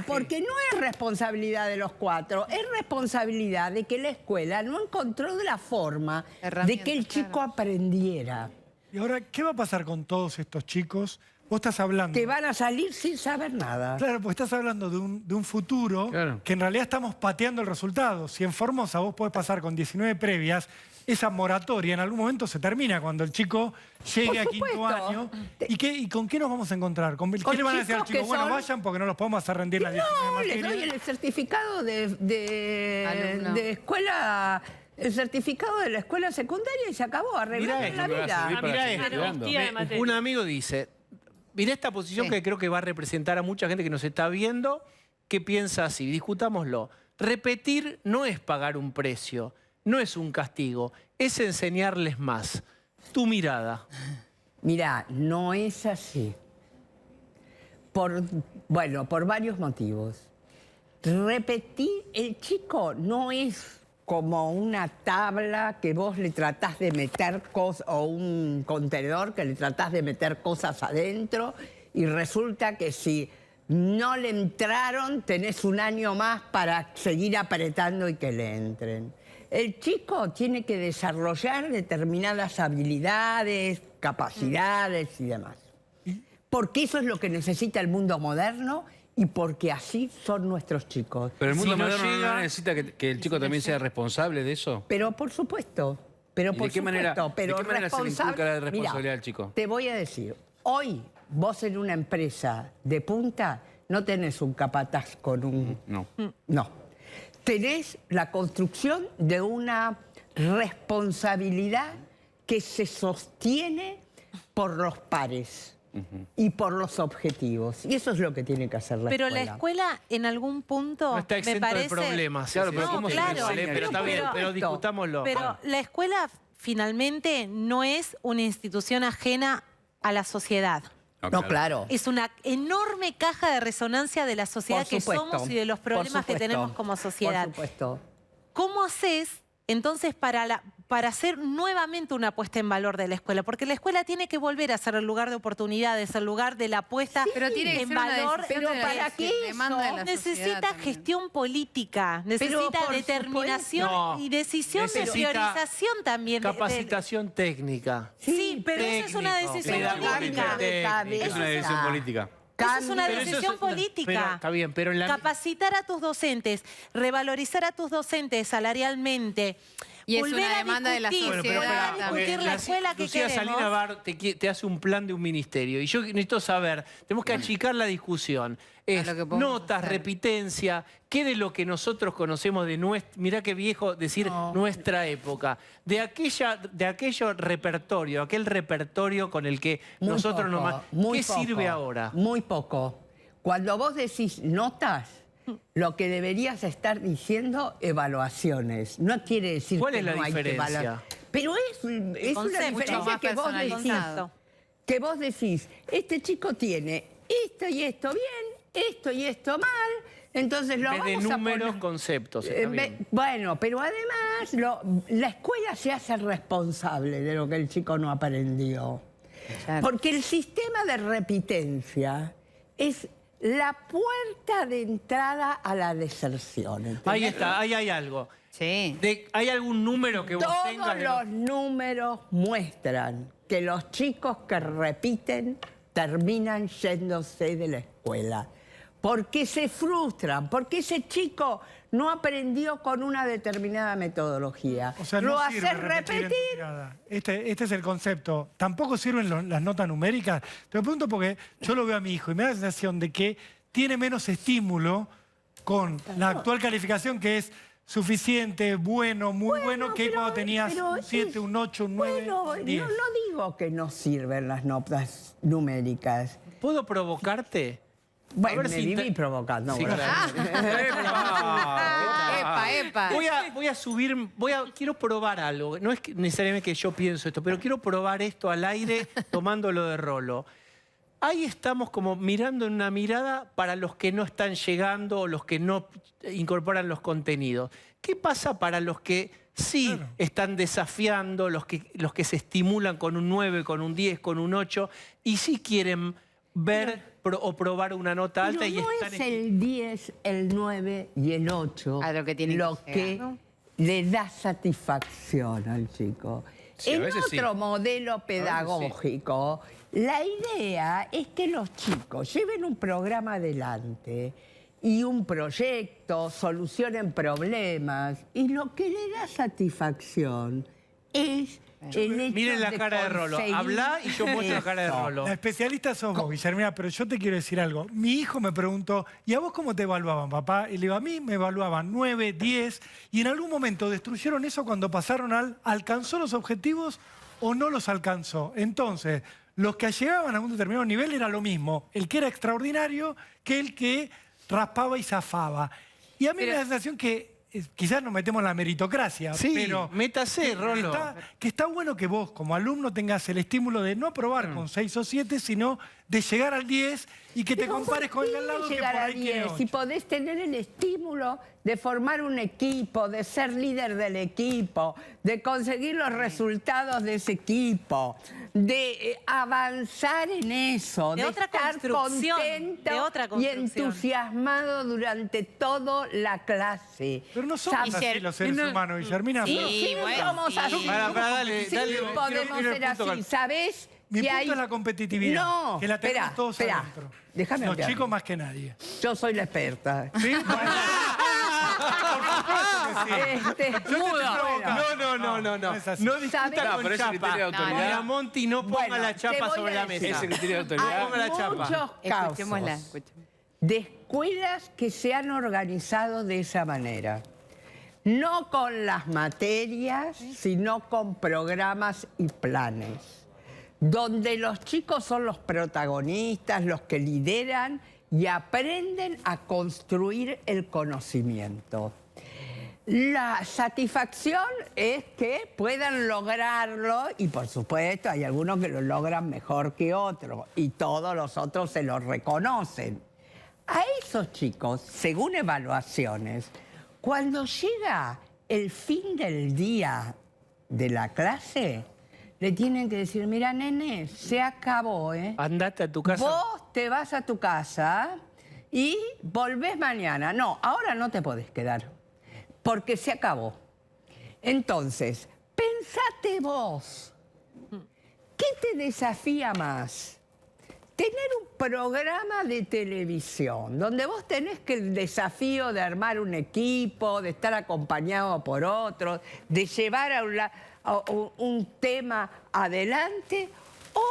porque no es responsabilidad de los 4, es responsabilidad de que la escuela no encontró la forma de que el chico aprendiera. Y ahora, ¿qué va a pasar con todos estos chicos? Vos estás hablando... Que van a salir sin saber nada. Claro, porque estás hablando de un futuro que en realidad estamos pateando el resultado. Si en Formosa vos podés pasar con 19 previas, esa moratoria en algún momento se termina cuando el chico llegue a quinto año. ¿Y con qué nos vamos a encontrar? ¿Qué le van a decir al chico? Bueno, vayan porque no los podemos hacer rendir las 19 materias. No, les doy el certificado de escuela... El certificado de la escuela secundaria y se acabó, arreglar la vida. Mirá esto. Un amigo dice, mirá esta posición que creo que va a representar a mucha gente que nos está viendo, que piensa así, discutámoslo. Repetir no es pagar un precio, no es un castigo, es enseñarles más. Tu mirada. Mirá, no es así. Por varios motivos. Repetir, el chico no es como una tabla que vos le tratás de meter cosas, o un contenedor que le tratás de meter cosas adentro y resulta que si no le entraron tenés un año más para seguir apretando y que le entren. El chico tiene que desarrollar determinadas habilidades, capacidades y demás. Porque eso es lo que necesita el mundo moderno y porque así son nuestros chicos. Pero el mundo moderno no necesita que el chico también sea responsable de eso. Pero por supuesto. Pero ¿De qué manera se le inculca la responsabilidad al chico? Te voy a decir, hoy vos en una empresa de punta no tenés un capataz con un... No. Tenés la construcción de una responsabilidad que se sostiene por los pares. Y por los objetivos. Y eso es lo que tiene que hacer la escuela. Pero la escuela en algún punto no está exento me parece... de problemas. Claro, pero ¿cómo pero está bien, pero discutámoslo. Pero la escuela finalmente no es una institución ajena a la sociedad. No, claro. Es una enorme caja de resonancia de la sociedad que somos y de los problemas que tenemos como sociedad. Por supuesto. ¿Cómo haces entonces para hacer nuevamente una puesta en valor de la escuela? Porque la escuela tiene que volver a ser el lugar de oportunidades, el lugar de la puesta en valor. Pero para qué necesita gestión política, necesita determinación y decisión de priorización también. Capacitación técnica. Sí, pero eso es una decisión política. Es una decisión política. Eso es una decisión política. Está bien, pero en la... Capacitar a tus docentes, revalorizar a tus docentes salarialmente. Y es una demanda de la sociedad. Volver a discutir la escuela que Lucía queremos. Salina Bar te hace un plan de un ministerio. Y yo necesito saber, tenemos que achicar la discusión. Es notas, repitencia, ¿qué de lo que nosotros conocemos de nuestra... Mirá qué viejo decir nuestra época. De aquello repertorio, aquel repertorio con el que nosotros nos... ¿Qué sirve ahora? Muy poco. Cuando vos decís notas... Lo que deberías estar diciendo, evaluaciones. No quiere decir ¿Cuál que es la no hay diferencia? que evaluar. Pero es una diferencia que vos decís, este chico tiene esto y esto bien, esto y esto mal, entonces lo En vez vamos de a números, poner... conceptos. Está bien. Bueno, pero además la escuela se hace responsable de lo que el chico no aprendió. Claro. Porque el sistema de repitencia es la puerta de entrada a la deserción. ¿entendés? Ahí está, ahí hay algo. Sí. ¿Hay algún número que vos tengas? Todos los números muestran que los chicos que repiten terminan yéndose de la escuela. Porque se frustran, porque ese chico no aprendió con una determinada metodología. O sea, lo no hace sirve repetir en repetir. mirada. Este es el concepto. Tampoco sirven las notas numéricas. Te lo pregunto porque yo lo veo a mi hijo y me da la sensación de que tiene menos estímulo con la actual calificación, que es suficiente, bueno, muy bueno, que cuando tenías un 7, un 8, un 9, Bueno, un 10. no digo que no sirven las notas numéricas. ¿Puedo provocarte? Bueno, A ver me si viví provocando. Sí, bueno. Epa. Voy a subir, quiero probar algo. No es necesariamente que yo pienso esto, pero quiero probar esto al aire tomándolo de rolo. Ahí estamos como mirando en una mirada para los que no están llegando o los que no incorporan los contenidos. ¿Qué pasa para los que sí están desafiando, los que se estimulan con un 9, con un 10, con un 8 y sí quieren ver o probar una nota alta Pero y no están... es el 10, el 9 y el 8 A lo que tiene que llegar, ¿no? le da satisfacción al chico. Sí, a en veces otro sí. modelo pedagógico, la idea es que los chicos lleven un programa adelante y un proyecto, solucionen problemas, y lo que le da satisfacción es el hecho Miren la cara de Rolo. conseguir Habla y yo muestro la cara de eso. Rolo. La especialista sos vos, Guillermina, pero yo te quiero decir algo. Mi hijo me preguntó, ¿y a vos cómo te evaluaban, papá? Y le digo, a mí me evaluaban 9, 10, y en algún momento destruyeron eso cuando pasaron ¿alcanzó los objetivos o no los alcanzó? Entonces, los que llegaban a un determinado nivel era lo mismo, el que era extraordinario que el que raspaba y zafaba. Y a mí me da la sensación que quizás nos metemos en la meritocracia, Sí, pero métase, Rolo. que está bueno que vos, como alumno, tengas el estímulo de no probar con 6 o 7, sino de llegar al 10 y que te Pero compares ¿por con el qué de al lado que por llegar a ahí tiene 10? 8. Si podés tener el estímulo de formar un equipo, de ser líder del equipo, de conseguir los resultados de ese equipo, de avanzar en eso, De de otra estar construcción, contento de otra y construcción. entusiasmado durante toda la clase. Pero no somos así los seres humanos, Guillermina. Sí, somos así. Dale, Sí, podemos quiero ser el punto así. ¿Sabés? Mi que punto hay- es la competitividad, No, que la tenemos espera, todos espera. adentro. Déjame Los hablar. chicos más que nadie. Yo soy la experta. ¿Sí? No es así. No discuta ¿Sabés? con No, pero ese chapa. criterio de autoridad. Miramonti, no ponga Bueno, la te chapa voy sobre a la decir. mesa. Ese criterio de autoridad. Ponga la Hay chapa. muchos Escuchémosla. casos de escuelas que se han organizado de esa manera. No con las materias, sino con programas y planes. Donde los chicos son los protagonistas, los que lideran y aprenden a construir el conocimiento. La satisfacción es que puedan lograrlo y por supuesto hay algunos que lo logran mejor que otros y todos los otros se lo reconocen. A esos chicos, según evaluaciones, cuando llega el fin del día de la clase, le tienen que decir, mira, nene, se acabó, ¿eh? Andate a tu casa. Vos te vas a tu casa y volvés mañana. No, ahora no te podés quedar, porque se acabó. Entonces, pensate vos, ¿qué te desafía más? Tener un programa de televisión donde vos tenés que el desafío de armar un equipo, de estar acompañado por otros, de llevar a un tema adelante o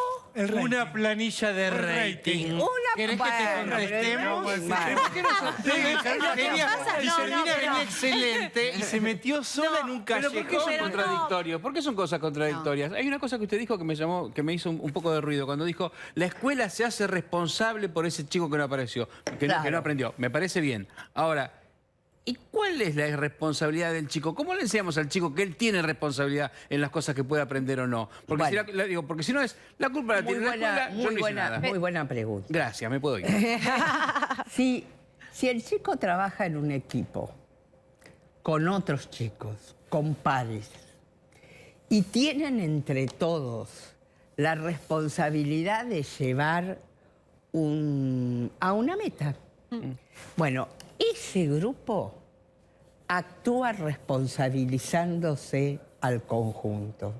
Una planilla de rating. ¿Querés que te contestemos? ¿Por qué no Guillermina venía excelente y se metió sola en un Pero ¿por qué son callejón. contradictorios? ¿Por qué son cosas contradictorias? Hay una cosa que usted dijo que me hizo un poco de ruido cuando dijo la escuela se hace responsable por ese chico que no apareció, que no aprendió. Me parece bien. Ahora, ¿y cuál es la irresponsabilidad del chico? ¿Cómo le enseñamos al chico que él tiene responsabilidad en las cosas que puede aprender o no? Porque, porque si no es, la culpa la tiene la escuela, yo no hice nada. Muy buena pregunta. Gracias, me puedo ir. Si el chico trabaja en un equipo con otros chicos, con pares, y tienen entre todos la responsabilidad de llevar a una meta. Bueno, ese grupo actúa responsabilizándose al conjunto.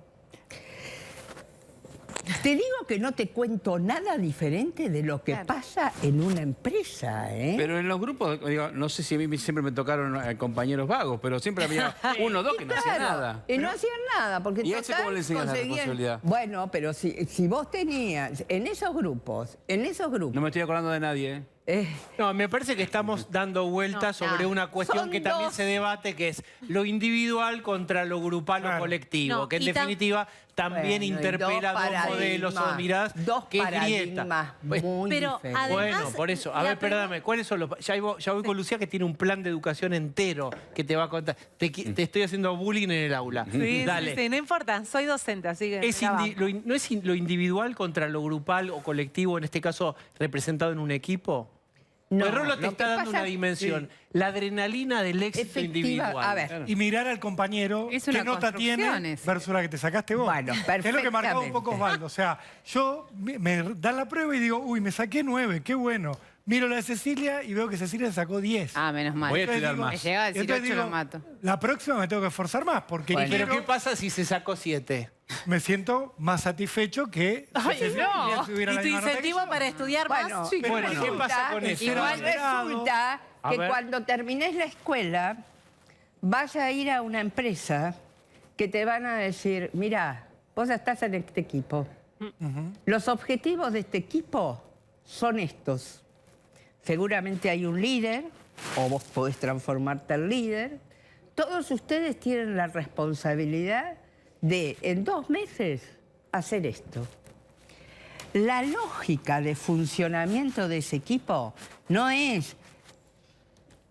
Te digo que no te cuento nada diferente de lo que pasa en una empresa, ¿eh? Pero en los grupos, digo, no sé si a mí siempre me tocaron compañeros vagos, pero siempre había uno o dos que no hacían nada. Y no hacían nada, porque ¿Y a ese cómo le enseñas la responsabilidad? Bueno, pero si vos tenías en esos grupos... No me estoy acordando de nadie, ¿eh? No, me parece que estamos dando vueltas sobre una cuestión que también se debate, que es lo individual contra lo grupal o colectivo, que en definitiva también interpela dos modelos o miradas que es grieta. Pero además, bueno, por eso, a ver, perdóname, ¿cuáles son los...? Ya voy con Lucía, que tiene un plan de educación entero que te va a contar. Te estoy haciendo bullying en el aula. Sí, Dale. sí, no importa, soy docente, así que... ¿No es lo individual contra lo grupal o colectivo, en este caso representado en un equipo? No, el Rolo te lo está que dando pasa- una dimensión. La adrenalina del éxito individual. A ver. Y mirar al compañero Es qué una nota construcción tiene esa. versus la que te sacaste vos. Bueno, Que es lo que marcaba un poco perfectamente. Osvaldo. O sea, yo me dan la prueba y digo, uy, me saqué 9, qué bueno. Miro la de Cecilia y veo que Cecilia sacó 10. Ah, menos mal. Voy a tirar Entonces más. Me llega a decir entonces 8, lo mato. La próxima me tengo que esforzar más porque Bueno. ¿Pero quiero- qué pasa si se sacó 7? me siento más satisfecho que si Ay, Cecilia no. tuviera ¿Y la tu misma nota que incentivo yo. para estudiar Bueno, más? Sí, pero bueno, ¿qué pasa con eso? Igual resulta A que ver. cuando termines la escuela vas a ir a una empresa que te van a decir, mira, vos estás en este equipo. Los objetivos de este equipo son estos. Seguramente hay un líder, o vos podés transformarte en líder. Todos ustedes tienen la responsabilidad de, en 2 meses, hacer esto. La lógica de funcionamiento de ese equipo no es,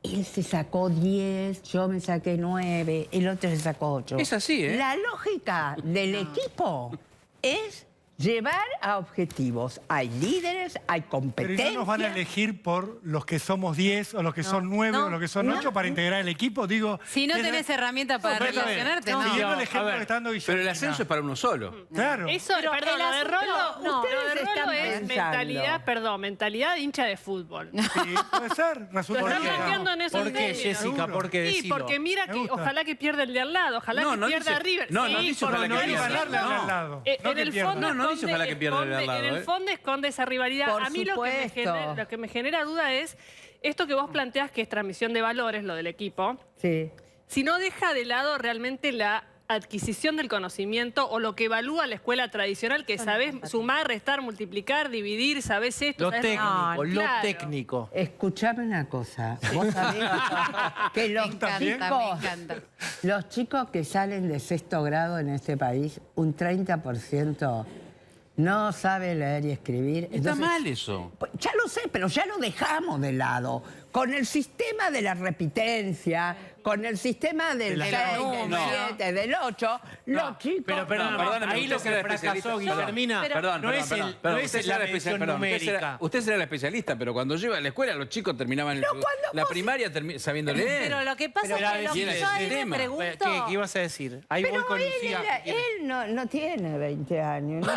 él se sacó 10, yo me saqué 9, el otro se sacó 8. Es así, ¿eh? La lógica del equipo es llevar a objetivos. Hay líderes, hay Pero competencias. ¿y no nos van a elegir por los que somos 10 o los que son 9 o los que son 8 para integrar el equipo? Digo, Si no desde- tenés herramientas para pero está bien. relacionarte, No, no. siguiendo el A ejemplo ver, que está dando Pero el Guillermina. ascenso es para uno solo. Claro. Eso, Pero perdón, el lo de asunto- Rolo, no. lo de Ustedes Rolo están es pensando. mentalidad de hincha de fútbol. Sí, puede ser. Lo Resulta están que no. planteando en esos ¿Por qué, términos. Jessica? ¿Por qué Sí, decilo? porque mira Me que gusta. ojalá que pierda el de al lado, ojalá No, que no pierda dice- River. no, no Sí, dice por ojalá lo que No menos- iba a ganarle al lado. En No que el pierda. fondo No, no dice ojalá que pierda el de al lado, En el ¿eh? fondo esconde esa rivalidad. Por A mí lo que me genera duda es esto que vos planteás, que es transmisión de valores, lo del equipo. Sí. Si no deja de lado realmente la adquisición del conocimiento o lo que evalúa la escuela tradicional, que sabés sumar, restar, multiplicar, dividir, sabés esto. Lo sabés técnico, lo Claro. técnico. Escuchame una cosa. Vos sabés que Me encanta, me encanta. los chicos que salen de 6º grado en este país, un 30% no sabe leer y escribir. Está Entonces, mal eso. pues, ya lo sé, pero ya lo dejamos de lado. Con el sistema de la repitencia, con el sistema del 6, del No. 7, del 8, los chicos... Pero perdón, perdóneme, ahí usted lo será que fracasó especialista. Guillermina Perdón, no es perdón, el- perdón, no usted es será la el medición perdón, numérica. usted será el especialista, pero cuando lleva a la escuela los chicos terminaban la primaria sabiendo leer. Pero lo que pasa Pero es que lo y que el yo ahí me sistema. pregunto... ¿Qué ibas a decir? Ahí voy Pero con él, Lucía. él no tiene 20 años. No,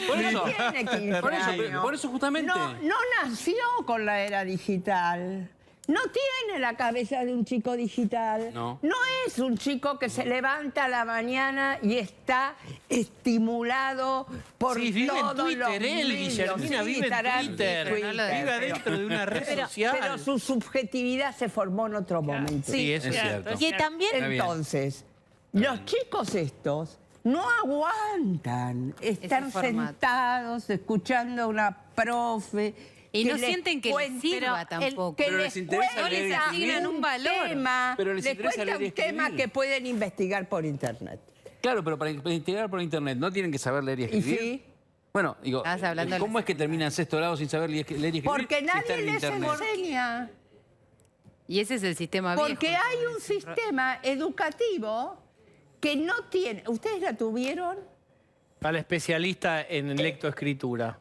Por no eso. tiene 15 años. Por eso justamente. No nació con la era digital. No tiene la cabeza de un chico digital. No. Es un chico que se levanta a la mañana y está estimulado por Sí, vive en todos los Twitter, él, medios. Guillermina, vive en estará Twitter. Vive pero- adentro de una red social. Pero su subjetividad se formó en otro momento. Sí, eso es es cierto. Y también... Está bien. Entonces, los chicos estos no aguantan estar Ese formato. sentados escuchando a una profe. Y no les sienten que les cuente- sirva pero tampoco. que Pero les les interesa cuenta leer y escribir. un un valor. tema, Pero les les interesa cuenta leer y un tema escribir. que pueden investigar por internet. Claro, pero para integrar por internet no tienen que saber leer y escribir. sí. Bueno, digo, Estabas hablando ¿cómo es que terminan en 6º grado sin saber leer y escribir? Porque si está nadie en les internet? enseña. Y ese es el sistema viejo. Porque hay un sistema educativo que no tiene... ¿Ustedes la tuvieron? Al especialista en lectoescritura.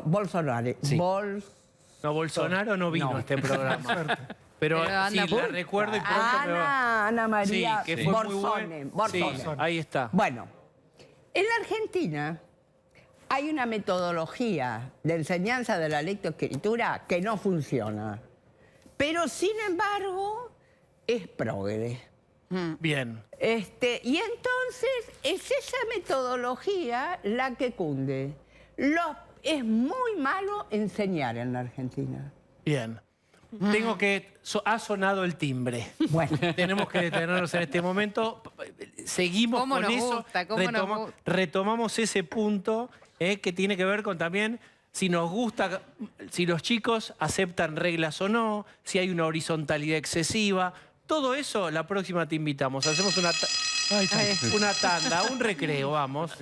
Bolsonaro. Sí. No, Bolsonaro no vino a este programa. Pero sí, la recuerdo y pronto me va. Ana María Sí, que fue muy bueno. Borzone. Sí, ahí está. Bueno, en la Argentina hay una metodología de enseñanza de la lectoescritura que no funciona. Pero, sin embargo, es progre. Bien. Y entonces es esa metodología la que cunde. Es muy malo enseñar en la Argentina. Bien. Tengo que... ha sonado el timbre. Bueno. Tenemos que detenernos en este momento. Seguimos ¿Cómo con nos eso. gusta? ¿Cómo nos gusta? Retomamos ese punto que tiene que ver con también si nos gusta, si los chicos aceptan reglas o no, si hay una horizontalidad excesiva. Todo eso, la próxima te invitamos. Hacemos una tanda, un recreo, vamos.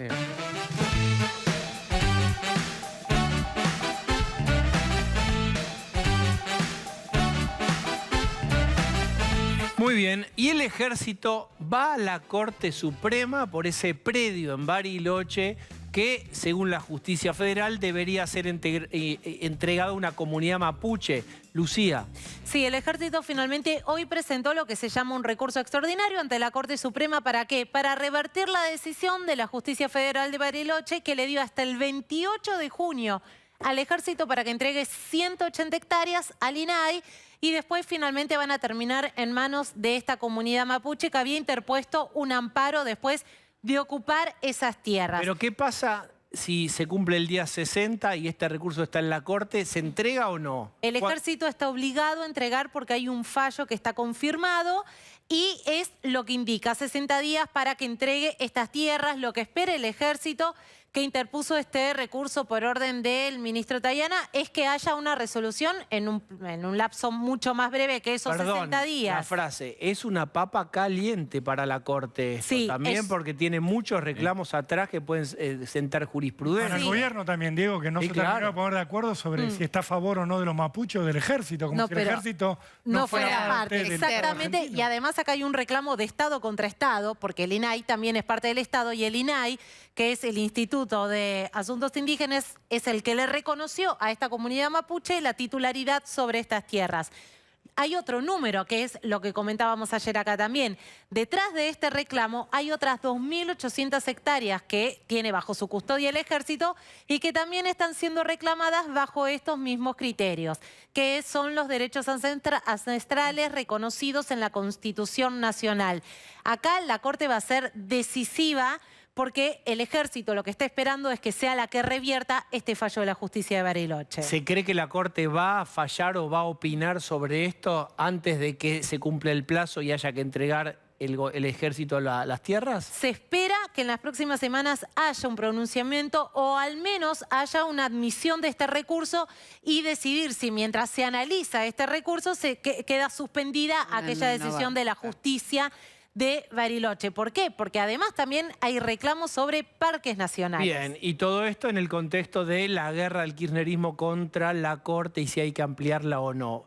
Muy bien, y el ejército va a la Corte Suprema por ese predio en Bariloche que, según la justicia federal, debería ser entregado a una comunidad mapuche. Lucía. Sí, el ejército finalmente hoy presentó lo que se llama un recurso extraordinario ante la Corte Suprema. ¿Para qué? Para revertir la decisión de la justicia federal de Bariloche que le dio hasta el 28 de junio al ejército para que entregue 180 hectáreas al INAI y después finalmente van a terminar en manos de esta comunidad mapuche que había interpuesto un amparo después de ocupar esas tierras. Pero ¿qué pasa si se cumple el día 60 y este recurso está en la Corte? ¿Se entrega o no? El ejército está obligado a entregar porque hay un fallo que está confirmado y es lo que indica 60 días para que entregue estas tierras. Lo que espera el ejército que interpuso este recurso por orden del ministro Tayana es que haya una resolución en un lapso mucho más breve que esos 60 días. La frase, es una papa caliente para la Corte esto, Sí, también porque tiene muchos reclamos atrás que pueden sentar jurisprudencia. Para el gobierno también, Diego, que no Sí, se terminó claro. de poner de acuerdo sobre si está a favor o no de los mapuches o del ejército, como No, si el pero ejército no fuera parte. del Exactamente, argentino. y además acá hay un reclamo de Estado contra Estado, porque el INAI también es parte del Estado, y el INAI, que es el Instituto de Asuntos Indígenas, es el que le reconoció a esta comunidad mapuche la titularidad sobre estas tierras. Hay otro número, que es lo que comentábamos ayer acá también. Detrás de este reclamo hay otras 2.800 hectáreas que tiene bajo su custodia el ejército y que también están siendo reclamadas bajo estos mismos criterios, que son los derechos ancestrales reconocidos en la Constitución Nacional. Acá la Corte va a ser decisiva porque el ejército lo que está esperando es que sea la que revierta este fallo de la justicia de Bariloche. ¿Se cree que la Corte va a fallar o va a opinar sobre esto antes de que se cumpla el plazo y haya que entregar el ejército las tierras? Se espera que en las próximas semanas haya un pronunciamiento o al menos haya una admisión de este recurso y decidir si mientras se analiza este recurso se queda suspendida aquella decisión de la justicia de Bariloche. ¿Por qué? Porque además también hay reclamos sobre parques nacionales. Bien, y todo esto en el contexto de la guerra del kirchnerismo contra la Corte y si hay que ampliarla o no.